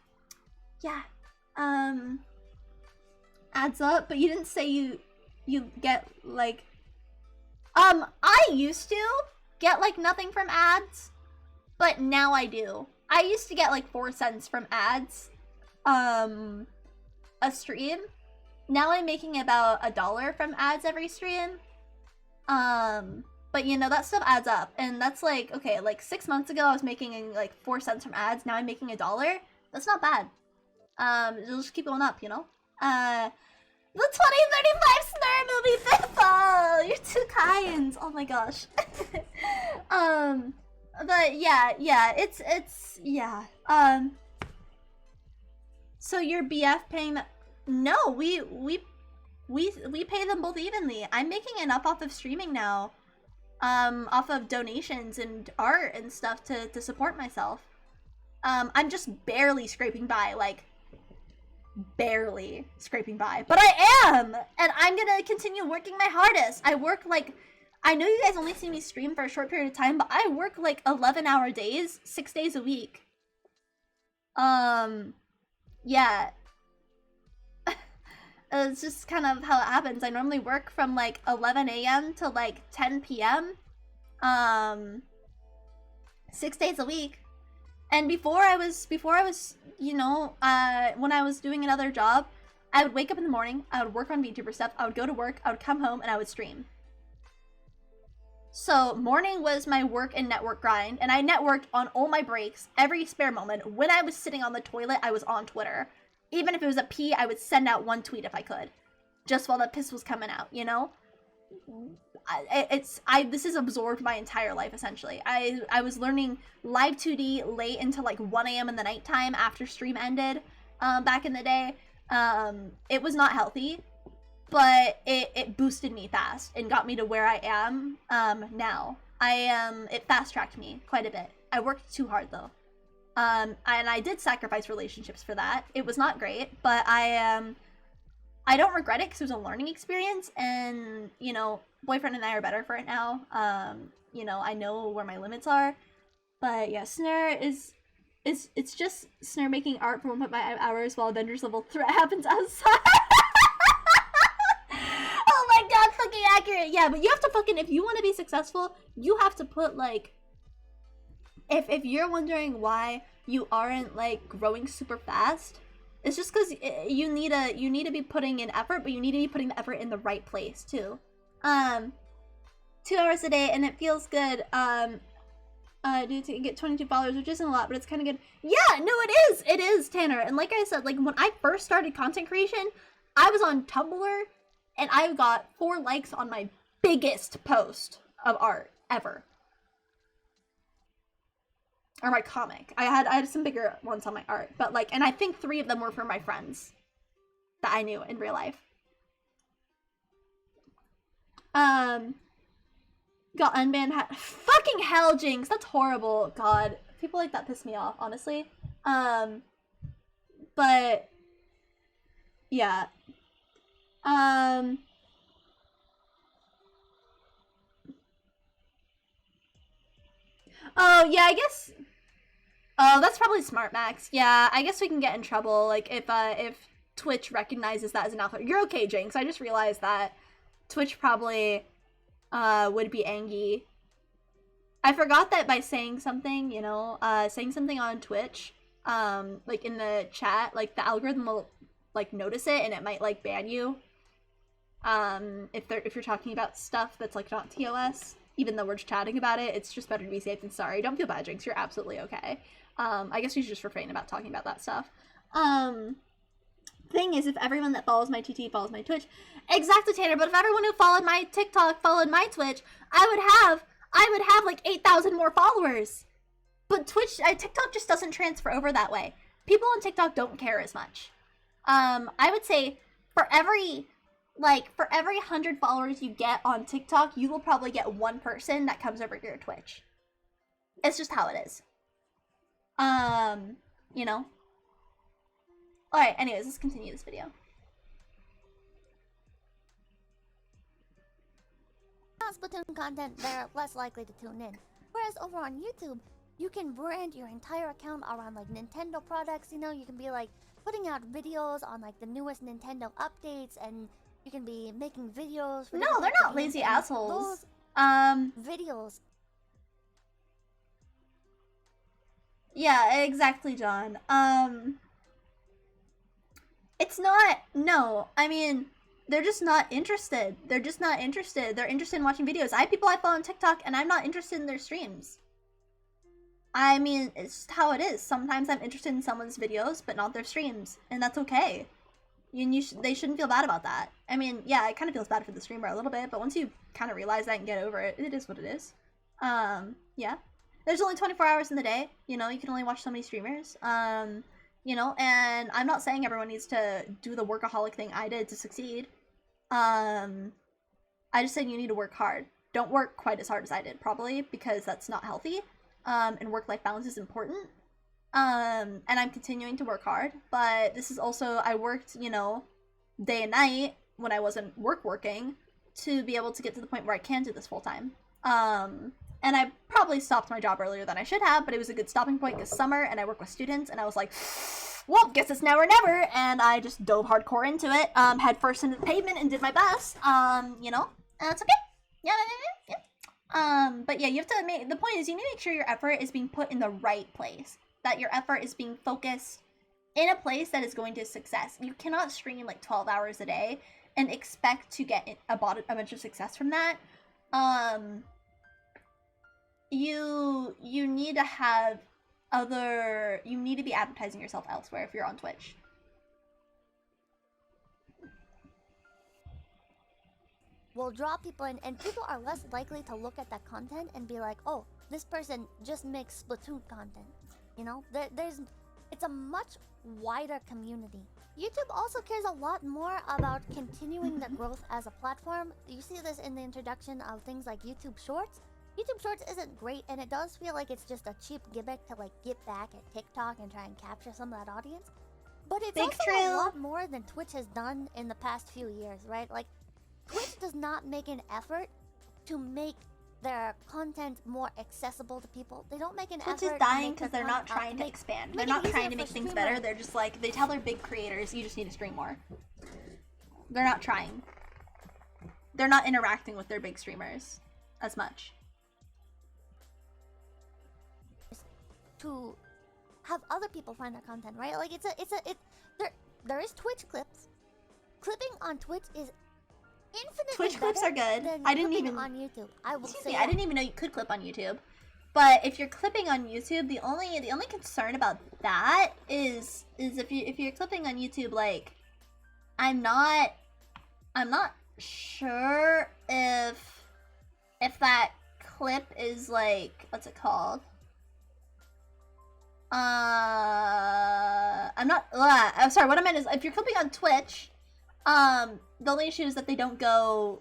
Speaker 1: Adds up, but you didn't say you get like I used to get like nothing from ads, but now I do. I used to get like 4 cents from ads a stream. Now I'm making about $1 from ads every stream. But you know, that stuff adds up, and that's like, okay, like 6 months ago I was making like 4 cents from ads. Now I'm making $1. That's not bad. It'll just keep going up, you know. The 2035 Snur movie, Biffo! You're too kind! Oh my gosh. But yeah, yeah. So your BF paying the... No, we pay them both evenly. I'm making enough off of streaming now. Off of donations and art and stuff to support myself. I'm just barely scraping by, like, barely scraping by. But I am! And I'm gonna continue working my hardest. I work, like, I know you guys only see me stream for a short period of time, but I work, like, 11-hour days, 6 days a week. Yeah. It's just kind of how it happens. I normally work from, like, 11 a.m. to, like, 10 p.m. 6 days a week. And before I was, you know, when I was doing another job, I would wake up in the morning, I would work on VTuber stuff, I would go to work, I would come home, and I would stream. So morning was my work and network grind, and I networked on all my breaks, every spare moment. When I was sitting on the toilet, I was on Twitter. Even if it was a pee, I would send out one tweet if I could. Just while the piss was coming out, you know? This has absorbed my entire life, essentially. I was learning live 2D late into like 1 a.m. in the nighttime after stream ended, back in the day. It was not healthy, but it boosted me fast and got me to where I am, now. It fast-tracked me quite a bit. I worked too hard, though. And I did sacrifice relationships for that. It was not great, but I don't regret it because it was a learning experience, and, you know, boyfriend and I are better for it now. You know, I know where my limits are, but yeah, Snare it's just Snare making art for 1.5 hours while Avengers level threat happens outside. Oh my god, fucking accurate. Yeah, but you have to fucking, if you want to be successful, you have to put, like, if you're wondering why you aren't, like, growing super fast, it's just because you need to be putting in effort, but you need to be putting the effort in the right place too. 2 hours a day, and it feels good. To get 22 followers, which isn't a lot, but it's kind of good. Yeah, no, it is, Tanner. And like I said, like, when I first started content creation, I was on Tumblr, and I got 4 likes on my biggest post of art ever. Or my comic. I had some bigger ones on my art, but like, and I think 3 of them were for my friends that I knew in real life. Got unbanned. Fucking hell, Jinx. That's horrible. God, people like that piss me off, honestly. But yeah. Oh yeah, I guess. Oh, that's probably smart, Max. Yeah, I guess we can get in trouble, like, if Twitch recognizes that as an alpha. You're okay, Jinx. I just realized that Twitch probably, would be angry. I forgot that by saying something, you know, saying something on Twitch, like, in the chat, like, the algorithm will, like, notice it, and it might, like, ban you, if you're talking about stuff that's, like, not TOS. Even though we're chatting about it, it's just better to be safe than sorry. Don't feel bad, Jinx. You're absolutely okay. I guess we should just refrain about talking about that stuff. Thing is, if everyone that follows my TT follows my Twitch, exactly, Tanner, but if everyone who followed my TikTok followed my Twitch, I would have like 8,000 more followers. But TikTok just doesn't transfer over that way. People on TikTok don't care as much. I would say for every 100 followers you get on TikTok, you will probably get 1 person that comes over to your Twitch. It's just how it is. You know? Alright, anyways, let's continue this video.
Speaker 6: Splatoon content, they're less likely to tune in. Whereas over on YouTube, you can brand your entire account around like Nintendo products, you know, you can be like putting out videos on like the newest Nintendo updates, and you can be making videos for
Speaker 1: No, they're not lazy assholes.
Speaker 6: Videos.
Speaker 1: Yeah, exactly, John. It's not, no, I mean, they're just not interested. They're just not interested. They're interested in watching videos. I have people I follow on TikTok, and I'm not interested in their streams. I mean, it's just how it is. Sometimes I'm interested in someone's videos, but not their streams, and that's okay. They shouldn't feel bad about that. I mean, yeah, it kind of feels bad for the streamer a little bit, but once you kind of realize that and get over it, it is what it is. Yeah. There's only 24 hours in the day, you know, you can only watch so many streamers. you know, and I'm not saying everyone needs to do the workaholic thing I did to succeed. I just said you need to work hard. Don't work quite as hard as I did, probably, because that's not healthy. And work-life balance is important. And I'm continuing to work hard, but this is also, I worked, you know, day and night when I wasn't working to be able to get to the point where I can do this full time. And I probably stopped my job earlier than I should have, but it was a good stopping point because summer and I work with students, and I was like, well, guess it's now or never, and I just dove hardcore into it, head first into the pavement and did my best, you know, and that's okay. Yeah. But yeah, you have to make, the point is you need to make sure your effort is being put in the right place, that your effort is being focused in a place that is going to success. You cannot stream like 12 hours a day and expect to get a bunch of success from that. You need to have you need to be advertising yourself elsewhere if you're on Twitch.
Speaker 6: Will draw people in, and people are less likely to look at that content and be like, oh, this person just makes Splatoon content. You know, it's a much wider community. YouTube also cares a lot more about continuing the growth as a platform. You see this in the introduction of things like YouTube Shorts. YouTube Shorts isn't great, and it does feel like it's just a cheap gimmick to like get back at TikTok and try and capture some of that audience. But it's also a lot more than Twitch has done in the past few years, right? Like, Twitch does not make an effort to make their content more accessible to people. They don't make an effort.
Speaker 1: Twitch is dying because they're not trying to expand. They're not trying to make things better. They're just like, they tell their big creators, you just need to stream more. They're not trying. They're not interacting with their big streamers as much.
Speaker 6: To have other people find their content, right? Like there is Twitch clips. Clipping on Twitch is infinitely
Speaker 1: Twitch clips are good.
Speaker 6: I didn't even on YouTube. I will say
Speaker 1: I didn't even know you could clip on YouTube. But if you're clipping on YouTube, the only concern about that is if you're clipping on YouTube, like I'm not sure if that clip is like, what's it called? I'm sorry, what I meant is if you're clipping on Twitch, the only issue is that they don't go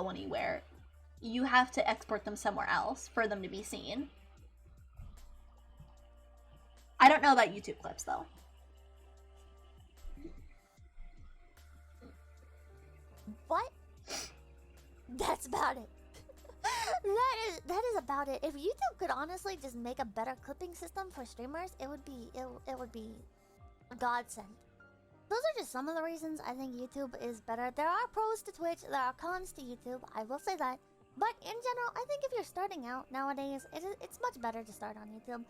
Speaker 1: anywhere. You have to export them somewhere else for them to be seen. I don't know about YouTube clips though.
Speaker 6: What? That's about it. that is about it. If YouTube could honestly just make a better clipping system for streamers, it would be a godsend. Those are just some of the reasons I think YouTube is better. There are pros to Twitch, there are cons to YouTube, I will say that. But in general, I think if you're starting out nowadays, it's much better to start on YouTube.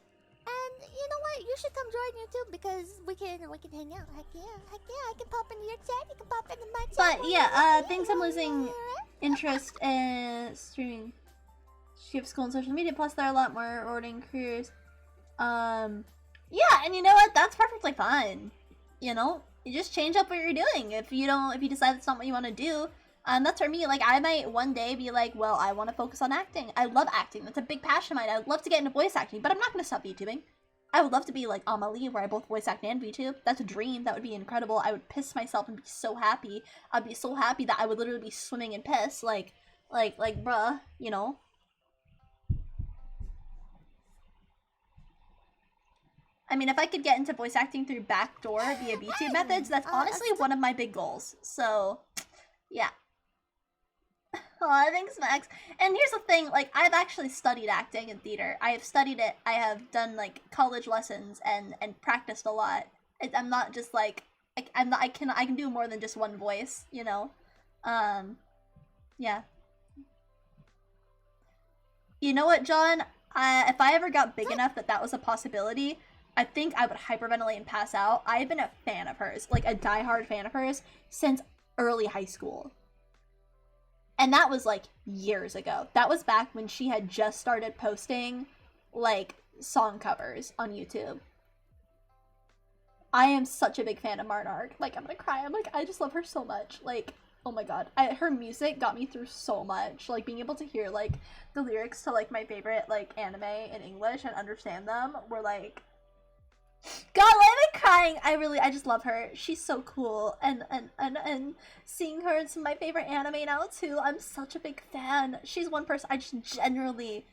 Speaker 6: And you know what? You should come join YouTube because we can hang out. Heck yeah, I can pop into your chat, you can pop into my chat.
Speaker 1: But yeah, things I'm losing interest in streaming. She have school and social media, plus there are a lot more rewarding careers. Yeah, and you know what? That's perfectly fine. You know? You just change up what you're doing. If you decide it's not what you want to do, that's for me. Like, I might one day be like, well, I want to focus on acting. I love acting. That's a big passion of mine. I would love to get into voice acting, but I'm not going to stop VTubing. I would love to be like Amelie, where I both voice act and VTube. That's a dream. That would be incredible. I would piss myself and be so happy. I'd be so happy that I would literally be swimming in piss. Like, bruh, you know? I mean, if I could get into voice acting through backdoor via VTube methods, that's honestly one of my big goals. So, yeah. Aw, thanks, Max. And here's the thing, like, I've actually studied acting and theater. I have studied it. I have done, like, college lessons and practiced a lot. I'm not just, like, I can do more than just one voice, you know? Yeah. You know what, John? If I ever got big enough that was a possibility, I think I would hyperventilate and pass out. I've been a fan of hers, like a diehard fan of hers, since early high school. And that was like years ago. That was back when she had just started posting like song covers on YouTube. I am such a big fan of Marnark. Like, I'm gonna cry. I just love her so much. Like, oh my god. Her music got me through so much. Like, being able to hear like the lyrics to like my favorite like anime in English and understand them were like God, why am I crying? I just love her. She's so cool, and seeing her in some of my favorite anime now too. I'm such a big fan. She's one person I just genuinely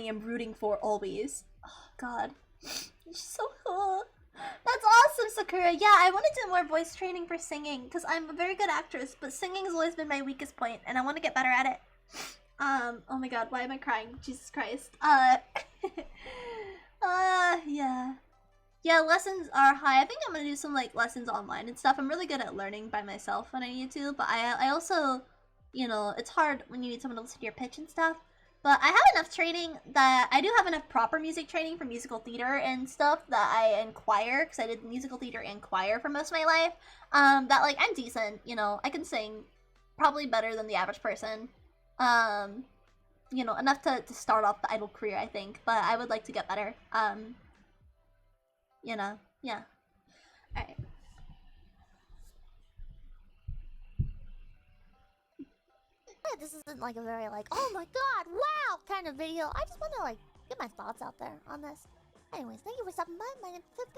Speaker 1: am rooting for always. Oh God, she's so cool. That's awesome, Sakura. Yeah, I want to do more voice training for singing because I'm a very good actress, but singing has always been my weakest point, and I want to get better at it. Oh my God, why am I crying? Jesus Christ. Yeah. Yeah, lessons are high. I think I'm gonna do some like lessons online and stuff. I'm really good at learning by myself when I need to, but I also, you know, it's hard when you need someone to listen to your pitch and stuff. But I have enough training that I do have enough proper music training for musical theater and stuff that I inquire, because I did musical theater and choir for most of my life. That like I'm decent, you know, I can sing probably better than the average person. You know, enough to start off the idol career, I think, but I would like to get better. You know, yeah. Alright.
Speaker 6: This isn't like a very like, oh my god, wow kind of video. I just want to like get my thoughts out there on this. Anyways, thank you for stopping by. My name's What's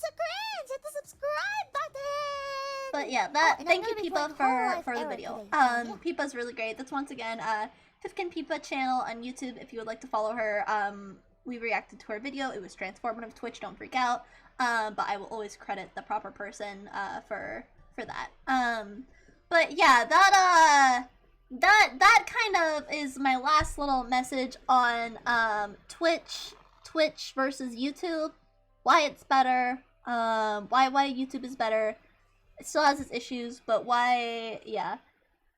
Speaker 6: a cringe? Hit the subscribe button.
Speaker 1: But yeah, thank you Peepa for the video. Peepa's really great. That's once again Fifkin Peepa channel on YouTube if you would like to follow her. We reacted to her video. It was transformative. Twitch, don't freak out. But I will always credit the proper person for that. But yeah, that kind of is my last little message on Twitch versus YouTube. Why it's better. Why YouTube is better. It still has its issues, but why? Yeah.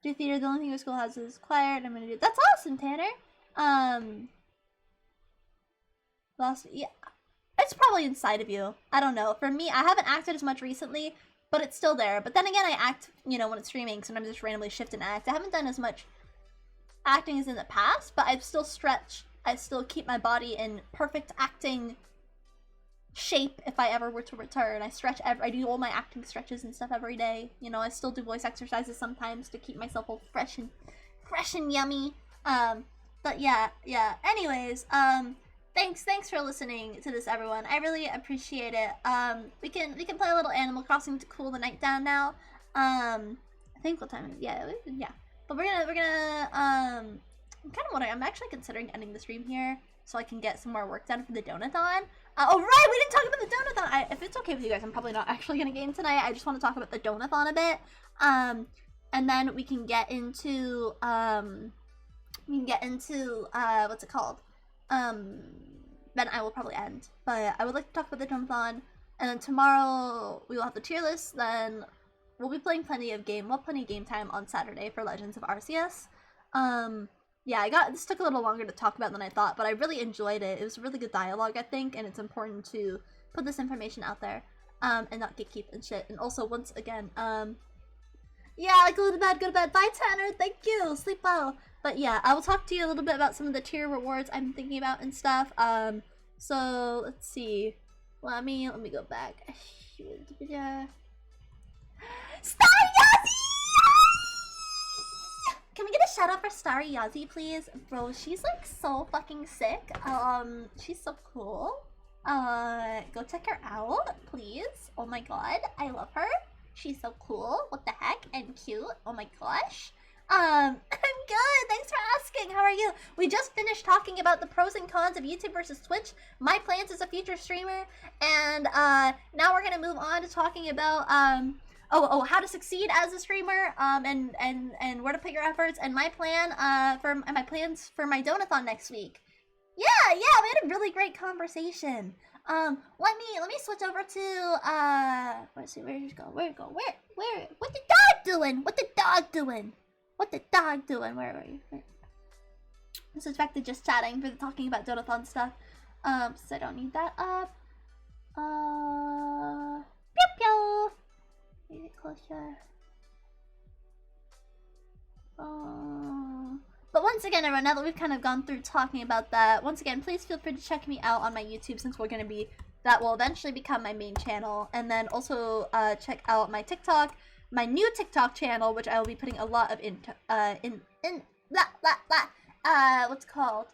Speaker 1: Do theater. The only thing your school has is choir, and I'm gonna do. That's awesome, Tanner. Yeah, it's probably inside of you. I don't know. For me, I haven't acted as much recently, but it's still there. But then again, I act, you know, when it's streaming, sometimes I just randomly shift and act. I haven't done as much acting as in the past, but I still stretch. I still keep my body in perfect acting shape if I ever were to return. I stretch I do all my acting stretches and stuff every day. You know, I still do voice exercises sometimes to keep myself all fresh and yummy. But yeah. Anyways, Thanks for listening to this, everyone. I really appreciate it. We can play a little Animal Crossing to cool the night down now. I think what time is it? Yeah. But we're gonna I'm kind of wondering. I'm actually considering ending the stream here so I can get some more work done for the donathon. Oh right, we didn't talk about the donathon. If it's okay with you guys, I'm probably not actually gonna game tonight. I just want to talk about the donathon a bit. And then we can get into what's it called? Then I will probably end. But I would like to talk about the donathon, and then tomorrow we will have the tier list. Then we'll be playing plenty of game time on Saturday for Legends of Arceus. Yeah, this took a little longer to talk about than I thought, but I really enjoyed it. It was really good dialogue, I think, and it's important to put this information out there, and not gatekeep and shit. And also, once again, yeah, go to bed. Bye, Tanner. Thank you. Sleep well. But yeah, I will talk to you a little bit about some of the tier rewards I'm thinking about and stuff. So let's see. Let me go back. Starry Yazzie! Can we get a shout out for Starry Yazzie, please? Bro, she's like so fucking sick. She's so cool. Go check her out, please. Oh my god, I love her. She's so cool. What the heck? And cute. Oh my gosh. I'm good. Thanks for asking. How are you? We just finished talking about the pros and cons of YouTube versus Twitch, my plans as a future streamer, and now we're gonna move on to talking about how to succeed as a streamer, and where to put your efforts, and my plans for my donathon next week. Yeah, we had a really great conversation. Let me switch over to let's see, where'd it go? Where? What the dog doing? Where are you? This is back to just chatting for the talking about donathon stuff. So I don't need that up. Pew. Make it closer. But once again, everyone, now that we've kind of gone through talking about that, once again, please feel free to check me out on my YouTube, since that will eventually become my main channel. And then also check out my TikTok, my new TikTok channel, which I will be putting a lot of what's it called?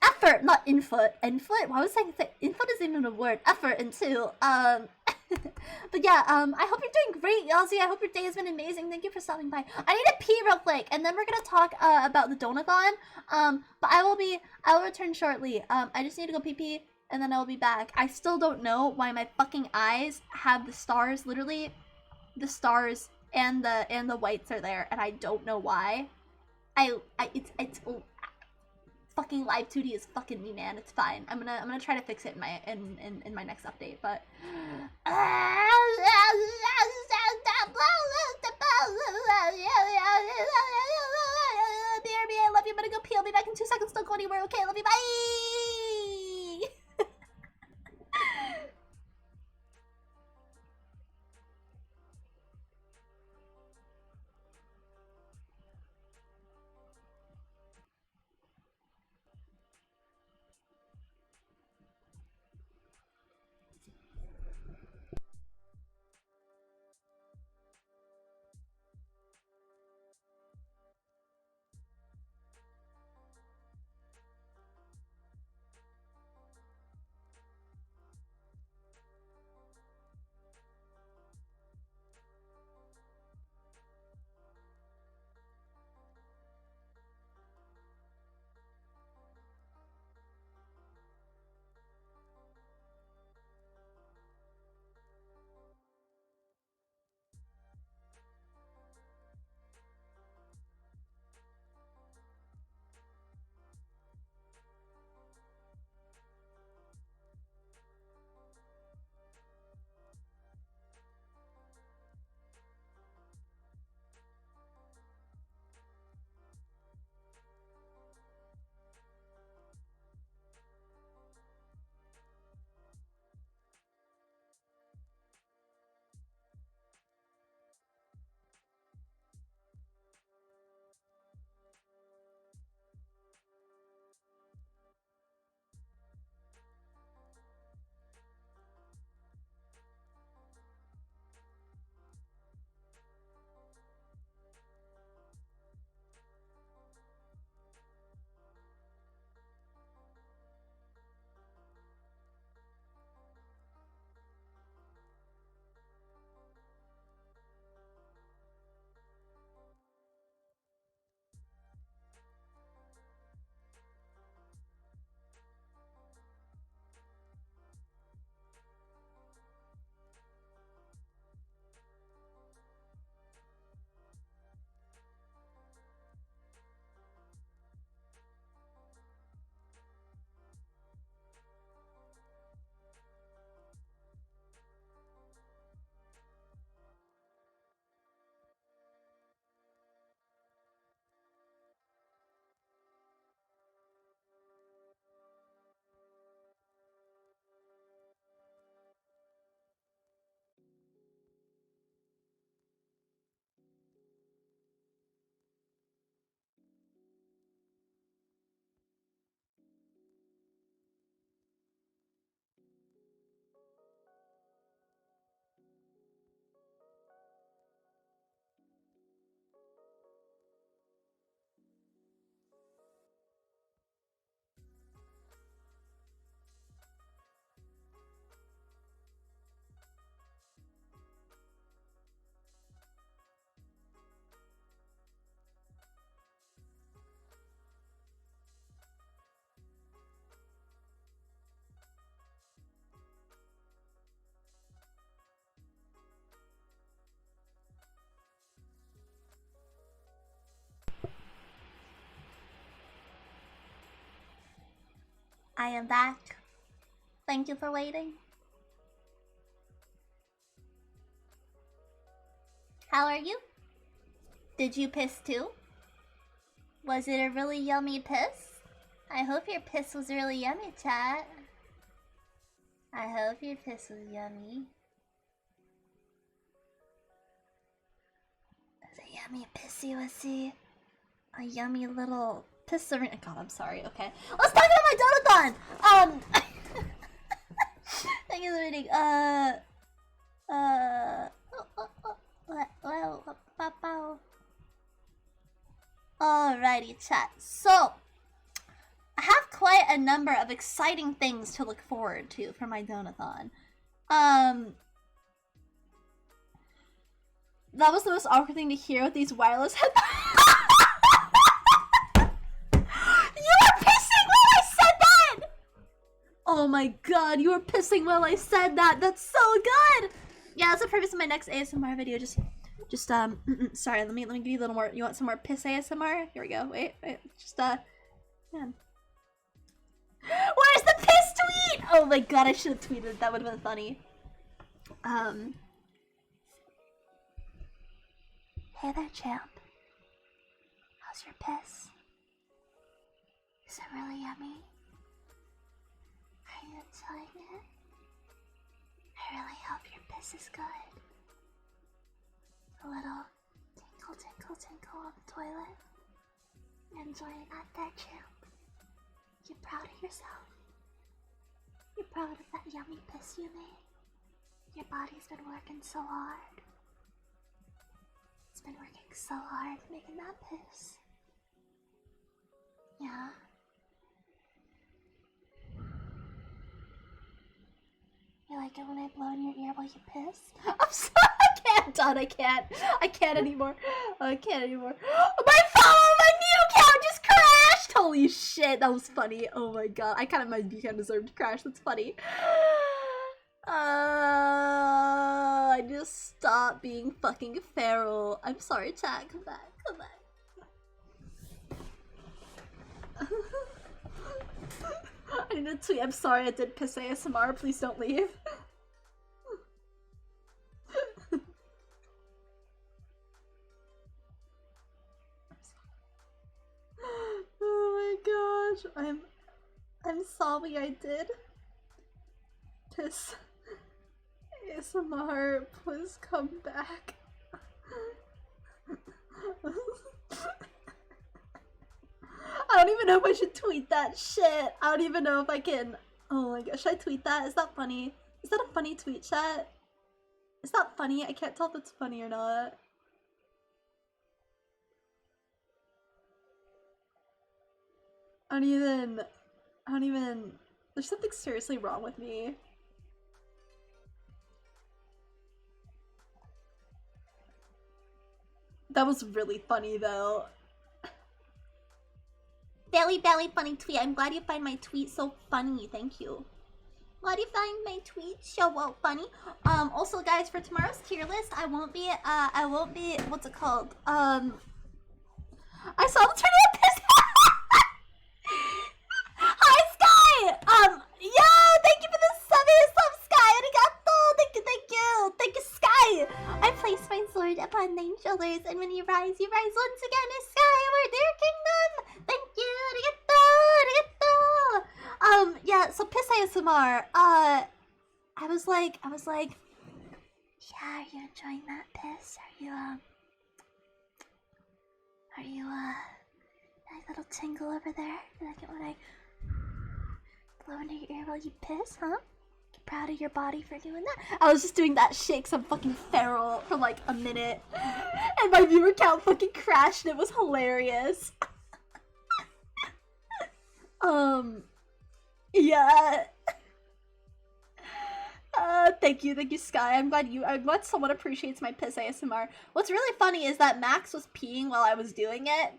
Speaker 1: effort, not infoot. Infoot? Why was I saying infoot isn't even a word. Effort into but yeah, I hope you're doing great, Yossi. I hope your day has been amazing. Thank you for stopping by. I need to pee real quick, and then we're gonna talk about the Donathon. But I will return shortly. I just need to go pee pee, and then I will be back. I still don't know why my fucking eyes have the stars, literally, the stars and the whites are there, and I don't know why. It's fucking live 2D is fucking me, man. It's fine. I'm gonna try to fix it in my next update, but BRB, I love you. I'm gonna go pee. I'll be back in 2 seconds. Don't go anywhere. Okay, love you. Bye. I am back. Thank you for waiting. How are you? Did you piss too? Was it a really yummy piss? I hope your piss was really yummy, chat. I hope your piss was yummy. Is it yummy pissy wussy? A yummy little piss arena. God, I'm sorry. Okay, let's talk about my donathon. Thank you for reading. Alrighty, chat. So I have quite quite a number of exciting things to look forward to for my donathon. That was the most awkward thing to hear with these wireless headphones. You were pissing while I said that! Oh my god, you were pissing while I said that. That's so good! Yeah, that's the purpose of my next ASMR video. Just sorry, let me give you a little more. You want some more piss ASMR? Here we go. Wait, just man. Where's the piss tweet? Oh my god, I should have tweeted. That would have been funny. Hey there, champ. How's your piss? Is it really yummy? Are you enjoying it? I really hope your piss is good. A little tinkle, tinkle, tinkle on the toilet. You're enjoying that there, champ. You're proud of yourself. You're proud of that yummy piss you made. Your body's been working so hard. It's been working so hard making that piss. Yeah. You like it when I blow in your ear while you piss? I'm sorry, I can't, Don, I can't anymore. I can't anymore. My phone, my new account just crashed! Holy shit, that was funny. Oh my god, my view kind of deserved to crash, that's funny. I just stopped being fucking feral. I'm sorry, chat, come back, come back. I need to tweet, I'm sorry I did piss ASMR, please don't leave. Oh my gosh, I'm sorry I did piss ASMR, please come back. I don't even know if I should tweet that shit. I don't even know if I can. Oh my gosh, should I tweet that? Is that funny? Is that a funny tweet, chat? Is that funny? I can't tell if it's funny or not. I don't even, there's something seriously wrong with me. That was really funny though. Very funny tweet. I'm glad you find my tweet so funny. Thank you. Glad you find my tweet so well funny. Also guys, for tomorrow's tier list, I won't be, what's it called? I saw the tornado piss. Hi Sky! Yo, thank you for the sub, Sky! Arigato! Thank you, Sky! I place my sword upon thine shoulders, and when you rise once again as Sky over their kingdom! Thank you! Arigato! Yeah, so piss ASMR, I was like, yeah, are you enjoying that piss? Are you, that little tingle over there? You like it when I blow into your ear while you piss, huh? You're proud of your body for doing that? I was just doing that shit because I'm fucking feral for like a minute. And my viewer count fucking crashed and it was hilarious. Yeah. Thank you, Sky. I'm glad someone appreciates my piss ASMR. What's really funny is that Max was peeing while I was doing it.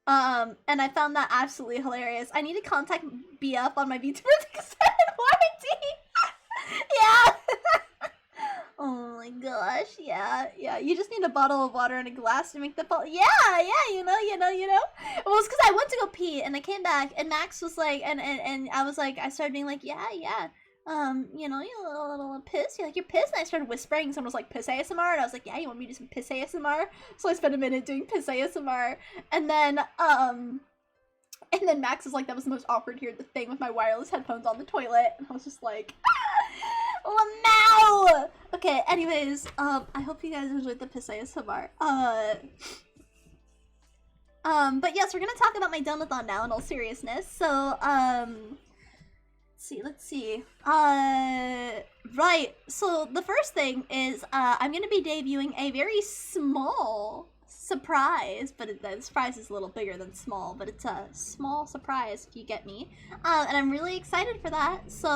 Speaker 1: And I found that absolutely hilarious. I need to contact BF on my VTuber extended warranty. Yeah. Oh my gosh, yeah. You just need a bottle of water and a glass to make the fall. Yeah, you know. Well, it's because I went to go pee and I came back and Max was like, and I was like, I started being like, yeah. You know, you little piss. You're like, you're pissed? And I started whispering. Someone was like, piss ASMR? And I was like, yeah, you want me to do some piss ASMR? So I spent a minute doing piss ASMR. And then Max was like, that was the most awkward thing with my wireless headphones on the toilet. And I was just like, no! Okay, anyways, I hope you guys enjoyed the piss ASMR. But yes, we're gonna talk about my donathon now in all seriousness. So, let's see. Right. So the first thing is, I'm gonna be debuting a very small surprise, but the surprise is a little bigger than small, but it's a small surprise if you get me. And I'm really excited for that. So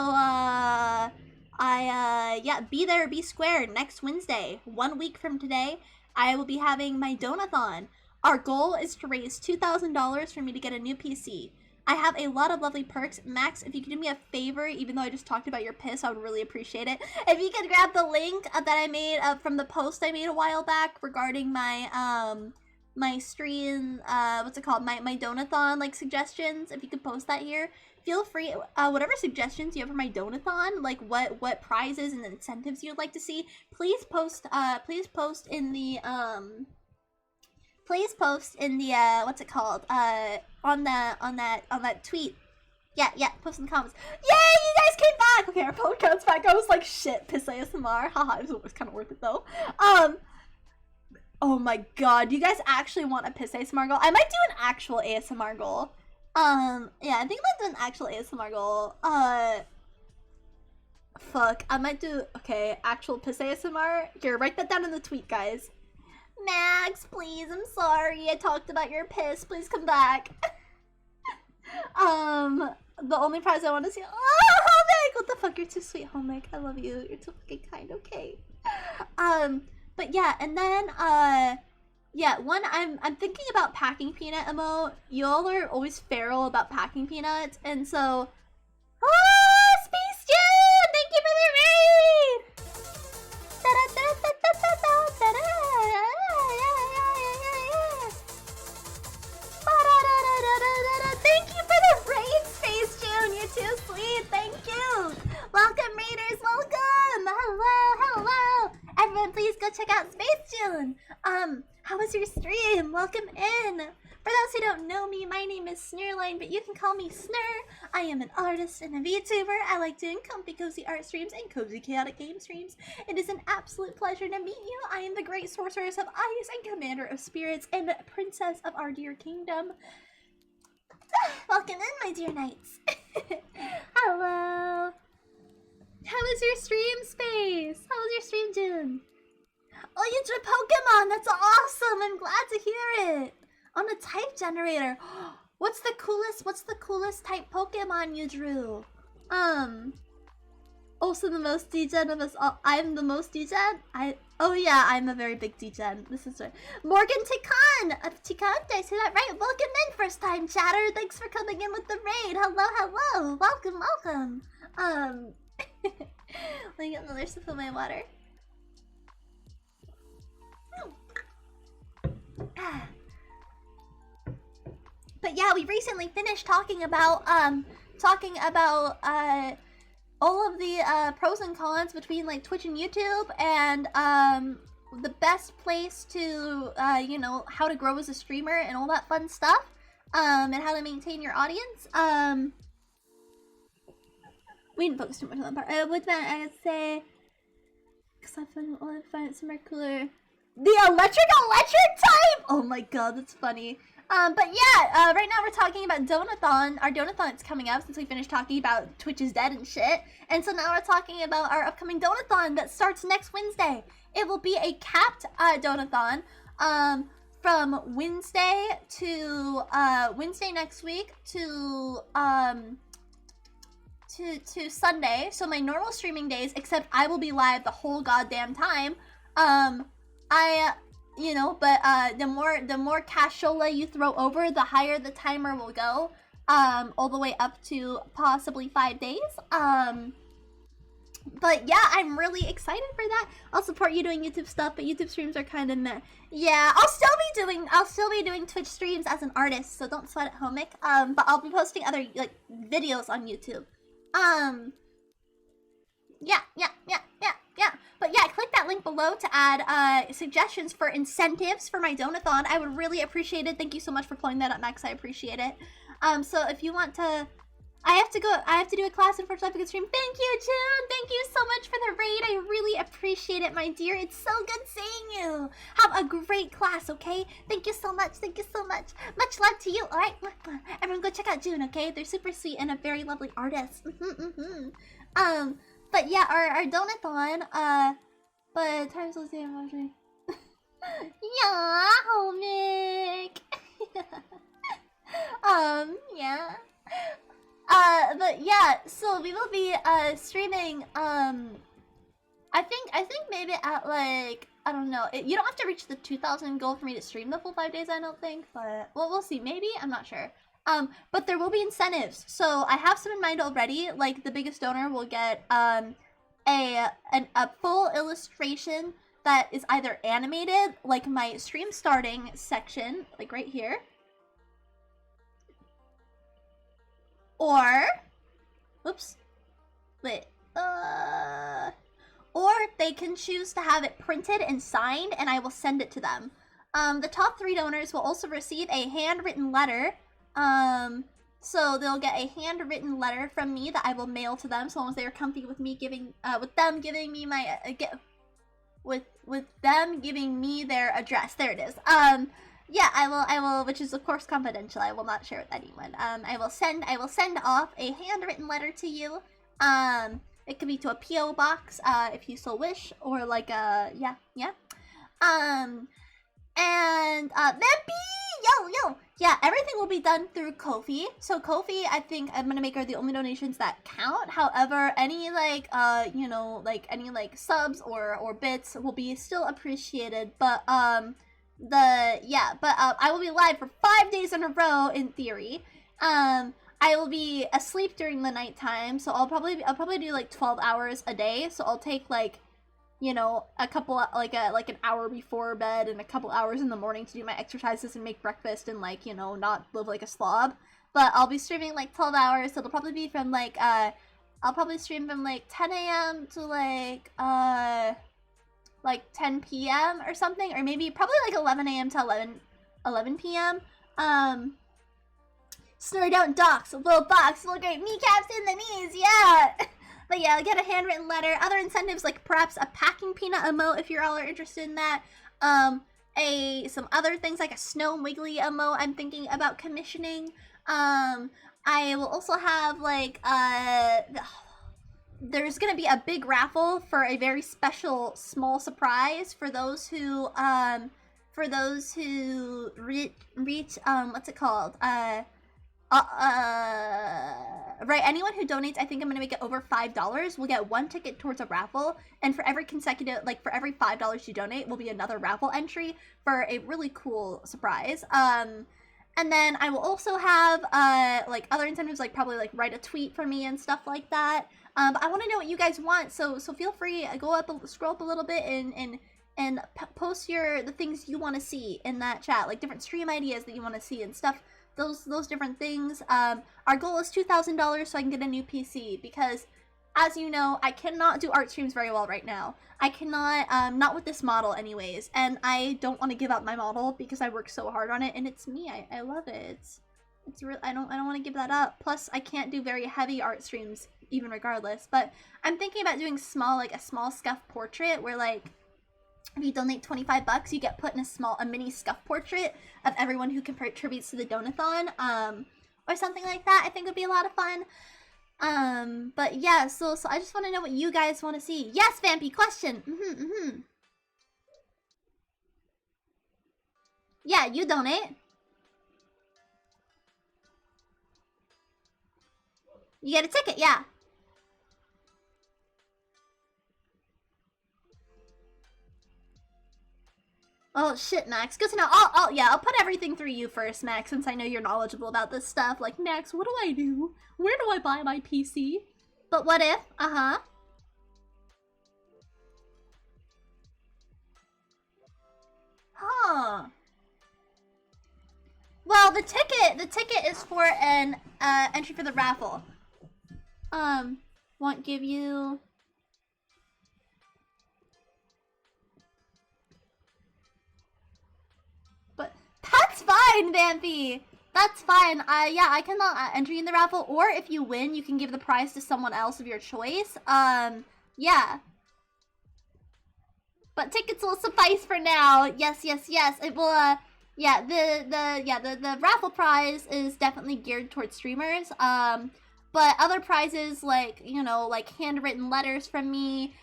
Speaker 1: yeah, be there, be square next Wednesday, 1 week from today. I will be having my donathon. Our goal is to raise $2,000 for me to get a new PC. I have a lot of lovely perks. Max, if you could do me a favor, even though I just talked about your piss, I would really appreciate it. If you could grab the link that I made from the post I made a while back regarding my my stream, what's it called? My donathon like suggestions. If you could post that here, feel free. Whatever suggestions you have for my donathon, like what prizes and incentives you'd like to see, please post. Please post in the Please post in the what's it called? On that tweet. Yeah, post in the comments. Yay, you guys came back! Okay, our phone counts back. I was like, shit, piss ASMR. Haha, it was kind of worth it though. Oh my god, you guys actually want a piss ASMR goal? I might do an actual ASMR goal. Yeah, I think I might do an actual ASMR goal. Fuck, I might do, okay, actual piss ASMR. Here, write that down in the tweet, guys. Max, please, I'm sorry. I talked about your piss. Please come back. The only prize I want to see. Oh, Homic! What the fuck? You're too sweet, Homic. I love you. You're too fucking kind. Okay. But yeah, and then yeah, I'm thinking about packing peanut emote. Y'all are always feral about packing peanuts, and so Space Jam! Thank you for the raid! Thank you for the raid, Space June. You're too sweet. Thank you. Welcome, raiders. Welcome. Hello. Everyone, please go check out Space June. How was your stream? Welcome in. For those who don't know me, my name is Snurline, but you can call me Snur. I am an artist and a VTuber. I like doing comfy, cozy art streams and cozy, chaotic game streams. It is an absolute pleasure to meet you. I am the great sorceress of ice and commander of spirits and princess of our dear kingdom. Welcome in, my dear knights. Hello. How was your stream, Space? How was your stream, June? Oh, you drew Pokemon! That's awesome! I'm glad to hear it! On a type generator. What's the coolest type Pokemon you drew? Also the most degen of us all. I'm the most degen? Oh yeah, I'm a very big degen. This is right. Morgan Tikan! Tikan, did I say that right? Welcome in, first time chatter. Thanks for coming in with the raid. Hello. Welcome. Let me get another sip of my water. But yeah, we recently finished talking about all of the pros and cons between like Twitch and YouTube, and the best place to you know, how to grow as a streamer and all that fun stuff, and how to maintain your audience. We didn't focus too much on that part. What I would say, because I find it somewhere cooler. The electric type! Oh my god, that's funny. But yeah, right now we're talking about Donathon. Our Donathon's coming up since we finished talking about Twitch is dead and shit. And so now we're talking about our upcoming Donathon that starts next Wednesday. It will be a capped Donathon from Wednesday to Wednesday next week to Sunday. So my normal streaming days, except I will be live the whole goddamn time. You know, but the more cashola you throw over, the higher the timer will go, all the way up to possibly 5 days. But yeah, I'm really excited for that. I'll support you doing YouTube stuff, but YouTube streams are kind of meh. Yeah, I'll still be doing Twitch streams as an artist, so don't sweat it, Homic. But I'll be posting other like videos on YouTube. Yeah. But yeah, click that link below to add suggestions for incentives for my donathon. I would really appreciate it. Thank you so much for pulling that up, Max. I appreciate it. So if you want to, I have to do a class in First Life stream. Thank you, June. Thank you so much for the raid. I really appreciate it, my dear. It's so good seeing you. Have a great class, okay? Thank you so much. Much love to you. All right, everyone, go check out June, okay? They're super sweet and a very lovely artist. But yeah, our donathon, but times will say emoji. Yeah, Homic. Yeah. But yeah, so we will be streaming I think maybe at like I don't know. You don't have to reach the 2,000 goal for me to stream the full 5 days, I don't think, but well, we'll see. Maybe, I'm not sure. But there will be incentives. So I have some in mind already. Like the biggest donor will get a full illustration that is either animated, like my stream starting section, like right here, or oops, wait, or they can choose to have it printed and signed, and I will send it to them. The top 3 donors will also receive a handwritten letter. So they'll get a handwritten letter from me that I will mail to them, so long as they are comfy with me giving, with them giving me my, with them giving me their address. There it is. Yeah, I will, which is of course confidential. I will not share with anyone. I will send off a handwritten letter to you. It could be to a PO box, if you so wish, or like a yeah. And Vampy, yeah, everything will be done through Ko-fi. So Ko-fi, I think I'm gonna make are the only donations that count. However, any like you know, like any like subs or bits will be still appreciated. But I will be live for 5 days in a row in theory. I will be asleep during the nighttime, so I'll probably do like 12 hours a day. So I'll take like, you know, a couple like an hour before bed and a couple hours in the morning to do my exercises and make breakfast and like, you know, not live like a slob. But I'll be streaming like 12 hours, so it'll probably be from like I'll probably stream from like 10 a.m. to like 10 p.m. or something, or maybe probably like 11 a.m. to 11 p.m. Snurry down docks, little box, little great kneecaps in the knees, yeah! But yeah, I'll get a handwritten letter. Other incentives like perhaps a packing peanut emote if you're all are interested in that. Some other things like a snow wiggly emote I'm thinking about commissioning. I will also have like there's gonna be a big raffle for a very special small surprise for those who reach what's it called? Right, anyone who donates, I think I'm gonna make it over $5, will get 1 ticket towards a raffle, and for every consecutive, like for every $5 you donate will be another raffle entry for a really cool surprise. And then I will also have like other incentives, like probably like write a tweet for me and stuff like that. But I want to know what you guys want, so feel free, scroll up a little bit and post the things you want to see in that chat, like different stream ideas that you want to see and stuff. Those different things. Our goal is $2,000 so I can get a new PC, because as you know, I cannot do art streams very well right now. I cannot, not with this model anyways, and I don't want to give up my model because I work so hard on it, and it's me. I love it. It's real. I don't want to give that up. Plus, I can't do very heavy art streams even regardless. But I'm thinking about doing a small scuff portrait where like, if you donate $25, you get put in a mini scuff portrait of everyone who contributes to the donathon, or something like that. I think would be a lot of fun. But yeah, so I just want to know what you guys want to see. Yes, Vampy, question. Yeah, you donate. You get a ticket, yeah. Oh shit, Max. Good to know. I'll put everything through you first, Max, since I know you're knowledgeable about this stuff. Like, Max, what do I do? Where do I buy my PC? But what if? Huh. Well, the ticket is for an entry for the raffle. Won't give you. But that's fine, Vampy. That's fine. Yeah, I cannot enter you in the raffle. Or if you win, you can give the prize to someone else of your choice. Yeah. But tickets will suffice for now. Yes. It will. Yeah. The raffle prize is definitely geared towards streamers. But other prizes like, you know, like handwritten letters from me,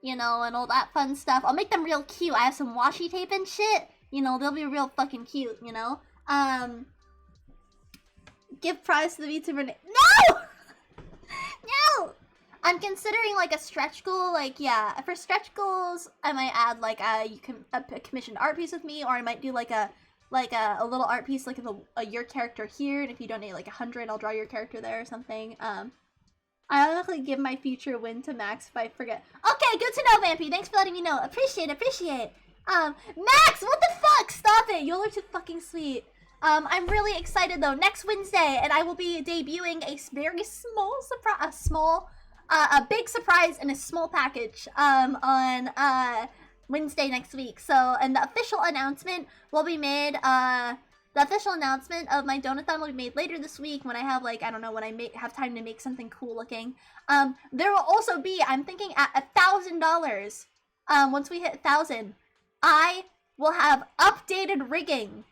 Speaker 1: you know, and all that fun stuff. I'll make them real cute. I have some washi tape and shit. You know, they'll be real fucking cute, you know? Give prize to the VTuber No! No! I'm considering, like, a stretch goal. Like, yeah, for stretch goals, I might add, like, you can a commissioned art piece with me, or I might do, like, a little art piece, like, your character here, and if you donate, like, 100, I'll draw your character there or something. I automatically give my future win to Max if I forget. Okay, good to know, Vampy. Thanks for letting me know. Appreciate. Max, what the fuck? Stop it. Y'all are too fucking sweet. I'm really excited though. Next Wednesday, and I will be debuting a very small surprise, a big surprise in a small package, on, Wednesday next week. So, and the official announcement will be made, the official announcement of my donathon will be made later this week when I have, like, I don't know, when I have time to make something cool looking. There will also be, I'm thinking at $1,000, once we hit 1,000, I will have updated rigging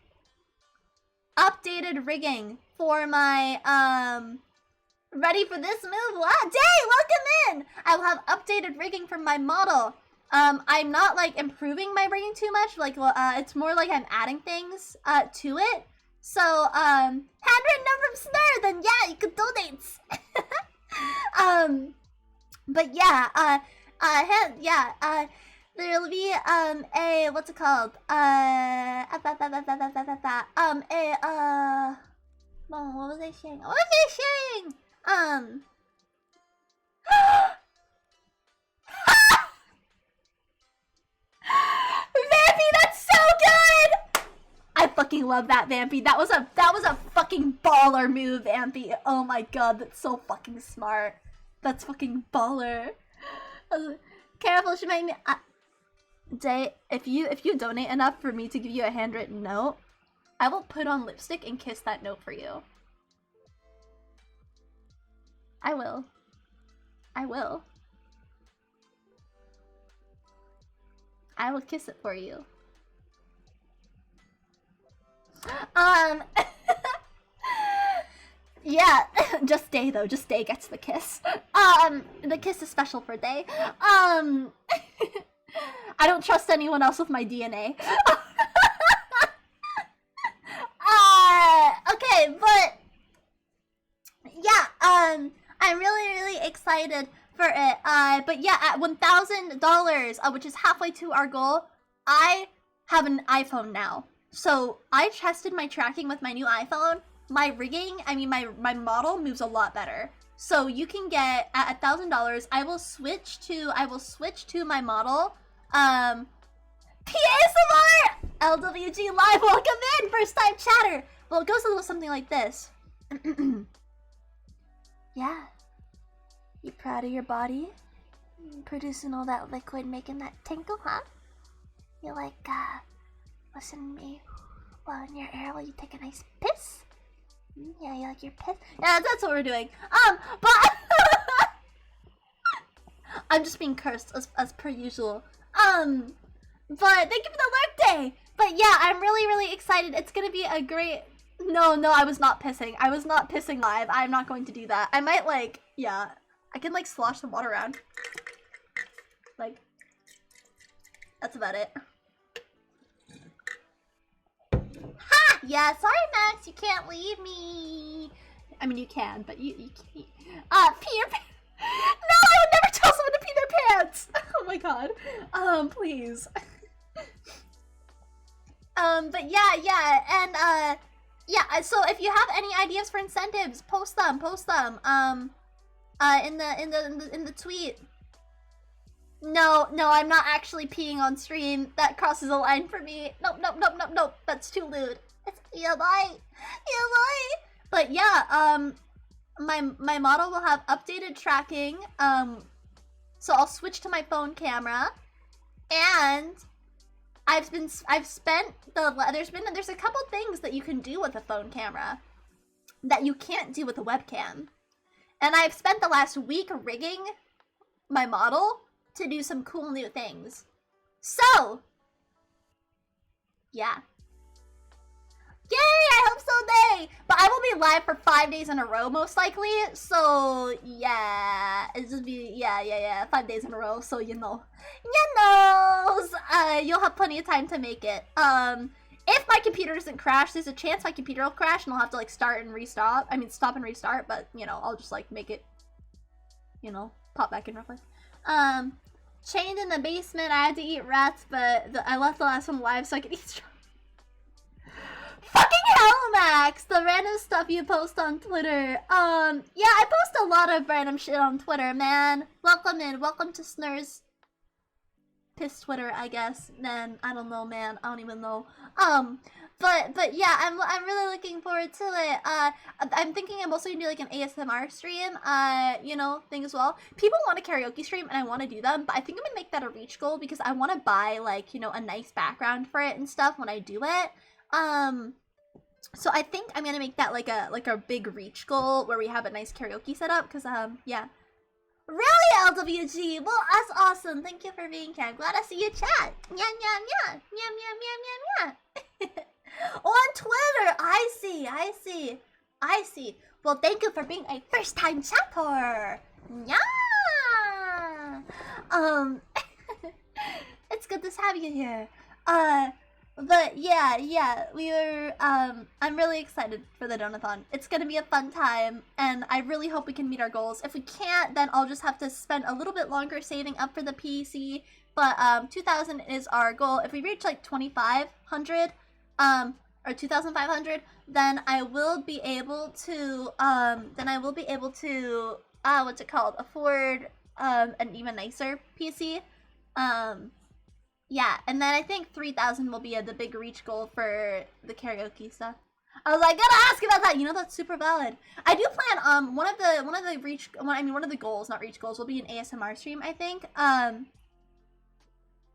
Speaker 1: for my, ready for this move? Wow, Day, welcome in! I will have updated rigging for my model. I'm not, like, improving my rigging too much. Like, it's more like I'm adding things, to it. So, handwritten note from Snur, then yeah, you could donate. But yeah, there'll be, what's it called? What was I saying? Vampy, that's so good! I fucking love that, Vampy. That was a fucking baller move, Vampy. Oh my god, that's so fucking smart. That's fucking baller. Careful, she might me. Day, if you donate enough for me to give you a handwritten note, I will put on lipstick and kiss that note for you. I will. I will kiss it for you. Yeah, just Day though. Just Day gets the kiss. The kiss is special for Day. I don't trust anyone else with my DNA. Okay, but yeah, I'm really excited for it. But yeah, at $1,000, which is halfway to our goal, I have an iPhone now. So I tested my tracking with my new iPhone. My rigging, I mean my model moves a lot better. So you can get at $1,000. I will switch to my model. PASMR! LWG Live, welcome in! First time chatter! Well, it goes a little something like this. Yeah. You proud of your body? Producing all that liquid, making that tinkle, huh? You like, listen to me while in your air while you take a nice piss? Yeah, you like your piss? Yeah, that's what we're doing. But I'm just being cursed as per usual. But thank you for the lurk day! But yeah, I'm really excited. It's gonna be a great... No, I was not pissing. I was not pissing live. I'm not going to do that. I might, like, yeah. I can, like, slosh some water around. Like, that's about it. Ha! Yeah, sorry, Max. You can't leave me. I mean, you can, but you can't. Pee your pants. No, I would never tell someone to pee their pants. Oh my god. Please. But yeah, and, yeah, so if you have any ideas for incentives, post them, in the tweet. No, I'm not actually peeing on stream. That crosses a line for me. Nope, that's too lewd. It's, yeah, bye. But yeah, my model will have updated tracking, so I'll switch to my phone camera, and there's a couple things that you can do with a phone camera that you can't do with a webcam. And I've spent the last week rigging my model to do some cool new things. So, yeah. Yay! I hope so, day. But I will be live for 5 days in a row, most likely. So yeah, it's just be 5 days in a row. So you know, you'll have plenty of time to make it. If my computer doesn't crash, there's a chance my computer will crash, and I'll have to like start and restart. I mean, stop and restart. But you know, I'll just like make it, you know, pop back in real quick. Chained in the basement. I had to eat rats, but I left the last one alive so I could eat. Fucking hell, Max! The random stuff you post on Twitter. Yeah, I post a lot of random shit on Twitter, man. Welcome in. Welcome to Snur's piss Twitter, I guess. Then I don't know, man. I don't even know. But yeah, I'm really looking forward to it. I'm thinking I'm also gonna do like an ASMR stream, you know, thing as well. People want a karaoke stream and I want to do them, but I think I'm gonna make that a reach goal because I want to buy like, you know, a nice background for it and stuff when I do it. So I think I'm gonna make that like a big reach goal where we have a nice karaoke setup, because yeah. Really, LWG? Well, that's awesome. Thank you for being here. I'm glad I see you chat. Yeah. On Twitter, I see. Well, thank you for being a first-time chatter. Yeah. It's good to have you here. But yeah, we were, I'm really excited for the Donathon. It's gonna be a fun time, and I really hope we can meet our goals. If we can't, then I'll just have to spend a little bit longer saving up for the PC, but, 2,000 is our goal. If we reach, like, 2,500, or 2,500, then I will be able to, what's it called, afford, an even nicer PC, yeah, and then I think 3,000 will be the big reach goal for the karaoke stuff. I was like, gotta ask about that. You know, that's super valid. I do plan one of the goals, not reach goals, will be an ASMR stream. I think.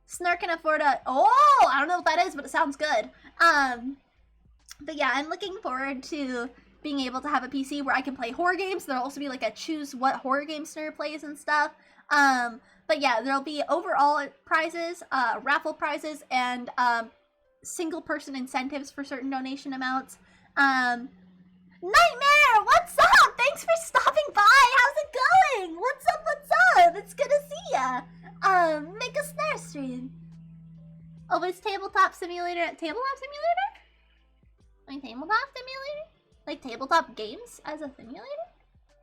Speaker 1: Snur can afford a. Oh, I don't know what that is, but it sounds good. But yeah, I'm looking forward to being able to have a PC where I can play horror games. There'll also be like a choose what horror game Snur plays and stuff. But yeah, there'll be overall prizes, raffle prizes, and single person incentives for certain donation amounts. Nightmare, what's up? Thanks for stopping by. How's it going? What's up? It's good to see ya. Make a Snare stream. Oh, is Tabletop Simulator Tabletop Simulator? Like Tabletop Simulator? Like tabletop games as a simulator?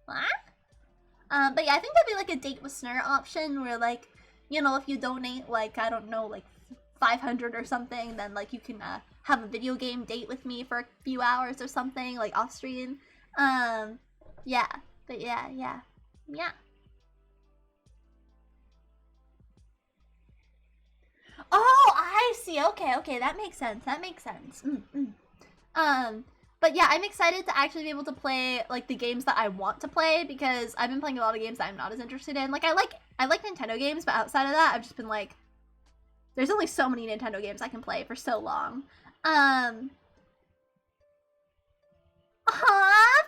Speaker 1: What? But yeah, I think there'll be like a date with Snur option where, like, you know, if you donate like, I don't know, like 500 or something, then like you can have a video game date with me for a few hours or something, like off stream. Yeah, but yeah. Oh, I see. Okay, that makes sense. But yeah, I'm excited to actually be able to play like the games that I want to play, because I've been playing a lot of games that I'm not as interested in. Like I like Nintendo games, but outside of that, I've just been like, there's only so many Nintendo games I can play for so long. Of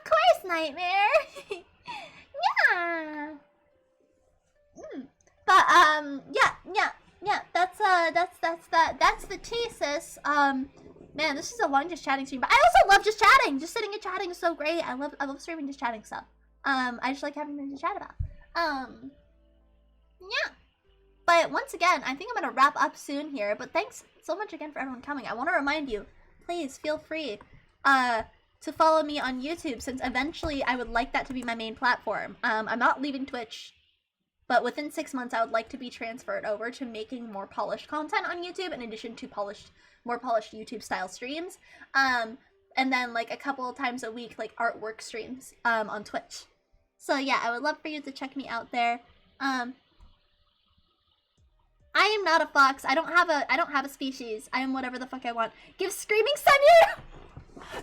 Speaker 1: course, Nightmare. Yeah. But yeah. That's the thesis. Man, this is a long just chatting stream, but I also love just chatting. Just sitting and chatting is so great. I love streaming just chatting stuff. I just like having things to chat about. Yeah. But once again, I think I'm gonna wrap up soon here. But thanks so much again for everyone coming. I want to remind you, please feel free to follow me on YouTube, since eventually I would like that to be my main platform. I'm not leaving Twitch, but within 6 months I would like to be transferred over to making more polished content on YouTube, in addition to more polished YouTube style streams, and then like a couple of times a week like artwork streams on Twitch. So yeah, I would love for you to check me out there. I am not a fox. I don't have a species. I am whatever the fuck I want. Give Screaming Siberian.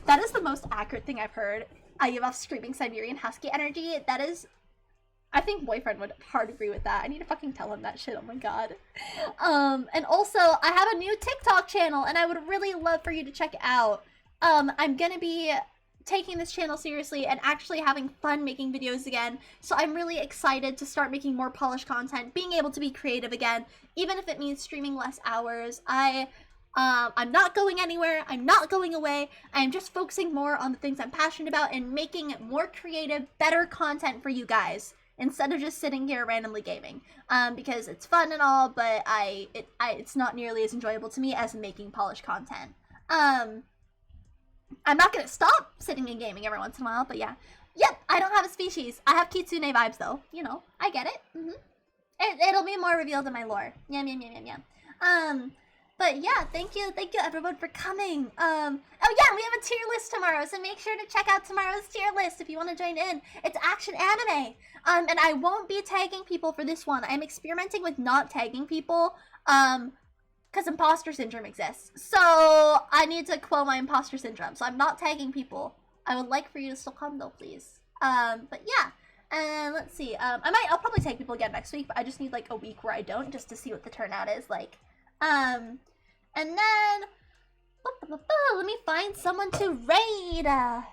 Speaker 1: That is the most accurate thing I've heard. I give off Screaming Siberian Husky energy. That is, I think boyfriend would hard agree with that. I need to fucking tell him that shit. Oh my god. And also, I have a new TikTok channel, and I would really love for you to check it out. I'm gonna be taking this channel seriously and actually having fun making videos again. So I'm really excited to start making more polished content, being able to be creative again, even if it means streaming less hours. I I'm not going anywhere. I'm not going away. I'm just focusing more on the things I'm passionate about and making more creative, better content for you guys instead of just sitting here randomly gaming. Because it's fun and all, but it's not nearly as enjoyable to me as making polished content. I'm not gonna stop sitting and gaming every once in a while, but yeah. Yep, I don't have a species. I have Kitsune vibes though. You know, I get it. It'll be more revealed in my lore. Yum. But yeah, thank you everyone for coming. Oh yeah, we have a tier list tomorrow, so make sure to check out tomorrow's tier list if you want to join in. It's action anime. And I won't be tagging people for this one. I'm experimenting with not tagging people, because imposter syndrome exists. So I need to quell my imposter syndrome. So I'm not tagging people. I would like for you to still come though, please. But yeah. And let's see. I'll probably tag people again next week, but I just need like a week where I don't, just to see what the turnout is like. And then let me find someone to raid. A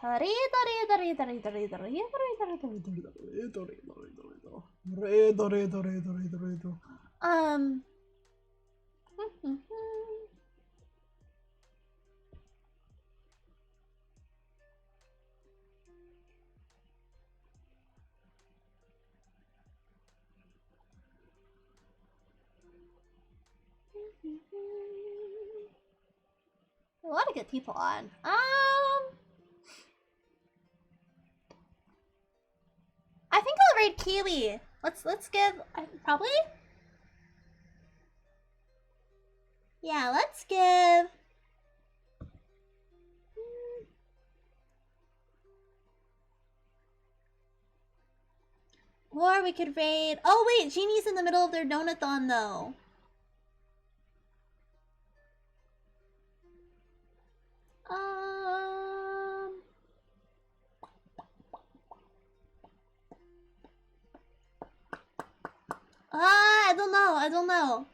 Speaker 1: lot of good people on. I think I'll raid Kiwi. Let's give probably. Yeah, let's give. Or we could raid. Oh wait, Genie's in the middle of their donathon though. I don't know.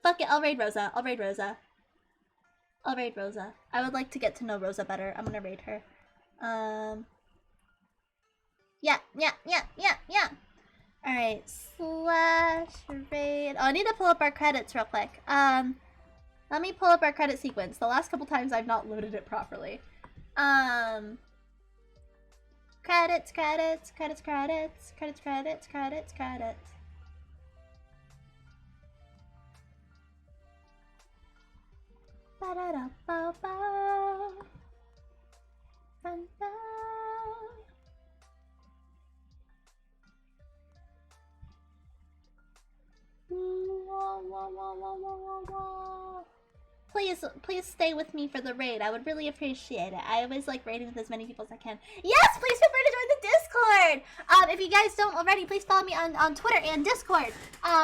Speaker 1: Fuck it, I'll raid Rosa. I would like to get to know Rosa better. I'm gonna raid her. Yeah. Alright, /raid. Oh, I need to pull up our credits real quick. Let me pull up our credit sequence. The last couple times I've not loaded it properly. Credits. Please stay with me for the raid. I would really appreciate it. I always like raiding with as many people as I can. Yes, please feel free to join the Discord. If you guys don't already, please follow me on Twitter and Discord.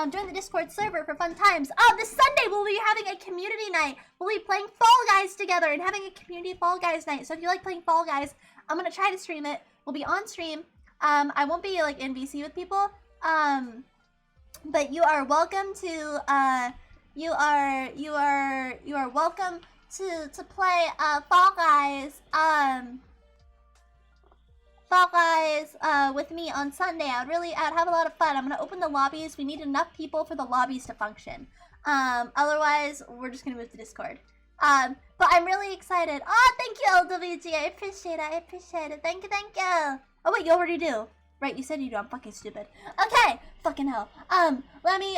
Speaker 1: Join the Discord server for fun times. This Sunday we'll be having a community night. We'll be playing Fall Guys together and having a community Fall Guys night. So if you like playing Fall Guys, I'm gonna try to stream it. We'll be on stream. I won't be like in VC with people. But you are welcome to you are welcome to play Fall Guys with me on Sunday. I'd have a lot of fun. I'm gonna open the lobbies. We need enough people for the lobbies to function. Otherwise we're just gonna move to Discord. But I'm really excited. Oh, thank you, LWG. I appreciate it. Thank you. Oh wait, you already do. Right, you said you do. I'm fucking stupid. Okay, fucking hell. I'm waiting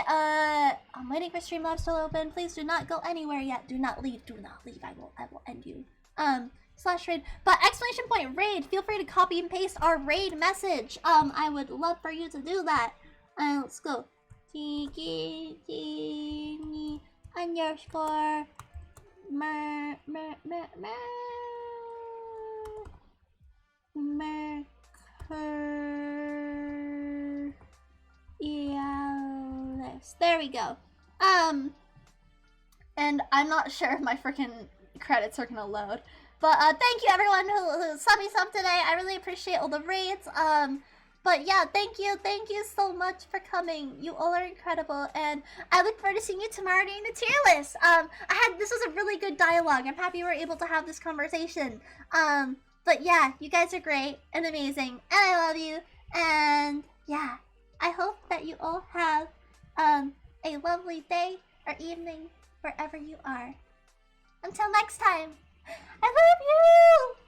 Speaker 1: for Streamlabs to open. Please do not go anywhere yet. Do not leave. I will end you. /raid. But exclamation point raid. Feel free to copy and paste our raid message. I would love for you to do that. Let's go. Tiki underscore There we go. And I'm not sure if my freaking credits are gonna load. But thank you everyone who subbed me some today. I really appreciate all the raids. But yeah, thank you so much for coming. You all are incredible, and I look forward to seeing you tomorrow during the tier list. This was a really good dialogue. I'm happy we were able to have this conversation. But yeah, you guys are great and amazing, and I love you. And yeah, I hope that you all have a lovely day or evening wherever you are. Until next time, I love you!